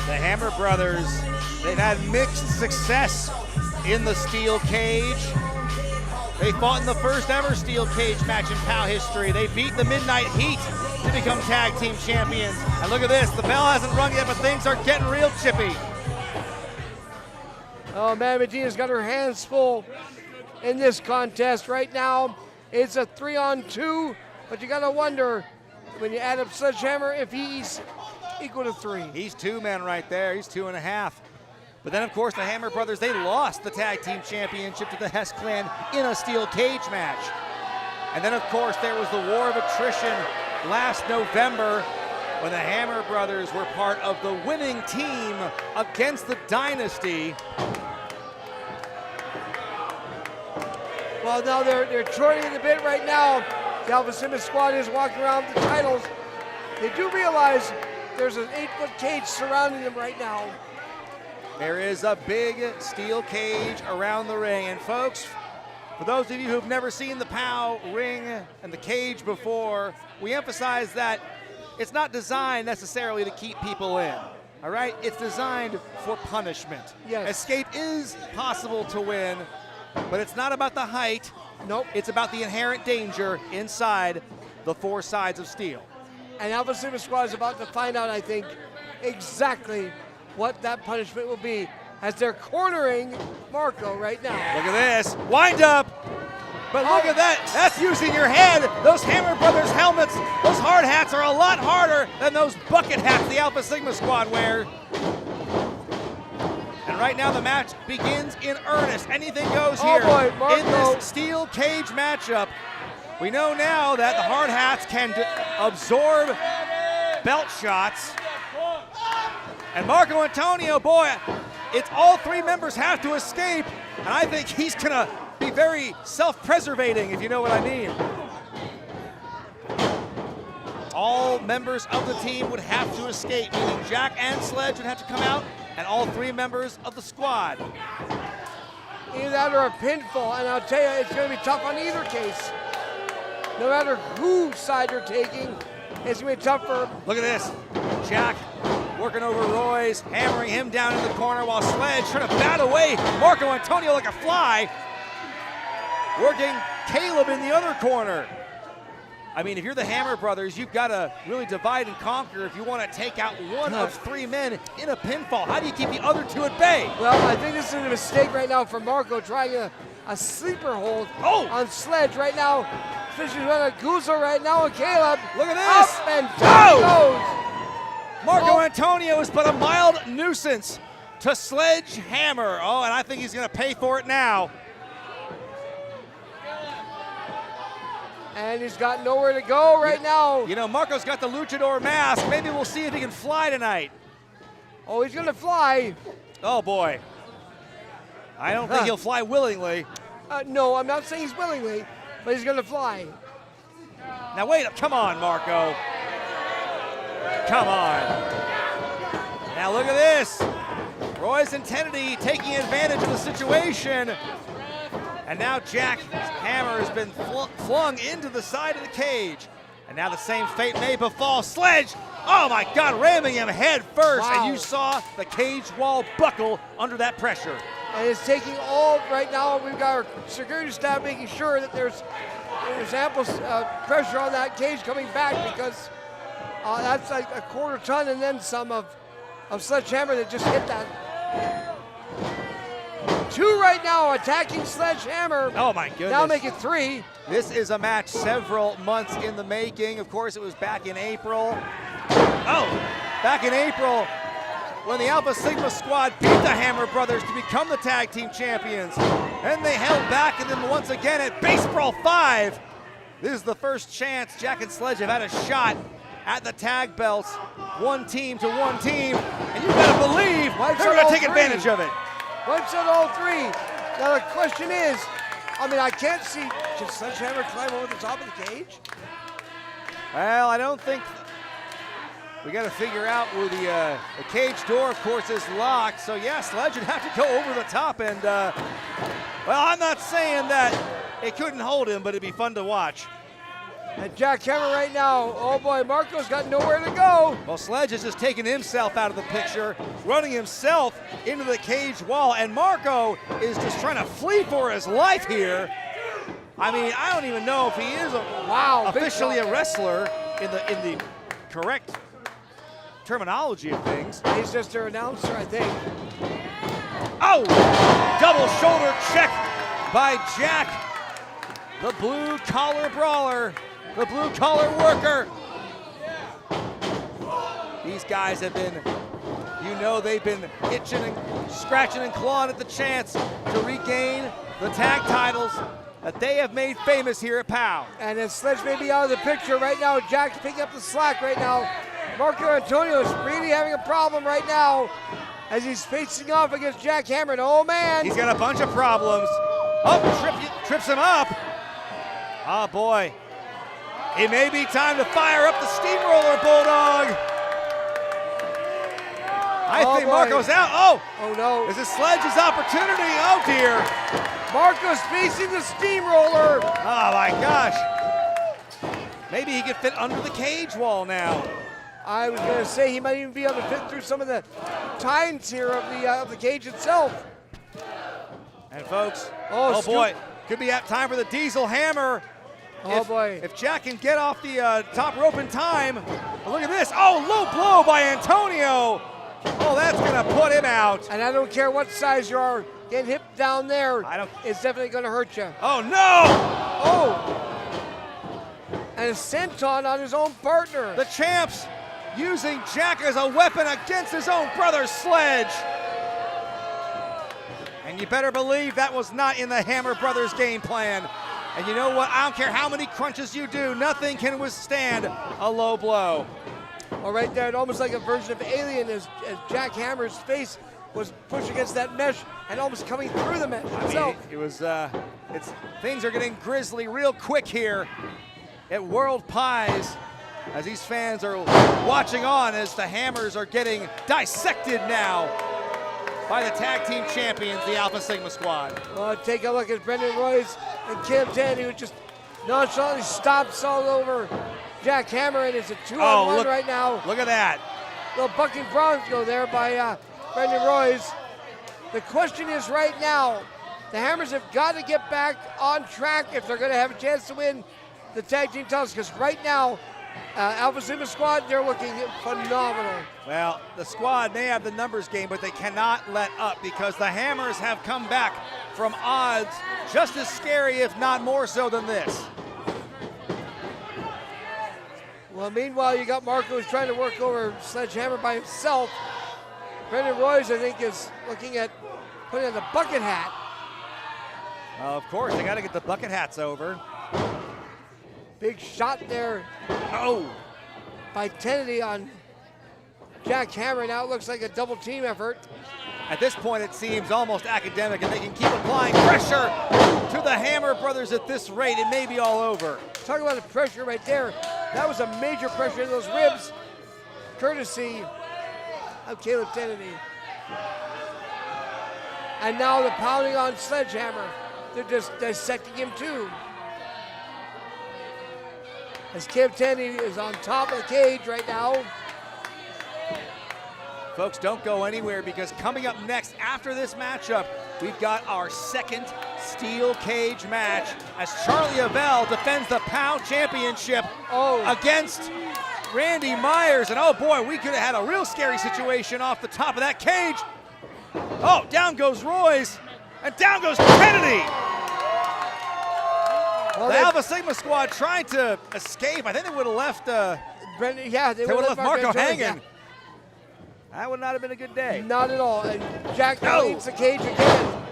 The Hammer Brothers, they've had mixed success in the steel cage. They fought in the first ever steel cage match in POW history. They beat the Midnight Heat to become tag team champions. And look at this, the bell hasn't rung yet, but things are getting real chippy. Oh man, Medina's got her hands full in this contest right now. It's a 3-on-2, but you gotta wonder, when you add up Sledgehammer, if he's equal to 3. He's 2 men right there, he's 2.5. But then, of course, the Hammer Brothers, they lost the tag team championship to the Hess clan in a steel cage match. And then, of course, there was the war of attrition last November when the Hammer Brothers were part of the winning team against the Dynasty. Well, now they're trotting a bit right now. The Alpha Sigma squad is walking around with the titles. They do realize there's an 8-foot cage surrounding them right now. There is a big steel cage around the ring. And folks, for those of you who've never seen the POW ring and the cage before, we emphasize that it's not designed necessarily to keep people in, all right? It's designed for punishment. Yes. Escape is possible to win, but it's not about the height. Nope. It's about the inherent danger inside the 4 sides of steel. And Alpha Sigma squad is about to find out, I think, exactly what that punishment will be as they're cornering Marco right now. Look at this, wind up. But look at that, that's using your head. Those Hammer Brothers helmets, those hard hats are a lot harder than those bucket hats the Alpha Sigma squad wear. And right now the match begins in earnest. Anything goes here in this steel cage matchup. We know now that the hard hats can absorb belt shots. And Marco Antonio, boy, it's all 3 members have to escape. And I think he's gonna be very self-preservating, if you know what I mean. All members of the team would have to escape, meaning Jack and Sledge would have to come out, and all 3 members of the squad. Either that or a pinfall, and I'll tell you, it's gonna be tough on either case. No matter whose side you're taking, it's gonna be tough for... Look at this, Jack working over Royce, hammering him down in the corner while Sledge trying to bat away Marco Antonio like a fly. Working Caleb in the other corner. I mean, if you're the Hammer Brothers, you've got to really divide and conquer if you want to take out one of 3 men in a pinfall. How do you keep the other 2 at bay? Well, I think this is a mistake right now for Marco, trying a sleeper hold on Sledge right now. Especially with a Guzzo right now, and Caleb. Look at this. Up and down goes. Marco Antonio is but a mild nuisance to Sledgehammer. Oh, and I think he's going to pay for it now. And he's got nowhere to go right now. You know, Marco's got the luchador mask. Maybe we'll see if he can fly tonight. Oh, he's going to fly. Oh, boy. I don't think he'll fly willingly. No, I'm not saying he's willingly, but he's going to fly. Now, wait. Come on, Marco. Come on. Now, look at this. Roy's Intensity taking advantage of the situation. And now Jack Hammer has been flung into the side of the cage. And now the same fate may befall Sledge. Oh my God, ramming him head first. Wow. And you saw the cage wall buckle under that pressure. And it's taking all right now. We've got our security staff making sure that there's ample pressure on that cage coming back, because that's like a quarter ton and then some of Sledgehammer that just hit that. 2 right now attacking Sledgehammer. Oh my goodness. Now make it 3. This is a match several months in the making. Of course, it was back in April. Back in April when the Alpha Sigma squad beat the Hammer Brothers to become the tag team champions. And they held back, and then once again at Base Brawl 5. This is the first chance Jack and Sledge have had a shot at the tag belts. 1 team to 1 team. And you gotta believe they're gonna take advantage of it. Wipes out all 3. Now the question is, I mean, I can't see, can Sledgehammer climb over the top of the cage? Well, I don't think. We got to figure out where the cage door, of course, is locked. So, yeah, Sledge would have to go over the top. And, well, I'm not saying that it couldn't hold him, but it'd be fun to watch. And Jack Hammer right now, oh boy, Marco's got nowhere to go. Well, Sledge has just taken himself out of the picture, running himself into the cage wall. And Marco is just trying to flee for his life here. I mean, I don't even know if he is officially a wrestler in the correct terminology of things. He's just their announcer, I think. Oh! Double shoulder check by Jack, the blue collar brawler, the blue collar worker. These guys have been, you know, they've been itching and scratching and clawing at the chance to regain the tag titles that they have made famous here at POW. And as Sledge may be out of the picture right now, Jack's picking up the slack right now. Marco Antonio is really having a problem right now as he's facing off against Jack Hammer. And oh man! He's got a bunch of problems. Oh, trips him up. Oh boy. It may be time to fire up the steamroller, Bulldog. I think Marco's out. Oh no. This is Sledge's opportunity. Oh dear. Marco's facing the steamroller. Oh my gosh. Maybe he could fit under the cage wall now. I was going to say he might even be able to fit through some of the tines here of the cage itself. And folks, oh boy, could be at time for the Diesel Hammer. Oh boy. If Jack can get off the top rope in time. Look at this. Oh, low blow by Antonio. Oh, that's going to put him out. And I don't care what size you are, getting hit down there, it's definitely going to hurt you. Oh, no! Oh! And a senton on his own partner. The champs using Jack as a weapon against his own brother, Sledge. And you better believe that was not in the Hammer Brothers game plan. And you know what? I don't care how many crunches you do, nothing can withstand a low blow. Well, right there, almost like a version of Alien as Jack Hammer's face was pushed against that mesh and almost coming through the mesh itself. I mean, it was, things are getting grisly real quick here at World Pies as these fans are watching on as the Hammers are getting dissected now by the tag team champions, the Alpha Sigma squad. Well, take a look at Brendan Royce and Kim Tan, who just nonchalantly stomps all over Jack Hammer, and it's a 2-on-1 right now. Look at that. Little bucking bronze go there by Brendan Royce. The question is right now, the Hammers have got to get back on track if they're going to have a chance to win the tag team titles, because right now, Alpha Sigma Squad, they're looking phenomenal. Well, the squad may have the numbers game, but they cannot let up because the Hammers have come back from odds just as scary, if not more so than this. Well, meanwhile, you got Marco who's trying to work over Sledgehammer by himself. Brendan Royce, I think, is looking at putting on the bucket hat. Well, of course, they got to get the bucket hats over. Big shot there. Oh! By Kennedy on Jack Hammer. Now it looks like a double team effort. At this point, it seems almost academic, and they can keep applying pressure to the Hammer brothers at this rate. It may be all over. Talk about the pressure right there. That was a major pressure in those ribs, courtesy of Caleb Kennedy. And now the pounding on Sledgehammer. They're just dissecting him too. As Caleb Kennedy is on top of the cage right now. Folks, don't go anywhere because coming up next after this matchup, we've got our second steel cage match as Charly Avell defends the POW championship against Randy Myers. And oh boy, we could have had a real scary situation off the top of that cage. Oh, down goes Royce, and down goes Kennedy. Well, the Alpha Sigma squad trying to escape. I think they would have left. Brendan, yeah, they would have left Marco hanging. Yeah. That would not have been a good day. Not at all. And Jack leaves the cage again.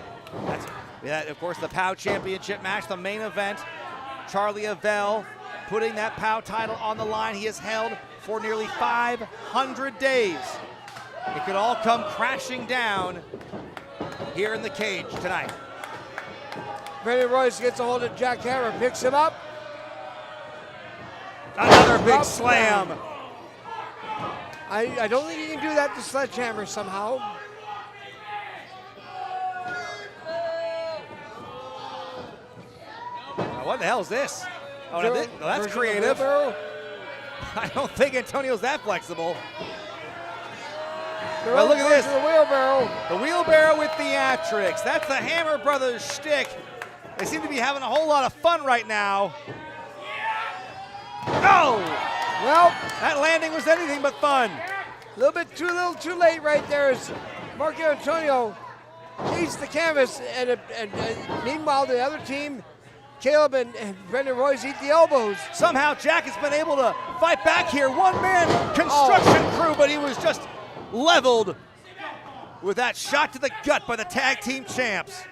That's, of course, the POW championship match, the main event. Charly Avell putting that POW title on the line. He has held for nearly 500 days. It could all come crashing down here in the cage tonight. Brendan Royce gets a hold of Jack Hammer, picks him up. Another big slam. I don't think you can do that to Sledgehammer somehow. What the hell is this? Oh, now that's creative. I don't think Antonio's that flexible. Well, look at this. The wheelbarrow. The wheelbarrow with theatrics. That's the Hammer Brothers shtick. They seem to be having a whole lot of fun right now. Oh! Well, that landing was anything but fun. A little too late right there as Marco Antonio eats the canvas, and meanwhile the other team, Caleb and Brendan Royce, eat the elbows. Somehow Jack has been able to fight back here. One-man construction crew, but he was just leveled with that shot to the gut by the tag team champs.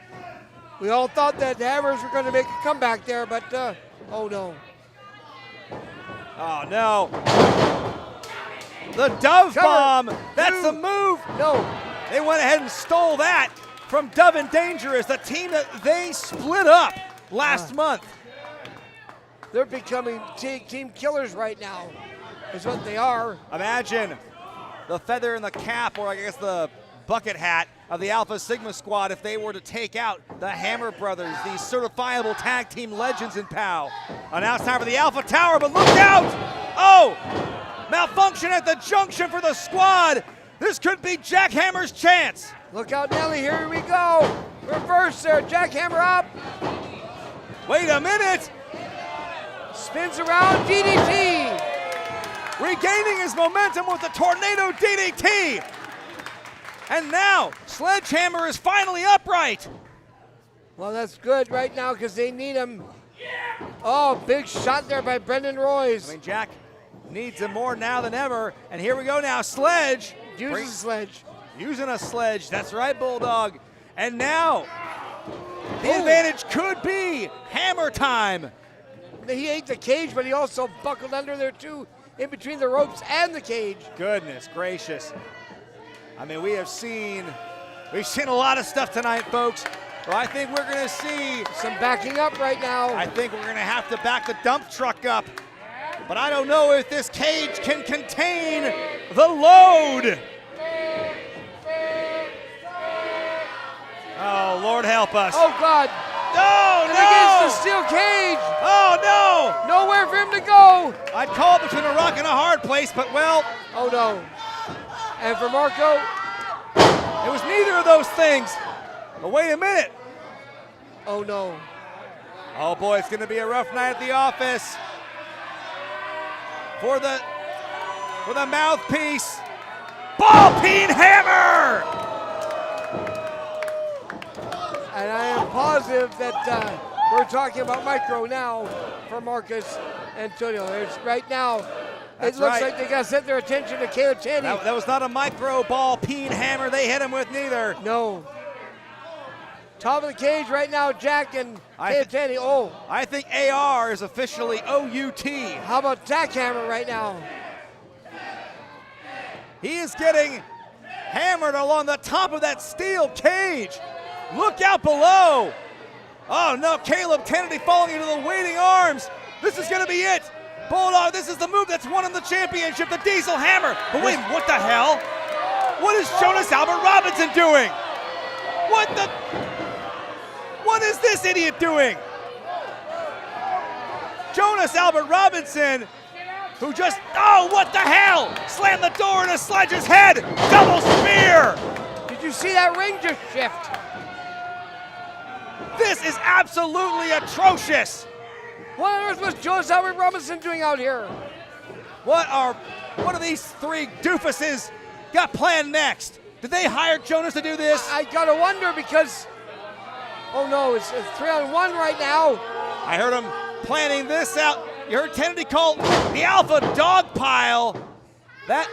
We all thought that the Hammers were going to make a comeback there, but oh no. Oh no. The Dove Bomb, that's the move. No. They went ahead and stole that from Dove and Dangerous, the team that they split up last month. They're becoming team killers right now, is what they are. Imagine the feather in the cap, or I guess the bucket hat of the Alpha Sigma squad if they were to take out the Hammer Brothers, these certifiable tag team legends in POW. And now it's time for the Alpha Tower, but look out! Oh! Malfunction at the junction for the squad. This could be Jack Hammer's chance. Look out, Nelly, here we go. Reverse there, Jack Hammer up. Wait a minute. Spins around, DDT. Regaining his momentum with the Tornado DDT. And now, Sledgehammer is finally upright. Well, that's good right now because they need him. Oh, big shot there by Brendan Royce. I mean, Jack needs him more now than ever. And here we go now, Sledge. Uses a sledge. Using a sledge, that's right, Bulldog. And now, the advantage could be Hammer time. He ate the cage, but he also buckled under there too, in between the ropes and the cage. Goodness gracious. I mean, we've seen a lot of stuff tonight, folks. Well, I think we're gonna see some backing up right now. I think we're gonna have to back the dump truck up. But I don't know if this cage can contain the load. Oh, Lord help us. Oh, God. No, and no. against the steel cage. Oh, no. Nowhere for him to go. I'd call it between a rock and a hard place, but well. Oh, no. And for Marco. It was neither of those things. But wait a minute. Oh, no. Oh boy, it's gonna be a rough night at the office for the mouthpiece. Ball-peen hammer! And I am positive that we're talking about micro now for Marcus and Antonio. Right now, That's it looks right. like they got to set their attention to Caleb Tandy. That was not a micro ball-peen hammer they hit him with neither. No. Top of the cage right now, Jack and Caleb Tandy. Oh. I think AR is officially OUT. How about Jackhammer right now? He is getting hammered along the top of that steel cage. Look out below. Oh no, Caleb Kennedy falling into the waiting arms. This is gonna be it. Bulldog, this is the move that's won him the championship, the Diesel Hammer. But wait, what the hell? What is Jonas Albert Robinson doing? What is this idiot doing? Jonas Albert Robinson, who just, oh, what the hell? Slammed the door into Sledge's head. Double spear. Did you see that ring just shift? This is absolutely atrocious. What on earth was Jonas Albert Robinson doing out here? What are these three doofuses got planned next? Did they hire Jonas to do this? I gotta wonder because, oh no, it's 3-on-1 right now. I heard him planning this out. You heard Kennedy call the Alpha Dog Pile. That.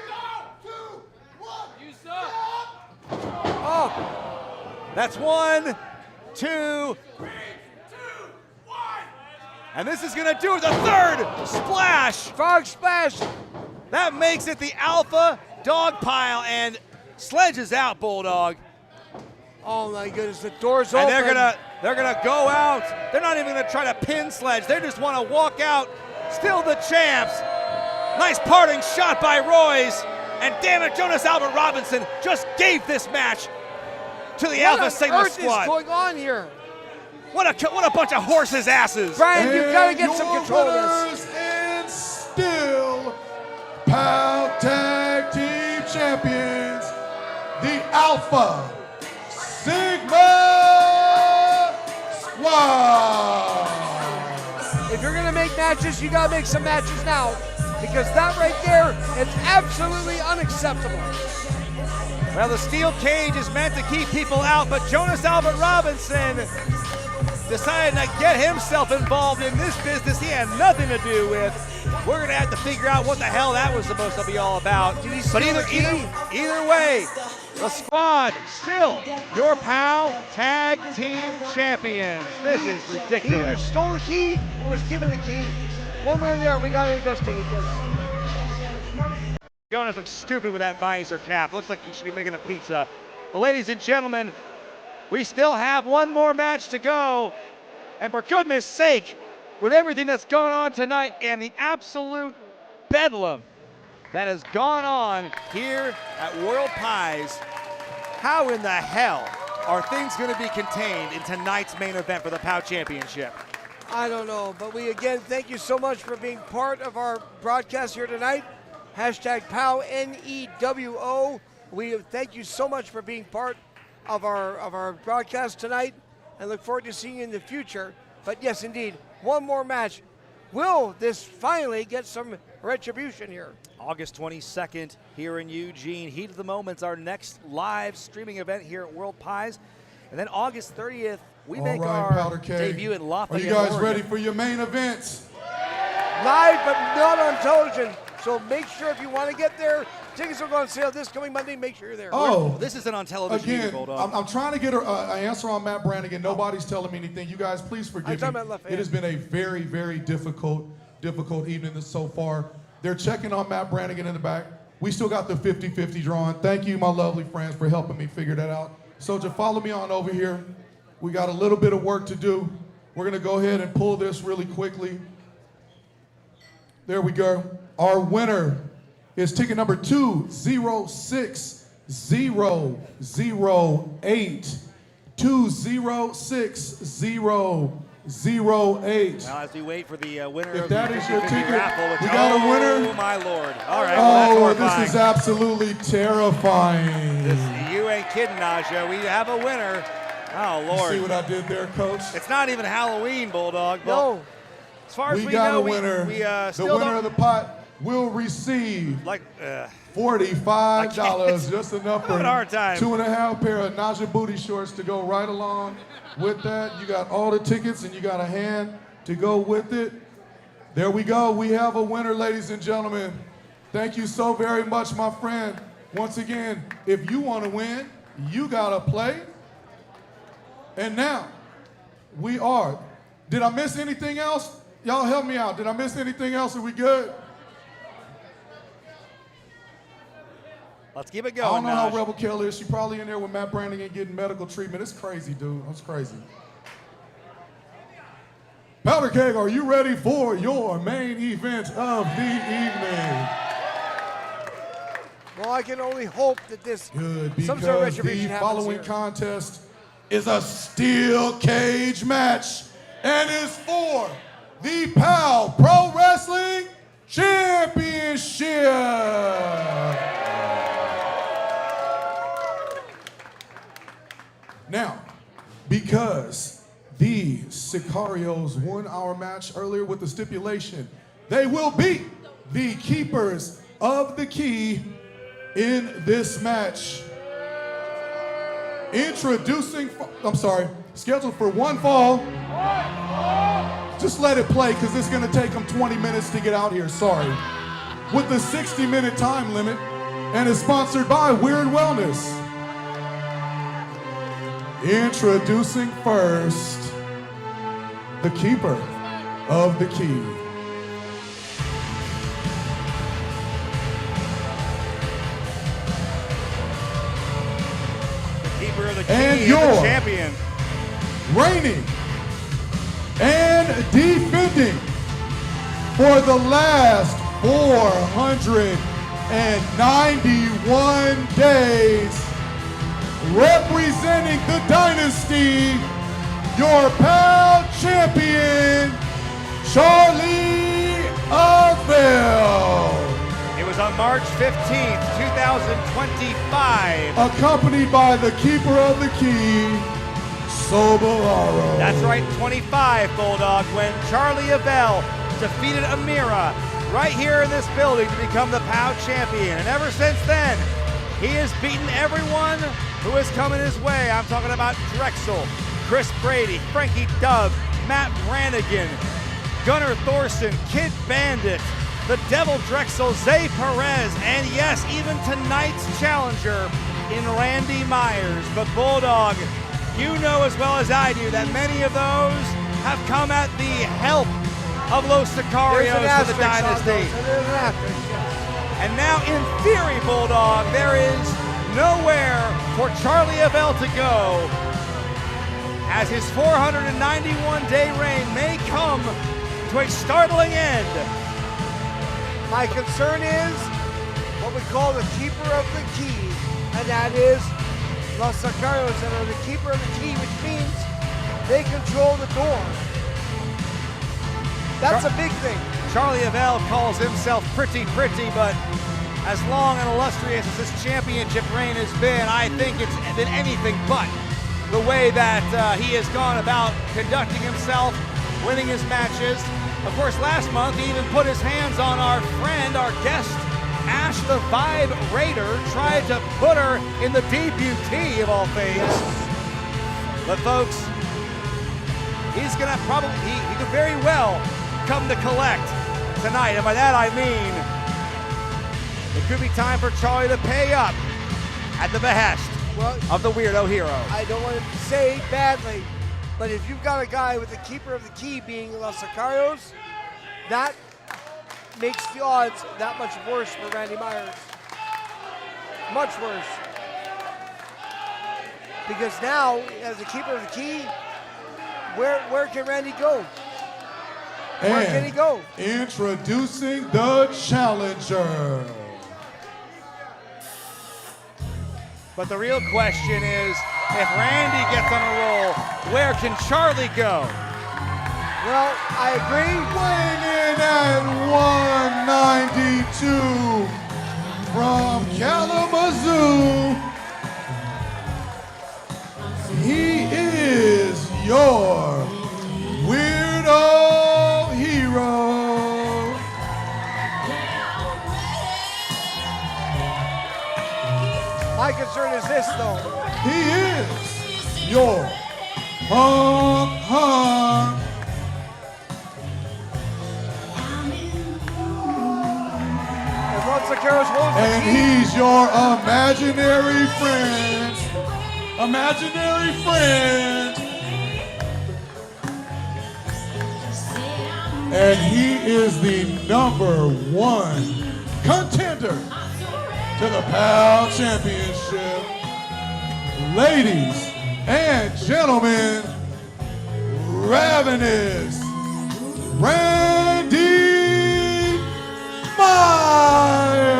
Oh. That's 1, 2. And this is gonna do the third splash. Frog splash. That makes it the Alpha Dog Pile, and Sledge is out, Bulldog. Oh my goodness, the door's And open. they're gonna go out. They're not even gonna try to pin Sledge. They just wanna walk out, still the champs. Nice parting shot by Royce. And damn it, Jonas Albert Robinson just gave this match to the Alpha Sigma squad. What is going on here? What a bunch of horses' asses. Brian, you've got to get some your control of winners and still POW Tag Team Champions, the Alpha Sigma Squad. If you're going to make matches, you got to make some matches now. Because that right there is absolutely unacceptable. Well, the steel cage is meant to keep people out, but Jonas Albert Robinson decided to get himself involved in this business he had nothing to do with. We're going to have to figure out what the hell that was supposed to be all about. But either way, the squad still your POW Tag Team Champions. This is ridiculous. He either stole the key or was given the key. One way or the other, we got to investigate this. Jonas looks stupid with that visor cap. Looks like he should be making a pizza. Well, ladies and gentlemen, we still have one more match to go. And for goodness sake, with everything that's going on tonight and the absolute bedlam that has gone on here at World Pies, how in the hell are things going to be contained in tonight's main event for the POW Championship? I don't know, but we again thank you so much for being part of our broadcast here tonight. Hashtag POW NEWO. We thank you so much for being part of our broadcast tonight and look forward to seeing you in the future. But yes, indeed, one more match. Will this finally get some retribution here? August 22nd here in Eugene. Heat of the Moment's our next live streaming event here at World Pies. And then August 30th, we make our debut in Lafayette, Are you guys Oregon. ready for your main events? Live but not on television. So make sure if you want to get there, tickets will go on sale this coming Monday. Make sure you're there. Oh, this isn't on television either, again, Bulldog. I'm trying to get an answer on Matt Brannigan. Nobody's telling me anything. You guys, please forgive me. It has been a very, very difficult evening so far. They're checking on Matt Brannigan in the back. We still got the 50-50 drawing. Thank you, my lovely friends, for helping me figure that out. Soldier, follow me on over here. We got a little bit of work to do. We're going to go ahead and pull this really quickly. There we go. Our winner is ticket number 2060008. 2060008. Now, as we wait for the winner If of that the is your 50-50 ticket, raffle, we got a winner. Oh, my Lord. All right, well, Oh, that's this is absolutely terrifying. You ain't kidding, Naja. We have a winner. Oh, You Lord. see what I did there, Coach? It's not even Halloween, Bulldog. No. As far as We we got know, a winner. we The still winner don't, of the pot will receive like, $45, just enough for having a hard time. 2.5 pair of Naja booty shorts to go right along with that. You got all the tickets and you got a hand to go with it. There we go. We have a winner, ladies and gentlemen. Thank you so very much, my friend. Once again, if you want to win, you got to play. And now, we are. Did I miss anything else? Y'all help me out. Did I miss anything else? Are we good? Let's keep it I going, don't know how Naj. Rebel Kell is. She probably in there with Matt Brannigan getting medical treatment. It's crazy, dude. It's crazy. Powder Keg, are you ready for your main event of the evening? Well, I can only hope that this Good, some sort of because the retribution happens following here. contest is a steel cage match and is for the POW Pro Wrestling Championship. Now, because the Sicarios won our match earlier with the stipulation, they will be the keepers of the key in this match. Scheduled for one fall. Just let it play because it's going to take them 20 minutes to get out here, sorry. With the 60-minute time limit, and is sponsored by Weird Wellness. Introducing first, the keeper of the key. Keeper of the key And and your the champion. Reigning and defending for the last 491 days, representing the dynasty, your POW champion, Charly Avell. It was on March 15th, 2025. Accompanied by the keeper of the key, Soberaro. That's right, 25, Bulldog, when Charly Avell defeated Amira right here in this building to become the POW champion. And ever since then, he has beaten everyone who has come in his way. I'm talking about Drexel, Chris Brady, Frankie Dove, Matt Brannigan, Gunnar Thorson, Kid Bandit, the Devil Drexel, Zay Perez, and yes, even tonight's challenger in Randy Myers. But Bulldog, you know as well as I do that many of those have come at the help of Los Sicarios for the dynasty. And now in theory, Bulldog, there is nowhere for Charly Avell to go, as his 491-day reign may come to a startling end. My concern is what we call the keeper of the key, and that is Los Sicarios that are the keeper of the key, which means they control the door. That's a big thing. Charly Avell calls himself pretty, but as long and illustrious as this championship reign has been, I think it's been anything but the way that he has gone about conducting himself, winning his matches. Of course, last month he even put his hands on our friend, our guest, Ash the Vibe Raider, tried to put her in the DPT of all things. But folks, he's gonna he could very well come to collect tonight. And by that I mean, it could be time for Charly to pay up at the behest of the Weirdo Hero. I don't want to say badly, but if you've got a guy with the keeper of the key being Los Sicarios, that makes the odds that much worse for Randy Myers. Much worse. Because now, as the keeper of the key, where can Randy go? Where can he go? Introducing the challenger. But the real question is, if Randy gets on a roll, where can Charly go? Well, I agree. Weighing in at 192 from Kalamazoo, he is your weirdo hero. My concern is this, though. He is your hunk. And once Sicarios holds the And key, he's your imaginary friend. Imaginary friend. And he is the #1 contender to the POW Championship. Ladies and gentlemen, Ravenous Randy Myers.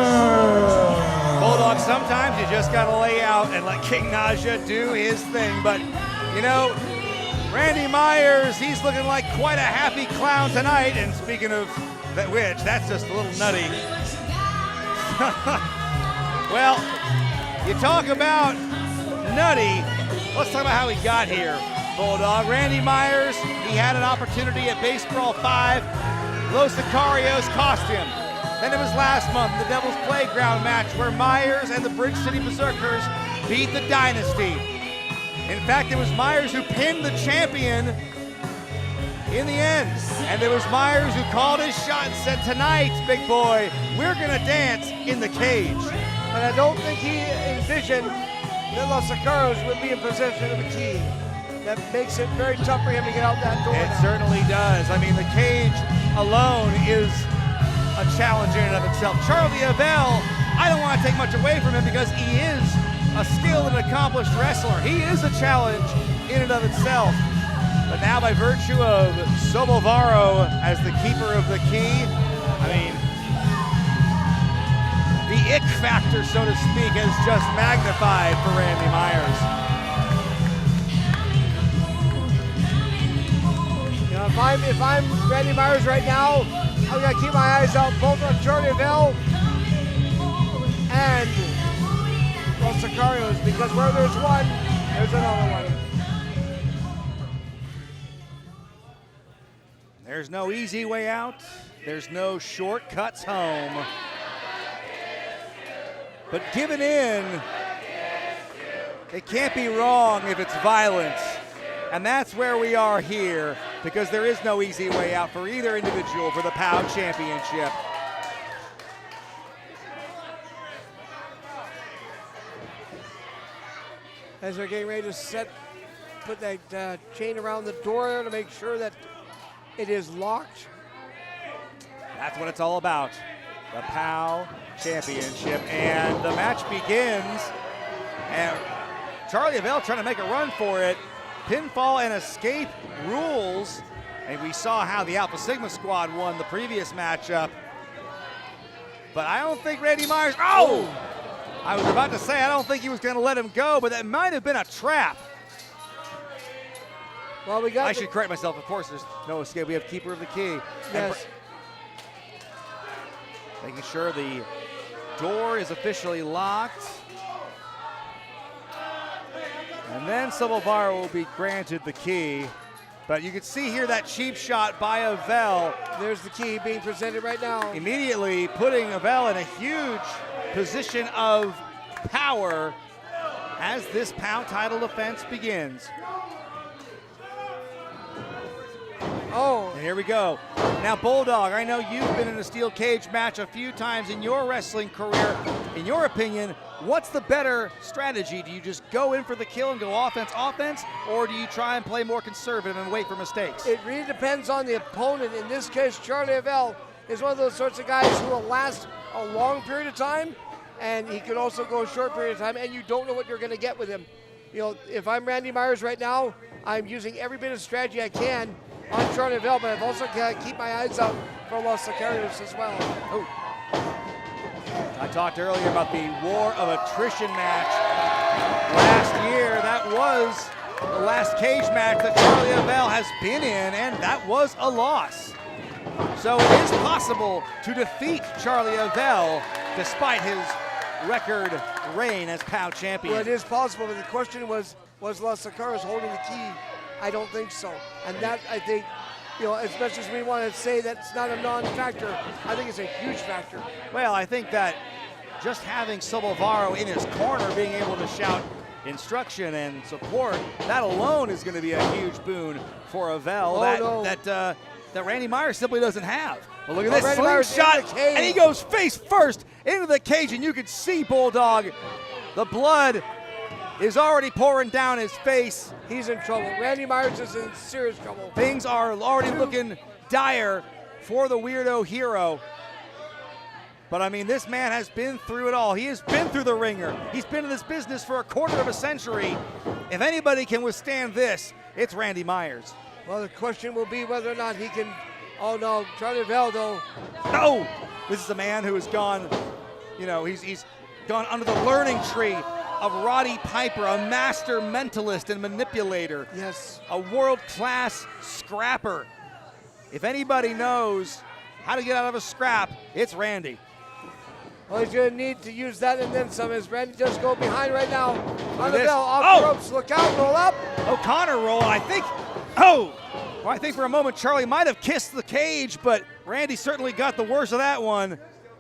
Bulldog, sometimes you just gotta lay out and let King Naja do his thing. But, you know, Randy Myers, he's looking like quite a happy clown tonight. And speaking of that witch, that's just a little nutty. Well, you talk about nutty. Let's talk about how he got here, Bulldog. Randy Myers, he had an opportunity at Base Brawl 5. Los Sicarios cost him. Then it was last month, the Devil's Playground match, where Myers and the Bridge City Berserkers beat the Dynasty. In fact, it was Myers who pinned the champion in the end. And it was Myers who called his shot and said, tonight, big boy, we're gonna dance in the cage. but I don't think he envisioned that Los Sicarios would be in possession of the key. That makes it very tough for him to get out that door. It now. certainly does. I mean, the cage alone is a challenge in and of itself. Charly Avell, I don't want to take much away from him because he is a skilled and accomplished wrestler. He is a challenge in and of itself. But now by virtue of Sobovaro as the keeper of the key, I mean, the ick factor, so to speak, is just magnified for Randy Myers. You know, if I'm Randy Myers right now, I'm gonna keep my eyes out both on Charly Avell and Los Sicarios, because where there's one, there's another one. There's no easy way out. There's no shortcuts home. But giving in, it can't be wrong if it's violence. And that's where we are here, because there is no easy way out for either individual for the POW Championship. As they're getting ready to put that chain around the door to make sure that it is locked. That's what it's all about, the POW Championship. And the match begins, and Charly Avell trying to make a run for it. Pinfall and escape rules, and we saw how the Alpha Sigma squad won the previous matchup. But I don't think Randy Myers, oh! I was about to say I don't think he was going to let him go, but that might have been a trap. Well, we got. I should correct myself. Of course, there's no escape. We have keeper of the key. Yes. Making sure the door is officially locked. And then Sobovaro will be granted the key. But you can see here that cheap shot by Avell. There's the key being presented right now. Immediately putting Avell in a huge position of power as this POW title defense begins. Oh. And here we go. Now, Bulldog, I know you've been in a steel cage match a few times in your wrestling career. In your opinion, what's the better strategy? Do you just go in for the kill and go offense, or do you try and play more conservative and wait for mistakes? It really depends on the opponent. In this case, Charly Avell is one of those sorts of guys who will last a long period of time, and he could also go a short period of time, and you don't know what you're going to get with him. You know, if I'm Randy Myers right now, I'm using every bit of strategy I can on Charly Avell, but I've also got to keep my eyes out for Los Sicarios as well. Oh. I talked earlier about the war of attrition match last year. That was the last cage match that Charly Avell has been in, and that was a loss. So it is possible to defeat Charly Avell despite his record reign as POW champion. Well, it is possible, but the question was Los Sicarios holding the key I don't think so. And that, I think, you know, as much as we want to say that's not a non-factor, I think it's a huge factor. Well, I think that just having Silvaro in his corner, being able to shout instruction and support, that alone is going to be a huge boon for Avell that Randy Myers simply doesn't have. Well, look at this slingshot, and he goes face first into the cage, and you can see Bulldog. The blood is already pouring down his face. He's in trouble. Randy Myers is in serious trouble. Things are already looking dire for the Weirdo Hero. But I mean, this man has been through it all. He has been through the ringer. He's been in this business for a quarter of a century. If anybody can withstand this, it's Randy Myers. Well, the question will be whether or not he can. Oh no, Charly Avell though. No! This is a man who has gone, you know, he's gone under the learning tree of Roddy Piper, a master mentalist and manipulator. Yes. A world-class scrapper. If anybody knows how to get out of a scrap, it's Randy. Well, he's going to need to use that and then some, as Randy does go behind right now. On the this. bell, off the ropes, look out, roll up. O'Connor roll, I think, well, I think for a moment Charly might have kissed the cage, but Randy certainly got the worst of that one.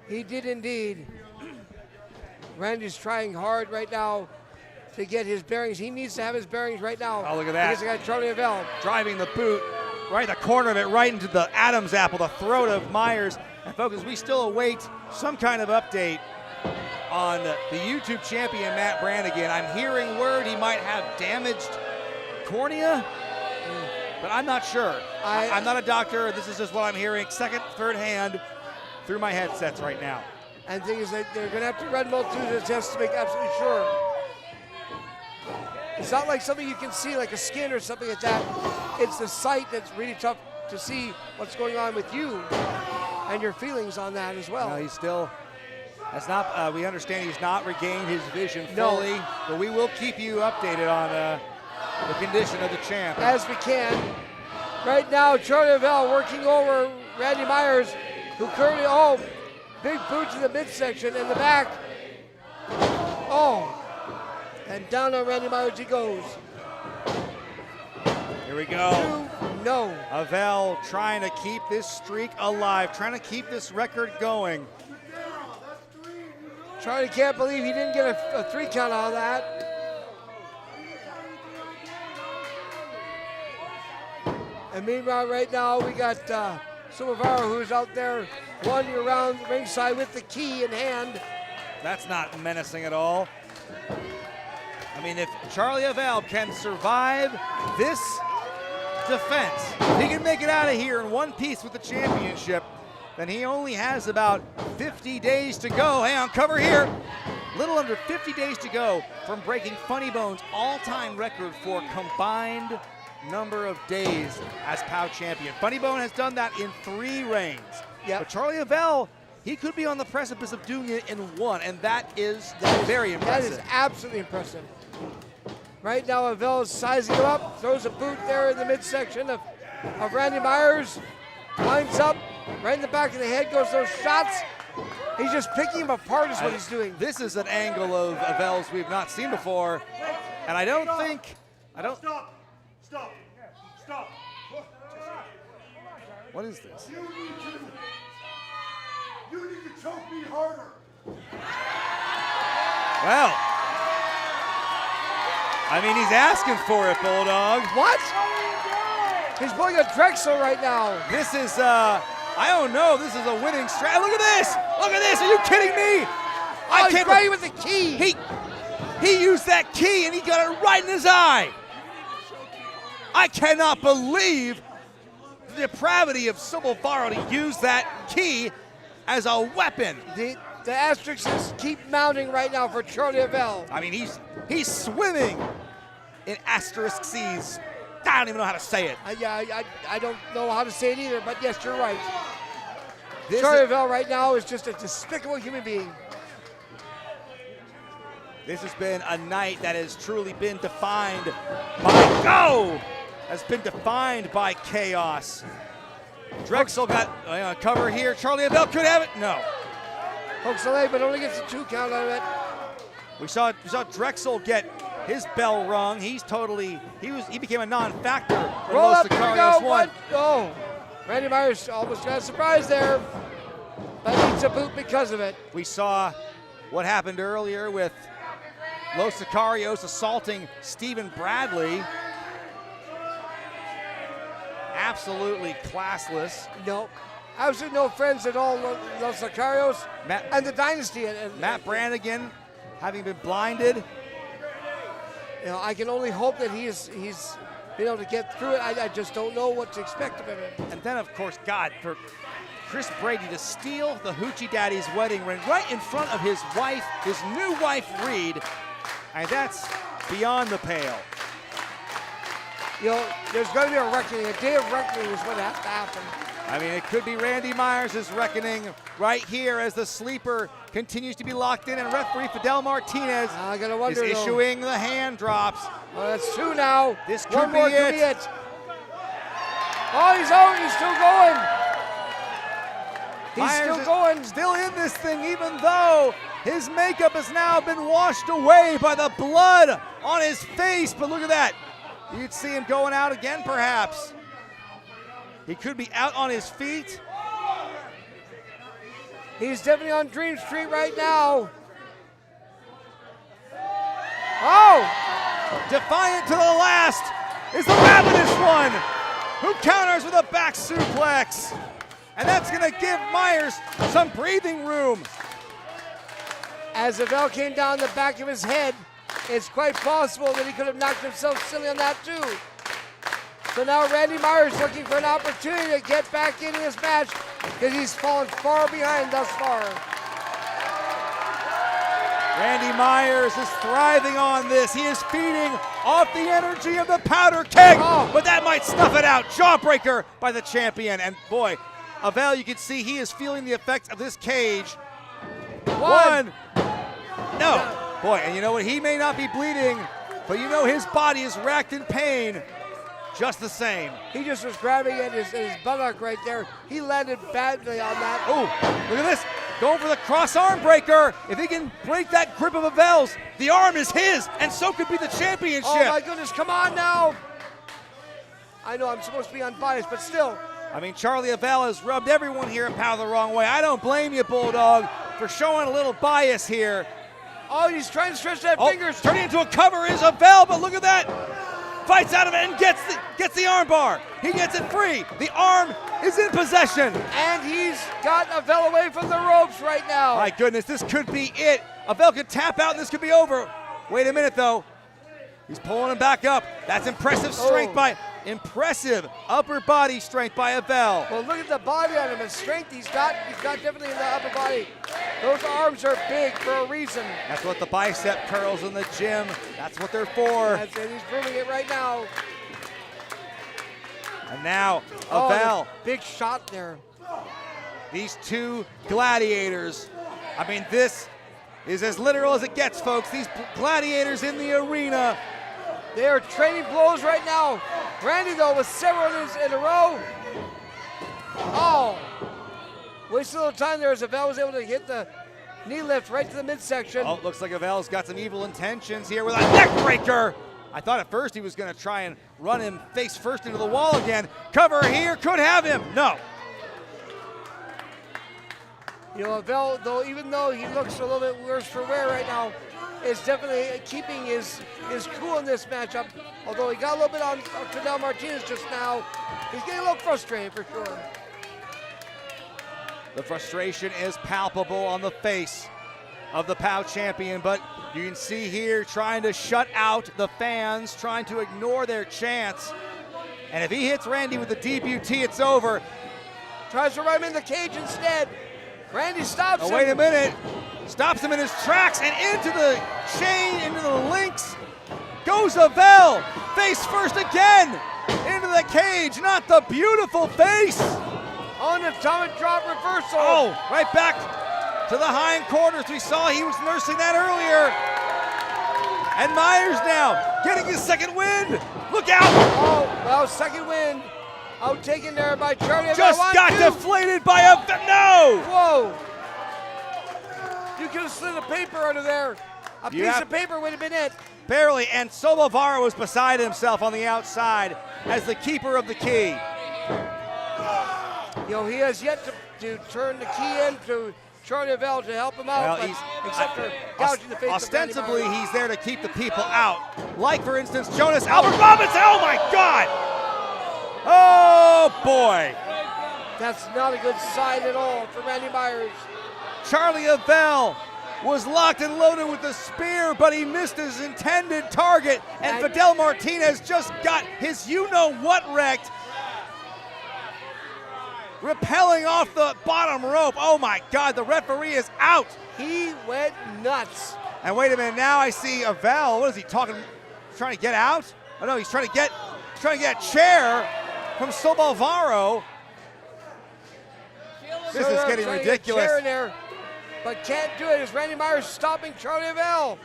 He did indeed. Randy's trying hard right now to get his bearings. He needs to have his bearings right now. Oh, look at that. Because they got Charly Avell. Driving the boot right in the corner of it, right into the Adam's apple, the throat of Myers. And folks, we still await some kind of update on the YouTube champion, Matt Brannigan. I'm hearing word he might have damaged cornea, but I'm not sure. I'm not a doctor. This is just what I'm hearing, second, third hand through my headsets right now. And the thing is that they're going to have to run multitude of tests to make absolutely sure. It's not like something you can see, like a skin or something like that. It's the sight that's really tough to see what's going on with you and your feelings on that as well. No, he's still, that's not, we understand he's not regained his vision fully, but we will keep you updated on the condition of the champ. As we can. Right now, Charly Avell working over Randy Myers, who currently, big boot to the midsection in the back. And down on Randy Myers he goes. Here we go. No. Avell trying to keep this streak alive, trying to keep this record going. Charly can't believe he didn't get a 3 count out of that. And meanwhile, right now, we got Silvaro, who's out there wandering around ringside with the key in hand. That's not menacing at all. I mean, if Charly Avell can survive this defense, if he can make it out of here in one piece with the championship, then he only has about 50 days to go. Hang on, cover here. Little under 50 days to go from breaking Funny Bone's all-time record for combined number of days as POW champion. Funny Bone has done that in 3 reigns. Yep. But Charly Avell, he could be on the precipice of doing it in 1, and that is very impressive. That is absolutely impressive. Right now, Avell is sizing him up, throws a boot there in the midsection of Randy Myers, winds up, right in the back of the head goes those shots. He's just picking him apart is what he's doing. This is an angle of Avell's we've not seen before, and I don't think, Stop. What is this? You need to choke me harder. Well, I mean, he's asking for it, Bulldog. What? He's pulling a Drexel right now. This is, I don't know, this is a winning strat. Look at this! Look at this! Are you kidding me? He's right with the key. He used that key and he got it right in his eye. I cannot believe the depravity of Silvaro to use that key as a weapon. The asterisks keep mounting right now for Charly Avell. I mean, he's swimming in asterisk seas. I don't even know how to say it. I don't know how to say it either, but yes, you're right. Charly Avell right now is just a despicable human being. This has been a night that has truly been defined by has been defined by chaos. Drexel got cover here. Charly Avell could have it. No. Hooks the leg, but only gets a 2 count out of it. We saw Drexel get his bell rung. He became a non-factor when Roll Los up, here we Sicarios go. won. Oh, Randy Myers almost got a surprise there, but needs a boot because of it. We saw what happened earlier with Los Sicarios assaulting Stephen Bradley. Absolutely classless. No, absolutely no friends at all, Los Sicarios and the Dynasty. Matt Brannigan, having been blinded. You know, I can only hope that he's been able to get through it. I just don't know what to expect of him. And then, of course, God, for Chris Brady to steal the Hoochie Daddy's wedding ring right in front of his wife, his new wife, Reed, and that's beyond the pale. You know, there's going to be a reckoning. A day of reckoning is what has to happen. I mean, it could be Randy Myers' reckoning right here as the sleeper continues to be locked in, and referee Fidel Martinez I gotta wonder, is issuing the hand drops. Oh, that's 2 now. This could One be more it. could be it. Oh, he's out. He's still going. He's Myers still is going. Still in this thing, even though his makeup has now been washed away by the blood on his face. But look at that. You'd see him going out again, perhaps. He could be out on his feet. He's definitely on Dream Street right now. Oh! Defiant to the last is the Ravenous one, who counters with a back suplex. And that's going to give Myers some breathing room. As Avell came down the back of his head, it's quite possible that he could have knocked himself silly on that too. So now Randy Myers looking for an opportunity to get back into this match because he's fallen far behind thus far. Randy Myers is thriving on this. He is feeding off the energy of the powder keg, but that might snuff it out. Jawbreaker by the champion. And boy, Avell, you can see he is feeling the effects of this cage. One. No. Boy, and you know what? He may not be bleeding, but you know his body is racked in pain just the same. He just was grabbing at his buttock right there. He landed badly on that. Oh, look at this. Going for the cross arm breaker. If he can break that grip of Avell's, the arm is his, and so could be the championship. Oh my goodness, come on now. I know I'm supposed to be unbiased, but still. I mean, Charly Avell has rubbed everyone here at POW the wrong way. I don't blame you, Bulldog, for showing a little bias here. Oh, he's trying to stretch that fingers. Turning into a cover is Avell, but look at that. Fights out of it and gets the arm bar. He gets it free. The arm is in possession. And he's got Avell away from the ropes right now. My goodness, this could be it. Avell could tap out and this could be over. Wait a minute though. He's pulling him back up. That's impressive strength impressive upper body strength by Avell. Well, look at the body on him. The strength he's got definitely in the upper body. Those arms are big for a reason. That's what the bicep curls in the gym, that's what they're for. That's it. He's proving it right now. And now, Avell. Big shot there. These two gladiators. I mean, this is as literal as it gets, folks. These gladiators in the arena. They are trading blows right now. Randy, though, with several in a row. Oh. Wasted a little time there as Avell was able to hit the knee lift right to the midsection. Oh, looks like Avell's got some evil intentions here with a neck breaker. I thought at first he was going to try and run him face first into the wall again. Cover here, could have him. No. You know, Avell, though, even though he looks a little bit worse for wear right now, is definitely keeping his cool in this matchup. Although he got a little bit on Fidel Martinez just now, he's getting a little frustrated for sure. The frustration is palpable on the face of the POW champion, but you can see here trying to shut out the fans, trying to ignore their chants. And if he hits Randy with the DBT, it's over. Tries to run him in the cage instead. Randy stops him. Oh, wait a minute. Stops him in his tracks and into the chain, into the links. Goes Avell, face first again, into the cage, not the beautiful face. On the atomic drop reversal. Oh, right back to the hindquarters. We saw he was nursing that earlier. And Myers now getting his second wind. Look out. Oh, well, second wind. Outtaken there by Charly. Just got deflated by a, no. Whoa. You could have slid a paper under there. A piece of paper would have been it. Barely, and Sobovara was beside himself on the outside as the keeper of the key. You know, he has yet to turn the key into Charly Avell to help him out, Well, but except for gouging the face ostensibly, of Randy he's there to keep the people out. Like, for instance, Jonas, Albert Robinson. Oh, my God. Oh, boy. That's not a good sign at all for Randy Myers. Charly Avell was locked and loaded with the spear, but he missed his intended target, and Fidel Martinez just got his you-know-what wrecked, rappelling off the bottom rope. Oh my God, the referee is out. He went nuts. And wait a minute, now I see Avell. What is he talking? Trying to get out? Oh no, he's trying to get a chair from Sobovaro. This is getting ridiculous. Chair in there, but can't do it as Randy Myers stopping Charly Avell.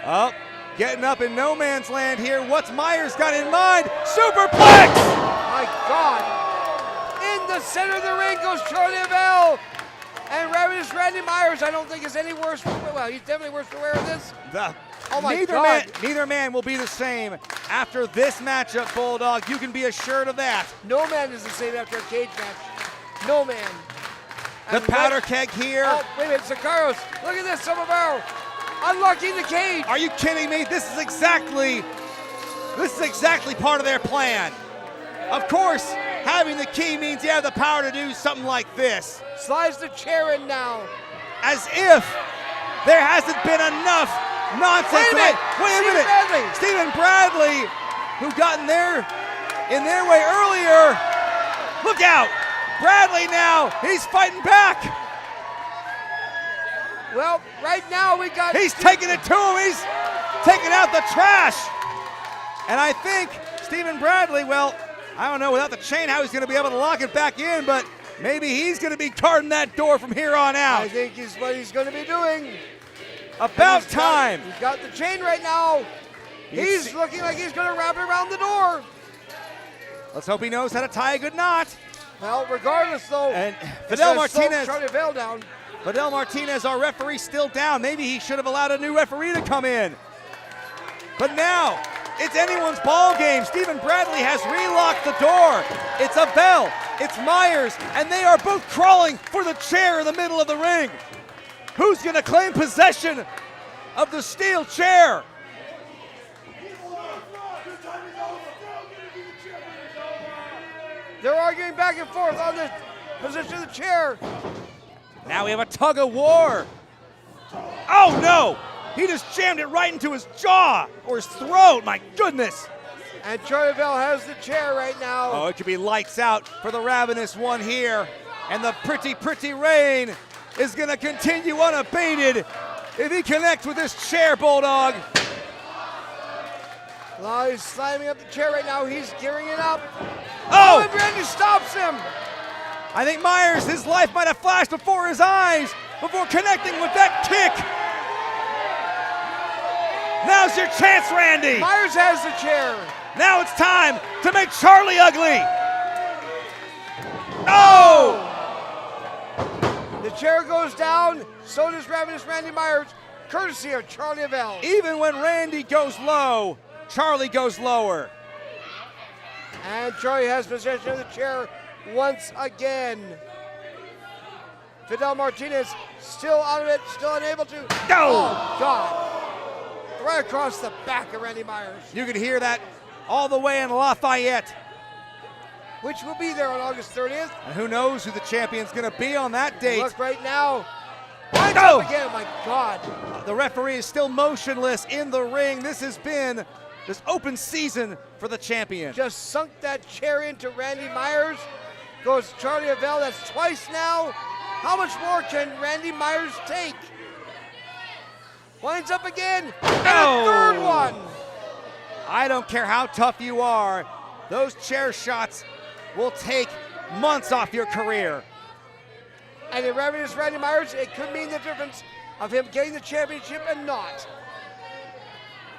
Oh, getting up in no man's land here. What's Myers got in mind? Superplex! My God. In the center of the ring goes Charly Avell. And Ravenous Randy Myers, I don't think is any worse. Well, he's definitely worse for wear of this. Oh my God. Neither man will be the same after this matchup, Bulldog. You can be assured of that. No man is the same after a cage match. No man. The powder keg here. Oh, wait a minute, Sicarios. Look at this, Sobovaro unlocking the cage. Are you kidding me? This is exactly part of their plan. Of course, having the key means you have the power to do something like this. Slides the chair in now. As if there hasn't been enough nonsense. Wait a minute. Stephen Bradley, who got in their way earlier. Look out. Bradley now, he's fighting back. Well, right now we got... He's taking it to him. He's taking out the trash. And I think Stephen Bradley, well, I don't know without the chain how he's going to be able to lock it back in, but maybe he's going to be guarding that door from here on out. I think is what he's going to be doing. About time. He's got the chain right now. He's looking like he's going to wrap it around the door. Let's hope he knows how to tie a good knot. Well, regardless, though, and Fidel Martinez, Charly Avell down. Fidel Martinez, our referee, still down. Maybe he should have allowed a new referee to come in. But now, it's anyone's ball game. Stephen Bradley has relocked the door. It's Avell, it's Myers, and they are both crawling for the chair in the middle of the ring. Who's going to claim possession of the steel chair? They're arguing back and forth on the position of the chair. Now we have a tug of war. Oh no! He just jammed it right into his jaw or his throat, my goodness. And Charly Avell has the chair right now. Oh, it could be lights out for the Ravenous one here. And the pretty rain is gonna continue unabated if he connects with this chair, Bulldog. Well, he's slamming up the chair right now. He's gearing it up. Oh! And Randy stops him. I think Myers, his life might have flashed before his eyes before connecting with that kick. Now's your chance, Randy. Myers has the chair. Now it's time to make Charly ugly. Oh! The chair goes down. So does Ravenous Randy Myers, courtesy of Charly Avell. Even when Randy goes low, Charly goes lower. And Charly has possession of the chair once again. Fidel Martinez still out of it, still unable to. No! Oh, God. Right across the back of Randy Myers. You can hear that all the way in Lafayette. Which will be there on August 30th. And who knows who the champion's going to be on that date. Look right now. Winds No! up again, my God. The referee is still motionless in the ring. This has been this open season for the champion. Just sunk that chair into Randy Myers. Goes Charly Avell, that's twice now. How much more can Randy Myers take? Winds up again, and a third one. I don't care how tough you are. Those chair shots will take months off your career. And in Ravenous Randy Myers, it could mean the difference of him getting the championship and not.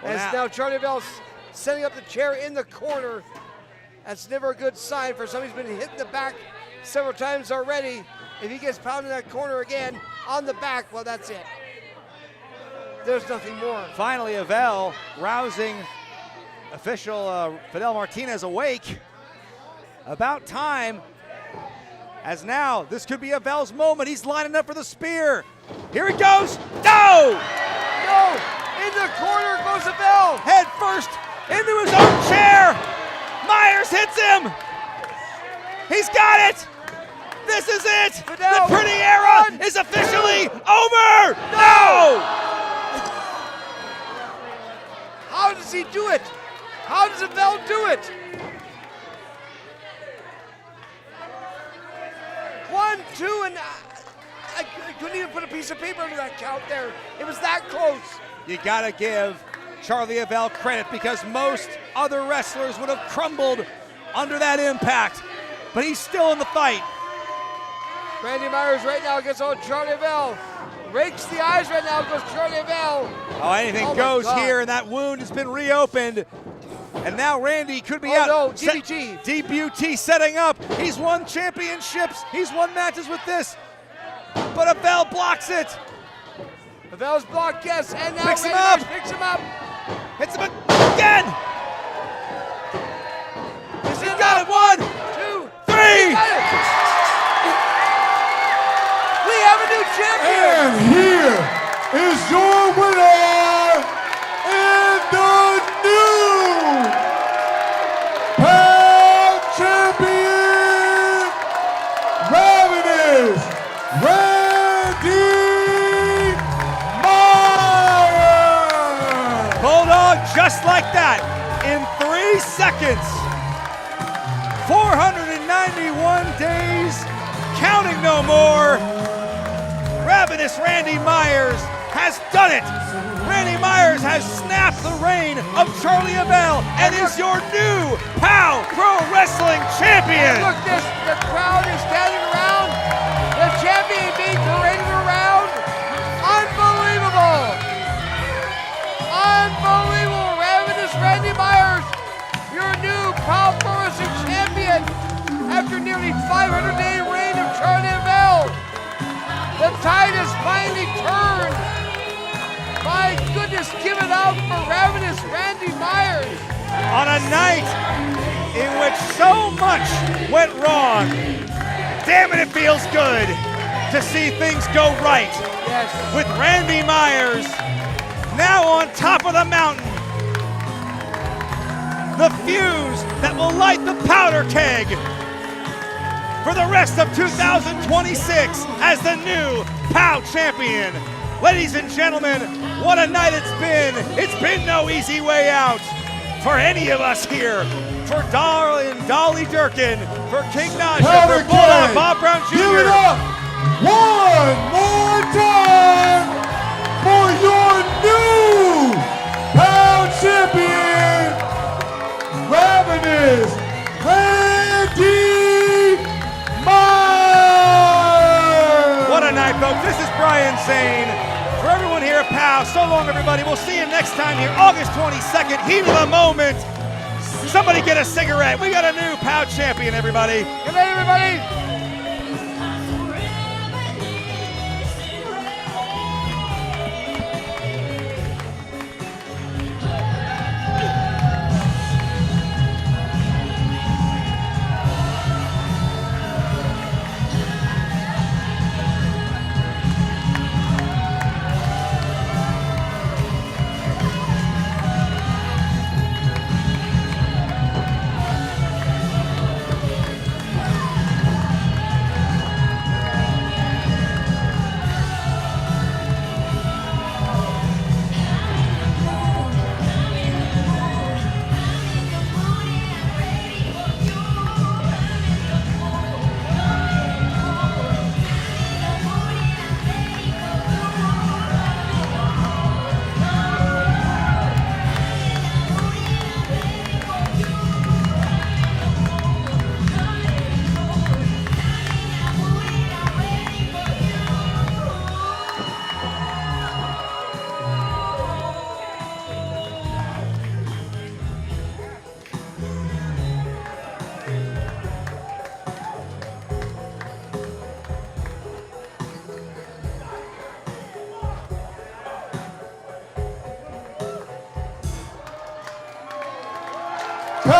Well, As now Charly Avell's setting up the chair in the corner. That's never a good sign for somebody who's been hit in the back several times already. If he gets pounded in that corner again on the back, well, that's it. There's nothing more. Finally, Avell rousing official Fidel Martinez awake. About time, as now this could be Avell's moment. He's lining up for the spear. Here he goes. No! No! In the corner goes Avell. Head first into his own chair. Myers hits him. He's got it. This is it. Fidel, the pretty era is officially over. No! How does he do it? How does Avell do it? 1, 2, and I couldn't even put a piece of paper into that count there. It was that close. You gotta give Charly Avell credit because most other wrestlers would have crumbled under that impact, but he's still in the fight. Randy Myers right now gets on Charly Avell. Rakes the eyes right now, goes Charly Avell. Oh, anything goes here, and that wound has been reopened. And now Randy could be out. Oh no, DBT. DBT setting up. He's won championships. He's won matches with this. But Avell blocks it. Avell's blocked, yes, and now Picks him Randy up. Myers picks him up. Hits him again. He's got it. 1, 2, 3. He got it. We have a new champion. And here is your winner and the new POW champion, Ravenous Randy Myers. Bulldog just like that in 3 seconds. 491 days, counting no more. Ravenous Randy Myers has done it. Randy Myers has snapped the reign of Charly Avell and is your new POW Pro Wrestling Champion. And look, the crowd is standing around. The champion being paraded around. Unbelievable. Unbelievable. Ravenous Randy Myers, your new POW Pro Wrestling Champion after nearly 500-day reign of Charly Avell. The tide has finally turned. My goodness, give it up for Ravenous Randy Myers. On a night in which so much went wrong, damn it, it feels good to see things go right. Yes. With Randy Myers now on top of the mountain. The fuse that will light the powder keg for the rest of 2026 as the new POW champion. Ladies and gentlemen, what a night it's been. It's been no easy way out for any of us here. For Dolly Durkin, for King Nasha, Powder for Bulldog keg. Bob Brown Jr. Give it up one more time for your new POW champion, Ravenous Randy Myers. What a night, folks. This is Brian Zane. For everyone here at POW, so long, everybody. We'll see you next time here, August 22nd. Heat of the moment. Somebody get a cigarette. We got a new POW champion, everybody. Good night, everybody.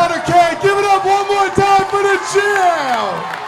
Powder Keg. Give it up one more time for the champ.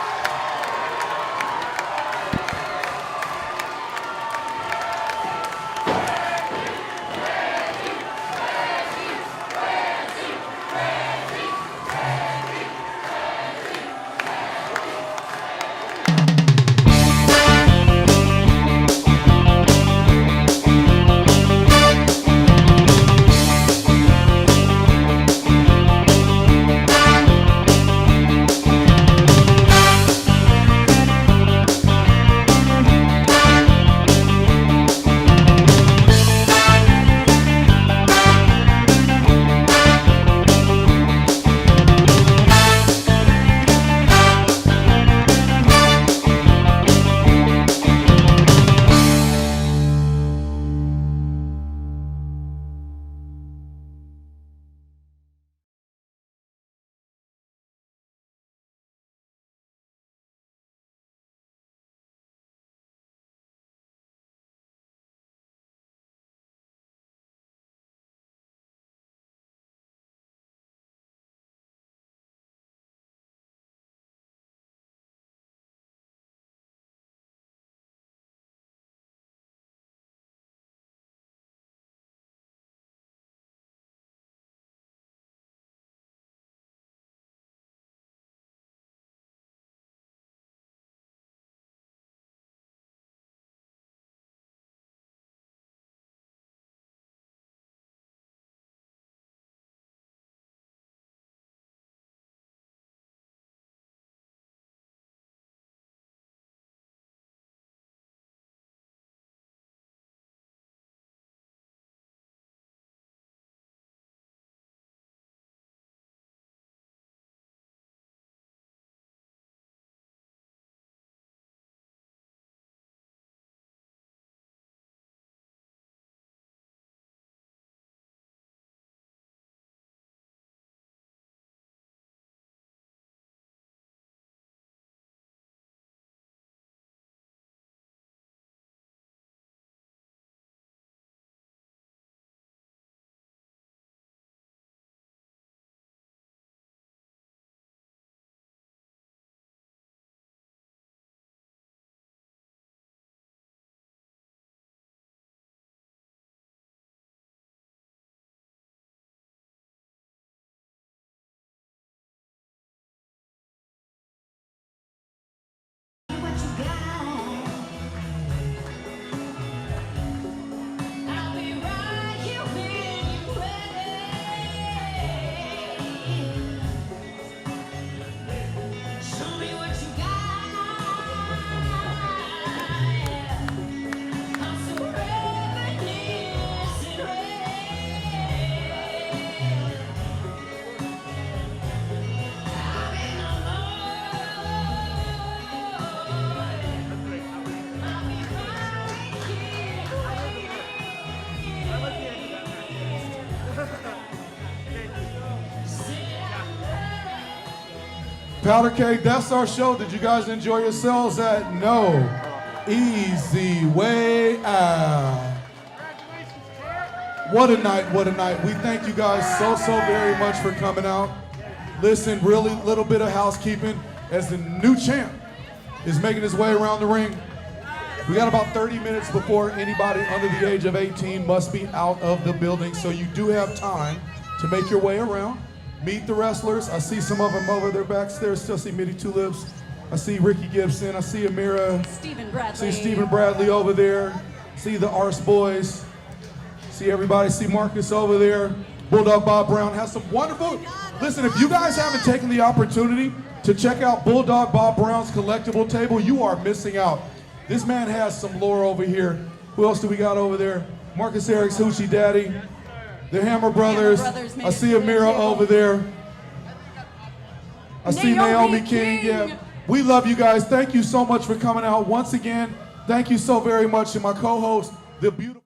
Powder Keg, that's our show. Did you guys enjoy yourselves at No Easy Way Out? What a night, what a night. We thank you guys so very much for coming out. Listen, really little bit of housekeeping as the new champ is making his way around the ring. We got about 30 minutes before anybody under the age of 18 must be out of the building, so you do have time to make your way around. Meet the wrestlers. I see some of them over there backstairs. Still see Mitty, Tulips. I see Ricky Gibson. I see Amira. See Stephen Bradley over there. See the Arse Boys. See everybody. See Marcus over there. Bulldog Bob Brown has some wonderful. Listen, if you guys haven't taken the opportunity to check out Bulldog Bob Brown's collectible table, you are missing out. This man has some lore over here. Who else do we got over there? Marcus Eric's Hoochie Daddy. The Hammer Brothers. I see Amira over there. I see Naomi King. Yeah. We love you guys. Thank you so much for coming out once again. Thank you so very much to my co-host, the beautiful.